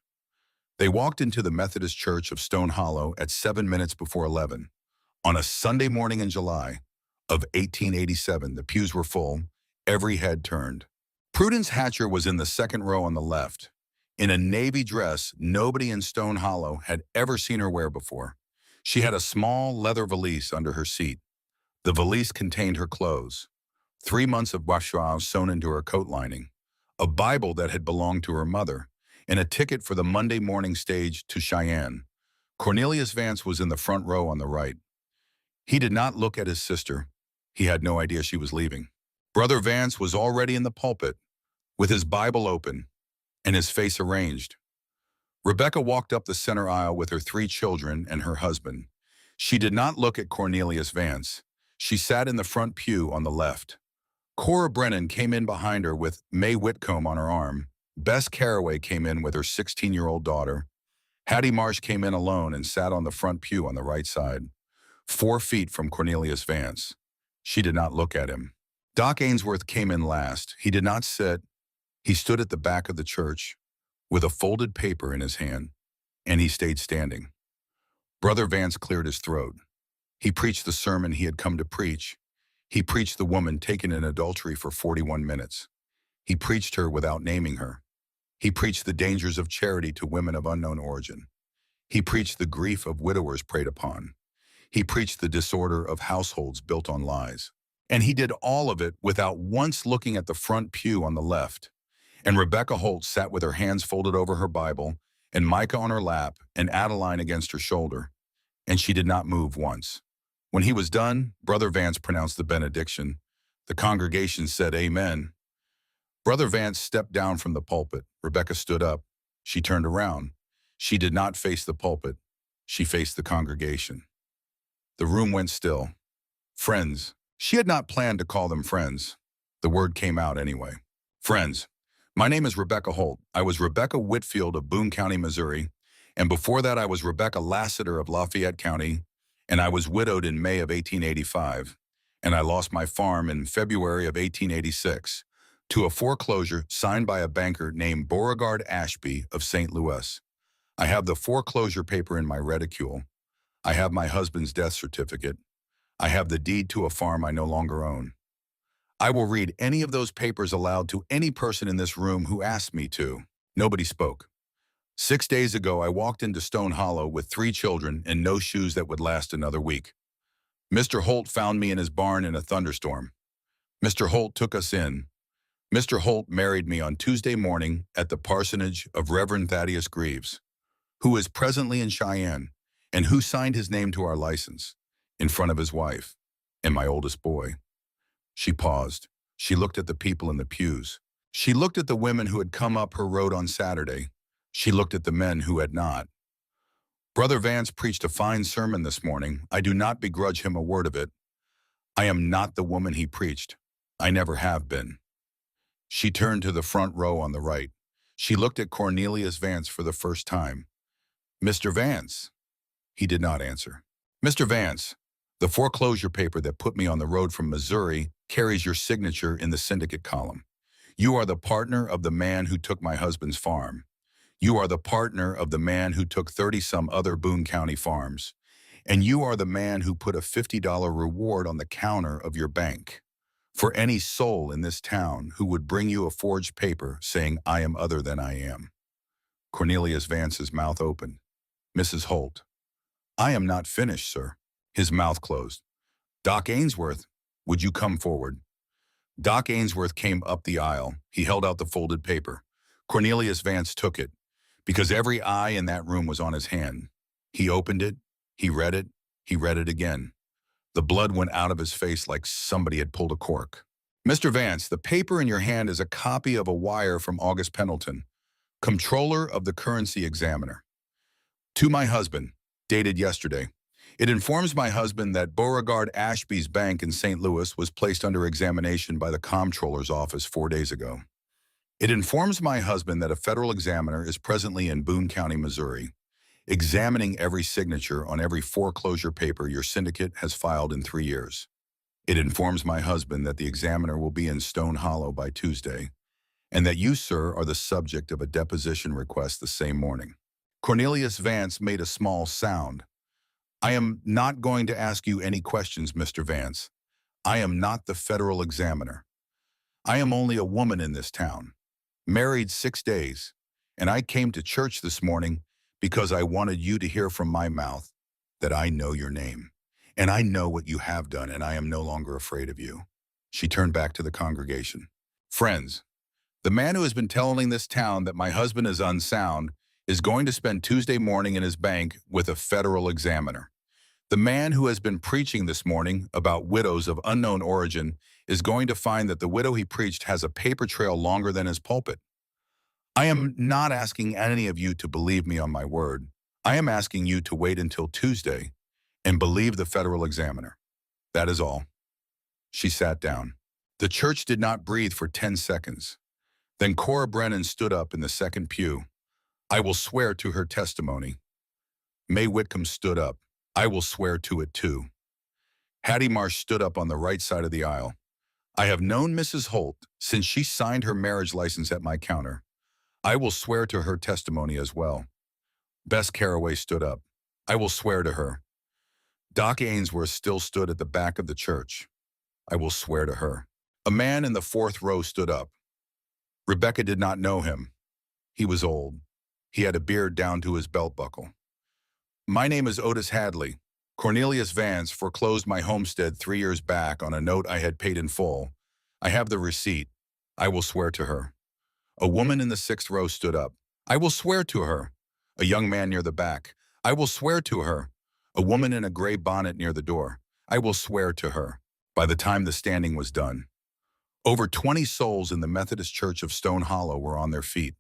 They walked into the Methodist Church of Stone Hollow at 7 minutes before 11. On a Sunday morning in July of 1887, the pews were full, every head turned. Prudence Hatcher was in the second row on the left, in a navy dress nobody in Stone Hollow had ever seen her wear before. She had a small leather valise under her seat. The valise contained her clothes, 3 months of bourgeois sewn into her coat lining, a Bible that had belonged to her mother, and a ticket for the Monday morning stage to Cheyenne. Cornelius Vance was in the front row on the right. He did not look at his sister. He had no idea she was leaving. Brother Vance was already in the pulpit, with his Bible open and his face arranged. Rebecca walked up the center aisle with her 3 children and her husband. She did not look at Cornelius Vance. She sat in the front pew on the left. Cora Brennan came in behind her with May Whitcomb on her arm. Bess Caraway came in with her 16-year-old daughter. Hattie Marsh came in alone and sat on the front pew on the right side, 4 feet from Cornelius Vance. She did not look at him. Doc Ainsworth came in last. He did not sit. He stood at the back of the church with a folded paper in his hand, and he stayed standing. Brother Vance cleared his throat. He preached the sermon he had come to preach. He preached the woman taken in adultery for 41 minutes. He preached her without naming her. He preached the dangers of charity to women of unknown origin. He preached the grief of widowers preyed upon. He preached the disorder of households built on lies. And he did all of it without once looking at the front pew on the left. And Rebecca Holt sat with her hands folded over her Bible, and Micah on her lap, and Adeline against her shoulder. And she did not move once. When he was done, Brother Vance pronounced the benediction. The congregation said, "Amen." Brother Vance stepped down from the pulpit. Rebecca stood up. She turned around. She did not face the pulpit. She faced the congregation. The room went still. Friends. She had not planned to call them friends. The word came out anyway. "Friends, my name is Rebecca Holt. I was Rebecca Whitfield of Boone County, Missouri, and before that I was Rebecca Lassiter of Lafayette County, and I was widowed in May of 1885, and I lost my farm in February of 1886 to a foreclosure signed by a banker named Beauregard Ashby of St. Louis. I have the foreclosure paper in my reticule. I have my husband's death certificate. I have the deed to a farm I no longer own. I will read any of those papers aloud to any person in this room who asks me to." Nobody spoke. 6 days ago, I walked into Stone Hollow with 3 children and no shoes that would last another week. Mr. Holt found me in his barn in a thunderstorm. Mr. Holt took us in. Mr. Holt married me on Tuesday morning at the parsonage of Reverend Thaddeus Greaves, who is presently in Cheyenne, and who signed his name to our license, in front of his wife and my oldest boy. She paused. She looked at the people in the pews. She looked at the women who had come up her road on Saturday. She looked at the men who had not. Brother Vance preached a fine sermon this morning. I do not begrudge him a word of it. I am not the woman he preached. I never have been. She turned to the front row on the right. She looked at Cornelius Vance for the first time. "Mr. Vance." He did not answer. "Mr. Vance, the foreclosure paper that put me on the road from Missouri carries your signature in the syndicate column. You are the partner of the man who took my husband's farm. You are the partner of the man who took 30-some other Boone County farms. And you are the man who put a $50 reward on the counter of your bank for any soul in this town who would bring you a forged paper saying, 'I am other than I am.'" Cornelius Vance's mouth opened. "Mrs. Holt." "I am not finished, sir." His mouth closed. "Doc Ainsworth, would you come forward?" Doc Ainsworth came up the aisle. He held out the folded paper. Cornelius Vance took it, because every eye in that room was on his hand. He opened it. He read it. He read it again. The blood went out of his face like somebody had pulled a cork. Mr. Vance, the paper in your hand is a copy of a wire from August Pendleton, Comptroller of the Currency Examiner. To my husband, dated yesterday. It informs my husband that Beauregard Ashby's bank in St. Louis was placed under examination by the Comptroller's office 4 days ago. It informs my husband that a federal examiner is presently in Boone County, Missouri, examining every signature on every foreclosure paper your syndicate has filed in 3 years. It informs my husband that the examiner will be in Stone Hollow by Tuesday, and that you, sir, are the subject of a deposition request the same morning. Cornelius Vance made a small sound. I am not going to ask you any questions, Mr. Vance. I am not the federal examiner. I am only a woman in this town, married 6 days, and I came to church this morning because I wanted you to hear from my mouth that I know your name, and I know what you have done, and I am no longer afraid of you. She turned back to the congregation. Friends, the man who has been telling this town that my husband is unsound is going to spend Tuesday morning in his bank with a federal examiner. The man who has been preaching this morning about widows of unknown origin is going to find that the widow he preached has a paper trail longer than his pulpit. I am not asking any of you to believe me on my word. I am asking you to wait until Tuesday and believe the federal examiner. That is all. She sat down. The church did not breathe for 10 seconds. Then Cora Brennan stood up in the second pew. I will swear to her testimony. Mae Whitcomb stood up. I will swear to it too. Hattie Marsh stood up on the right side of the aisle. I have known Mrs. Holt since she signed her marriage license at my counter. I will swear to her testimony as well. Bess Caraway stood up. I will swear to her. Doc Ainsworth still stood at the back of the church. I will swear to her. A man in the fourth row stood up. Rebecca did not know him. He was old. He had a beard down to his belt buckle. My name is Otis Hadley. Cornelius Vance foreclosed my homestead 3 years back on a note I had paid in full. I have the receipt. I will swear to her. A woman in the sixth row stood up. I will swear to her. A young man near the back. I will swear to her. A woman in a gray bonnet near the door. I will swear to her. By the time the standing was done, over 20 souls in the Methodist Church of Stone Hollow were on their feet.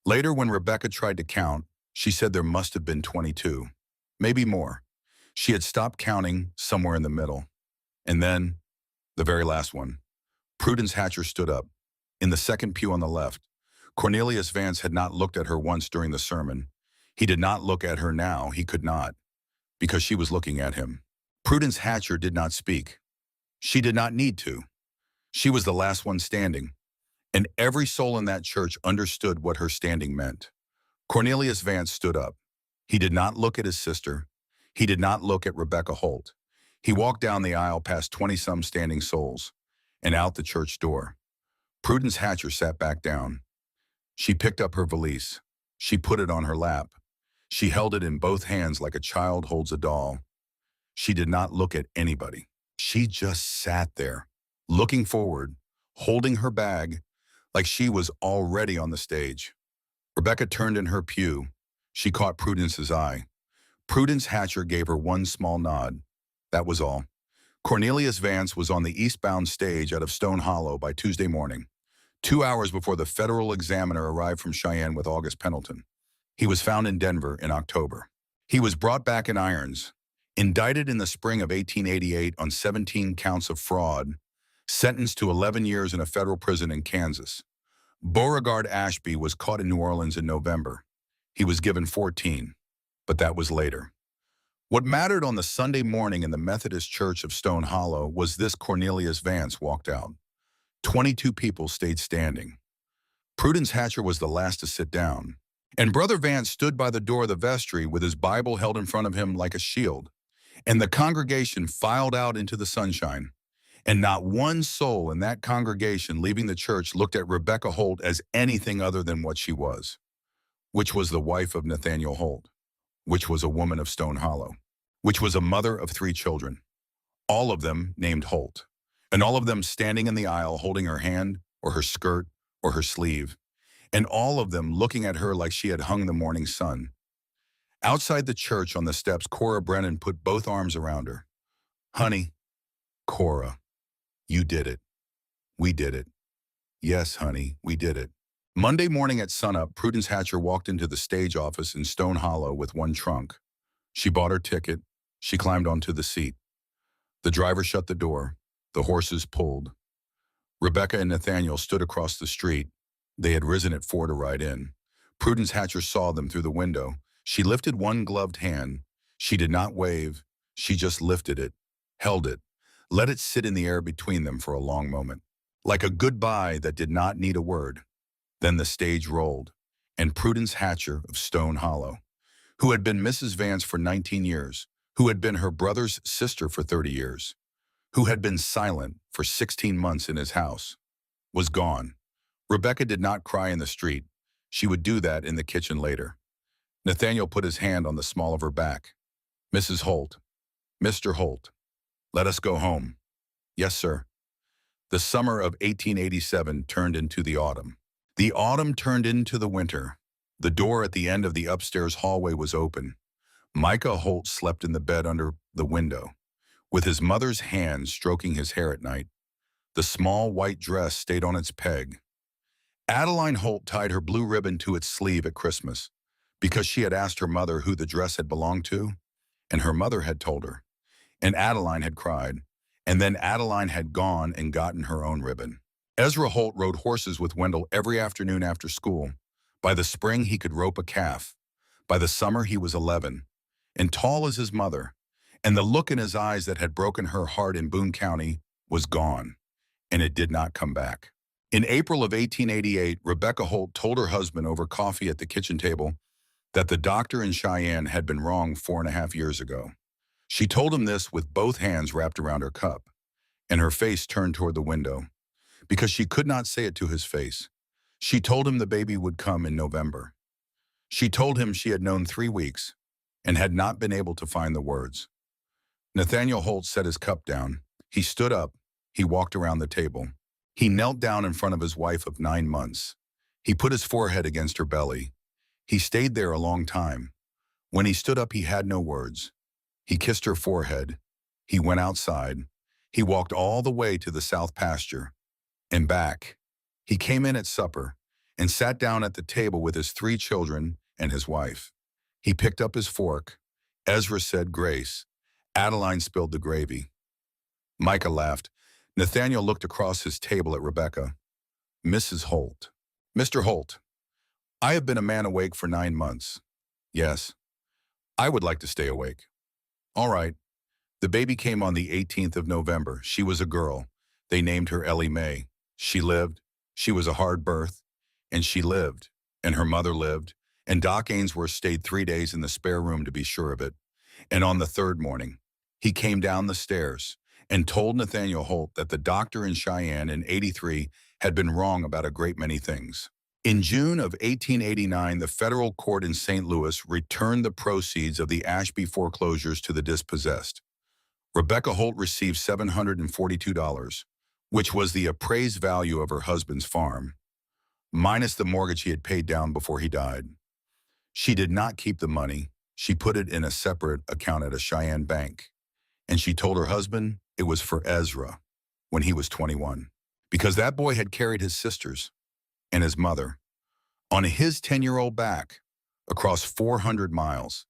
Later, when Rebecca tried to count, she said there must have been 22, maybe more. She had stopped counting somewhere in the middle. And then, the very last one. Prudence Hatcher stood up. In the second pew on the left, Cornelius Vance had not looked at her once during the sermon. He did not look at her now. He could not, because she was looking at him. Prudence Hatcher did not speak. She did not need to. She was the last one standing, and every soul in that church understood what her standing meant. Cornelius Vance stood up. He did not look at his sister. He did not look at Rebecca Holt. He walked down the aisle past 20-some standing souls and out the church door. Prudence Hatcher sat back down. She picked up her valise. She put it on her lap. She held it in both hands like a child holds a doll. She did not look at anybody. She just sat there, looking forward, holding her bag, like she was already on the stage. Rebecca turned in her pew. She caught Prudence's eye. Prudence Hatcher gave her one small nod. That was all. Cornelius Vance was on the eastbound stage out of Stone Hollow by Tuesday morning, 2 hours before the federal examiner arrived from Cheyenne with August Pendleton. He was found in Denver in October. He was brought back in irons, indicted in the spring of 1888 on 17 counts of fraud, sentenced to 11 years in a federal prison in Kansas. Beauregard Ashby was caught in New Orleans in November. He was given 14, but that was later. What mattered on the Sunday morning in the Methodist Church of Stone Hollow was this: Cornelius Vance walked out. 22 people stayed standing. Prudence Hatcher was the last to sit down, and Brother Vance stood by the door of the vestry with his Bible held in front of him like a shield, and the congregation filed out into the sunshine. And not one soul in that congregation leaving the church looked at Rebecca Holt as anything other than what she was, which was the wife of Nathaniel Holt, which was a woman of Stone Hollow, which was a mother of 3 children, all of them named Holt, and all of them standing in the aisle holding her hand or her skirt or her sleeve, and all of them looking at her like she had hung the morning sun. Outside the church on the steps, Cora Brennan put both arms around her. Honey, Cora, you did it. We did it. Yes, honey, we did it. Monday morning at sunup, Prudence Hatcher walked into the stage office in Stone Hollow with one trunk. She bought her ticket. She climbed onto the seat. The driver shut the door. The horses pulled. Rebecca and Nathaniel stood across the street. They had risen at 4 to ride in. Prudence Hatcher saw them through the window. She lifted one gloved hand. She did not wave. She just lifted it, held it, let it sit in the air between them for a long moment, like a goodbye that did not need a word. Then the stage rolled, and Prudence Hatcher of Stone Hollow, who had been Mrs. Vance for 19 years, who had been her brother's sister for 30 years, who had been silent for 16 months in his house, was gone. Rebecca did not cry in the street. She would do that in the kitchen later. Nathaniel put his hand on the small of her back. Mrs. Holt, Mr. Holt, let us go home. Yes, sir. The summer of 1887 turned into the autumn. The autumn turned into the winter. The door at the end of the upstairs hallway was open. Micah Holt slept in the bed under the window, with his mother's hand stroking his hair at night. The small white dress stayed on its peg. Adeline Holt tied her blue ribbon to its sleeve at Christmas because she had asked her mother who the dress had belonged to, and her mother had told her. And Adeline had cried, and then Adeline had gone and gotten her own ribbon. Ezra Holt rode horses with Wendell every afternoon after school. By the spring, he could rope a calf. By the summer, he was 11, and tall as his mother, and the look in his eyes that had broken her heart in Boone County was gone, and it did not come back. In April of 1888, Rebecca Holt told her husband over coffee at the kitchen table that the doctor in Cheyenne had been wrong 4.5 years ago. She told him this with both hands wrapped around her cup, and her face turned toward the window, because she could not say it to his face. She told him the baby would come in November. She told him she had known 3 weeks and had not been able to find the words. Nathaniel Holt set his cup down. He stood up. He walked around the table. He knelt down in front of his wife of 9 months. He put his forehead against her belly. He stayed there a long time. When he stood up, he had no words. He kissed her forehead. He went outside. He walked all the way to the south pasture and back. He came in at supper and sat down at the table with his 3 children and his wife. He picked up his fork. Ezra said grace. Adeline spilled the gravy. Micah laughed. Nathaniel looked across his table at Rebecca. Mrs. Holt. Mr. Holt, I have been a man awake for 9 months. Yes, I would like to stay awake. All right. The baby came on the 18th of November. She was a girl. They named her Ellie Mae. She lived. She was a hard birth. And she lived. And her mother lived. And Doc Ainsworth stayed 3 days in the spare room to be sure of it. And on the 3rd morning, he came down the stairs and told Nathaniel Holt that the doctor in Cheyenne in '83 had been wrong about a great many things. In June of 1889, the federal court in St. Louis returned the proceeds of the Ashby foreclosures to the dispossessed. Rebecca Holt received $742, which was the appraised value of her husband's farm, minus the mortgage he had paid down before he died. She did not keep the money. She put it in a separate account at a Cheyenne bank. And she told her husband it was for Ezra when he was 21, because that boy had carried his sisters and his mother on his 10-year-old back across 400 miles.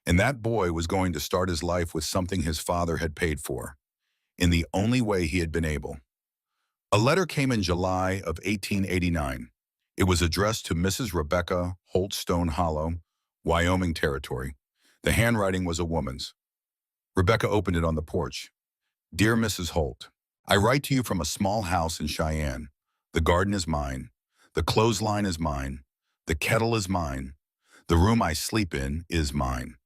And that boy was going to start his life with something his father had paid for, in the only way he had been able. A letter came in July of 1889. It was addressed to Mrs. Rebecca Holt, Stone Hollow, Wyoming Territory. The handwriting was a woman's. Rebecca opened it on the porch. Dear Mrs. Holt, I write to you from a small house in Cheyenne. The garden is mine. The clothesline is mine. The kettle is mine. The room I sleep in is mine.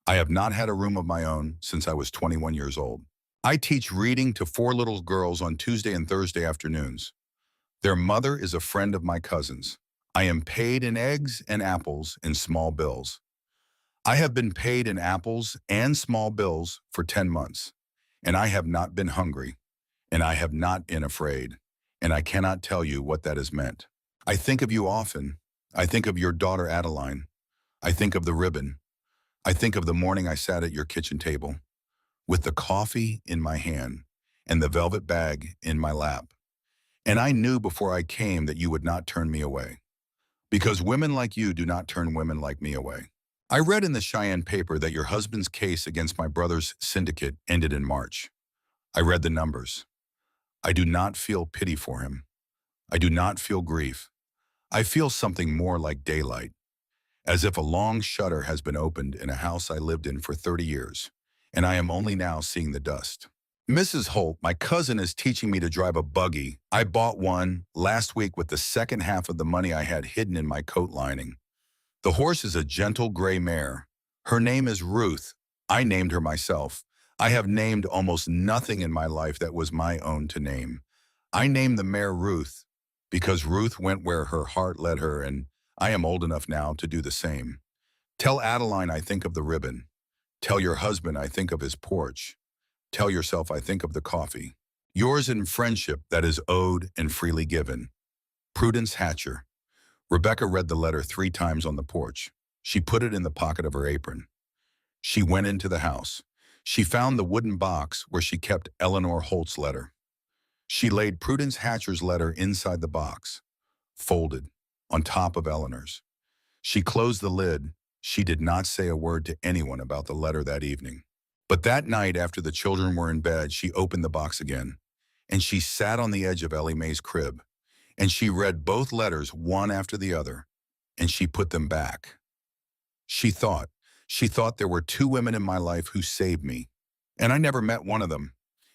I have not had a room of my own since I was 21 years old. I teach reading to 4 little girls on Tuesday and Thursday afternoons. Their mother is a friend of my cousin's. I am paid in eggs and apples and small bills. I have been paid in apples and small bills for 10 months, and I have not been hungry, and I have not been afraid, and I cannot tell you what that has meant. I think of you often. I think of your daughter Adeline. I think of the ribbon. I think of the morning I sat at your kitchen table, with the coffee in my hand and the velvet bag in my lap. And I knew before I came that you would not turn me away. Because women like you do not turn women like me away. I read in the Cheyenne paper that your husband's case against my brother's syndicate ended in March. I read the numbers. I do not feel pity for him. I do not feel grief. I feel something more like daylight, as if a long shutter has been opened in a house I lived in for 30 years, and I am only now seeing the dust. Mrs. Holt, my cousin, is teaching me to drive a buggy. I bought one last week with the second half of the money I had hidden in my coat lining. The horse is a gentle gray mare. Her name is Ruth. I named her myself. I have named almost nothing in my life that was my own to name. I named the mare Ruth because Ruth went where her heart led her, and I am old enough now to do the same. Tell Adeline I think of the ribbon. Tell your husband I think of his porch. Tell yourself I think of the coffee. Yours in friendship that is owed and freely given. Prudence Hatcher. Rebecca read the letter 3 times on the porch. She put it in the pocket of her apron. She went into the house. She found the wooden box where she kept Eleanor Holt's letter. She laid Prudence Hatcher's letter inside the box, folded, on top of Eleanor's. She closed the lid. She did not say a word to anyone about the letter that evening. But that night, after the children were in bed, she opened the box again, and she sat on the edge of Ellie Mae's crib, and she read both letters one after the other, and she put them back. She thought there were 2 women in my life who saved me, and I never met one of them,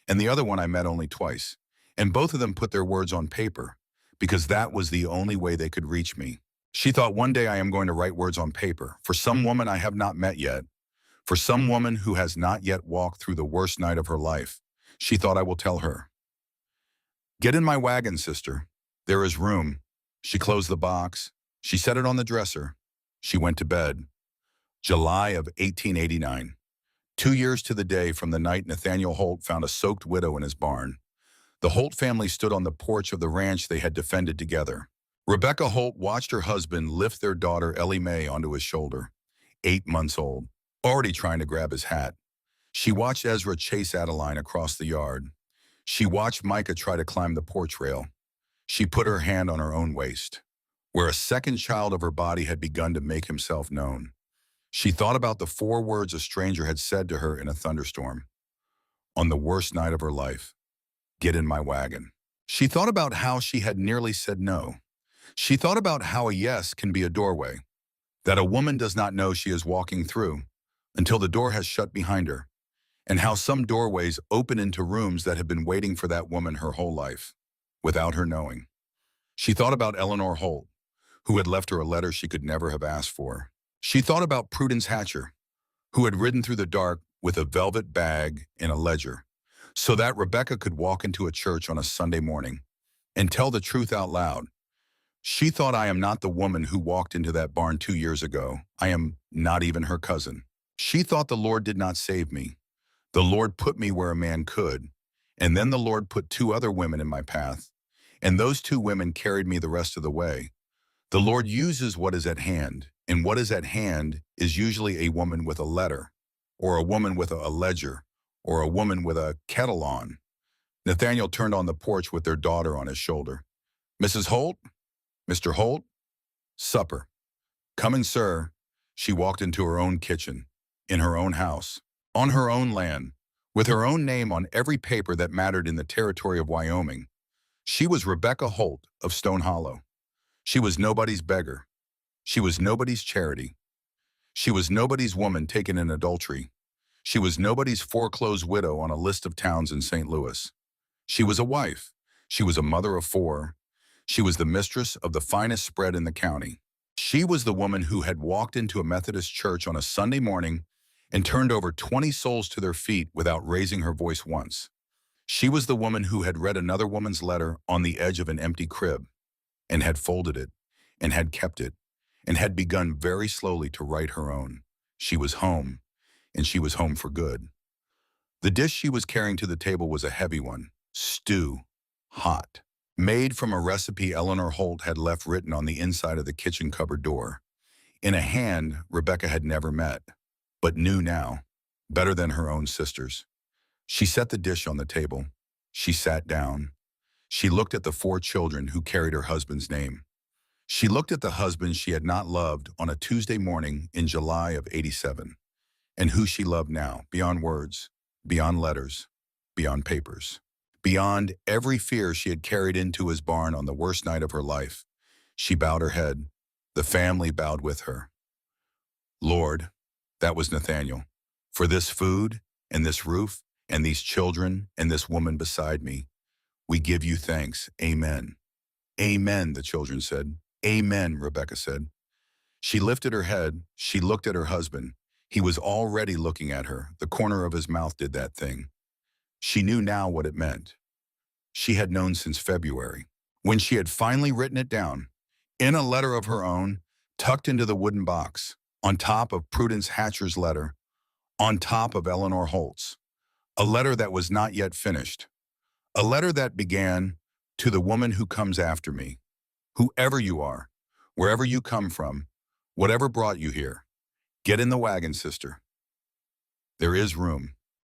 and the other one I met only twice, and both of them put their words on paper, because that was the only way they could reach me. She thought one day I am going to write words on paper for some woman I have not met yet, for some woman who has not yet walked through the worst night of her life. She thought I will tell her. Get in my wagon, sister. There is room. She closed the box. She set it on the dresser. She went to bed. July of 1889. 2 years to the day from the night Nathaniel Holt found a soaked widow in his barn. The Holt family stood on the porch of the ranch they had defended together. Rebecca Holt watched her husband lift their daughter Ellie Mae onto his shoulder, 8 months old, already trying to grab his hat. She watched Ezra chase Adeline across the yard. She watched Micah try to climb the porch rail. She put her hand on her own waist, where a second child of her body had begun to make himself known. She thought about the 4 words a stranger had said to her in a thunderstorm. On the worst night of her life, get in my wagon. She thought about how she had nearly said no. She thought about how a yes can be a doorway, that a woman does not know she is walking through until the door has shut behind her, and how some doorways open into rooms that have been waiting for that woman her whole life, without her knowing. She thought about Eleanor Holt, who had left her a letter she could never have asked for. She thought about Prudence Hatcher, who had ridden through the dark with a velvet bag and a ledger, so that Rebecca could walk into a church on a Sunday morning and tell the truth out loud. She thought, I am not the woman who walked into that barn 2 years ago. I am not even her cousin. She thought the Lord did not save me. The Lord put me where a man could, and then the Lord put 2 other women in my path, and those 2 women carried me the rest of the way. The Lord uses what is at hand, and what is at hand is usually a woman with a letter, or a woman with a ledger, or a woman with a kettle on. Nathaniel turned on the porch with their daughter on his shoulder. Mrs. Holt? Mr. Holt? Supper. Coming, sir. She walked into her own kitchen, in her own house, on her own land, with her own name on every paper that mattered in the territory of Wyoming. She was Rebecca Holt of Stone Hollow. She was nobody's beggar. She was nobody's charity. She was nobody's woman taken in adultery. She was nobody's foreclosed widow on a list of towns in St. Louis. She was a wife. She was a mother of 4. She was the mistress of the finest spread in the county. She was the woman who had walked into a Methodist church on a Sunday morning and turned over 20 souls to their feet without raising her voice once. She was the woman who had read another woman's letter on the edge of an empty crib, and had folded it, and had kept it, and had begun very slowly to write her own. She was home, and she was home for good. The dish she was carrying to the table was a heavy one, stew, hot, made from a recipe Eleanor Holt had left written on the inside of the kitchen cupboard door, in a hand Rebecca had never met. but knew now, better than her own sisters. She set the dish on the table. She sat down. She looked at the 4 children who carried her husband's name. She looked at the husband she had not loved on a Tuesday morning in July of '87, and who she loved now, beyond words, beyond letters, beyond papers, beyond every fear she had carried into his barn on the worst night of her life. She bowed her head. The family bowed with her. Lord, that was Nathaniel, for this food and this roof and these children and this woman beside me, we give you thanks. Amen. Amen, the children said. Amen, Rebecca said. She lifted her head. She looked at her husband. He was already looking at her. The corner of his mouth did that thing. She knew now what it meant. She had known since February, when she had finally written it down, in a letter of her own, tucked into the wooden box, on top of Prudence Hatcher's letter, on top of Eleanor Holt's. A letter that was not yet finished. A letter that began, to the woman who comes after me. Whoever you are, wherever you come from, whatever brought you here, get in the wagon, sister. There is room.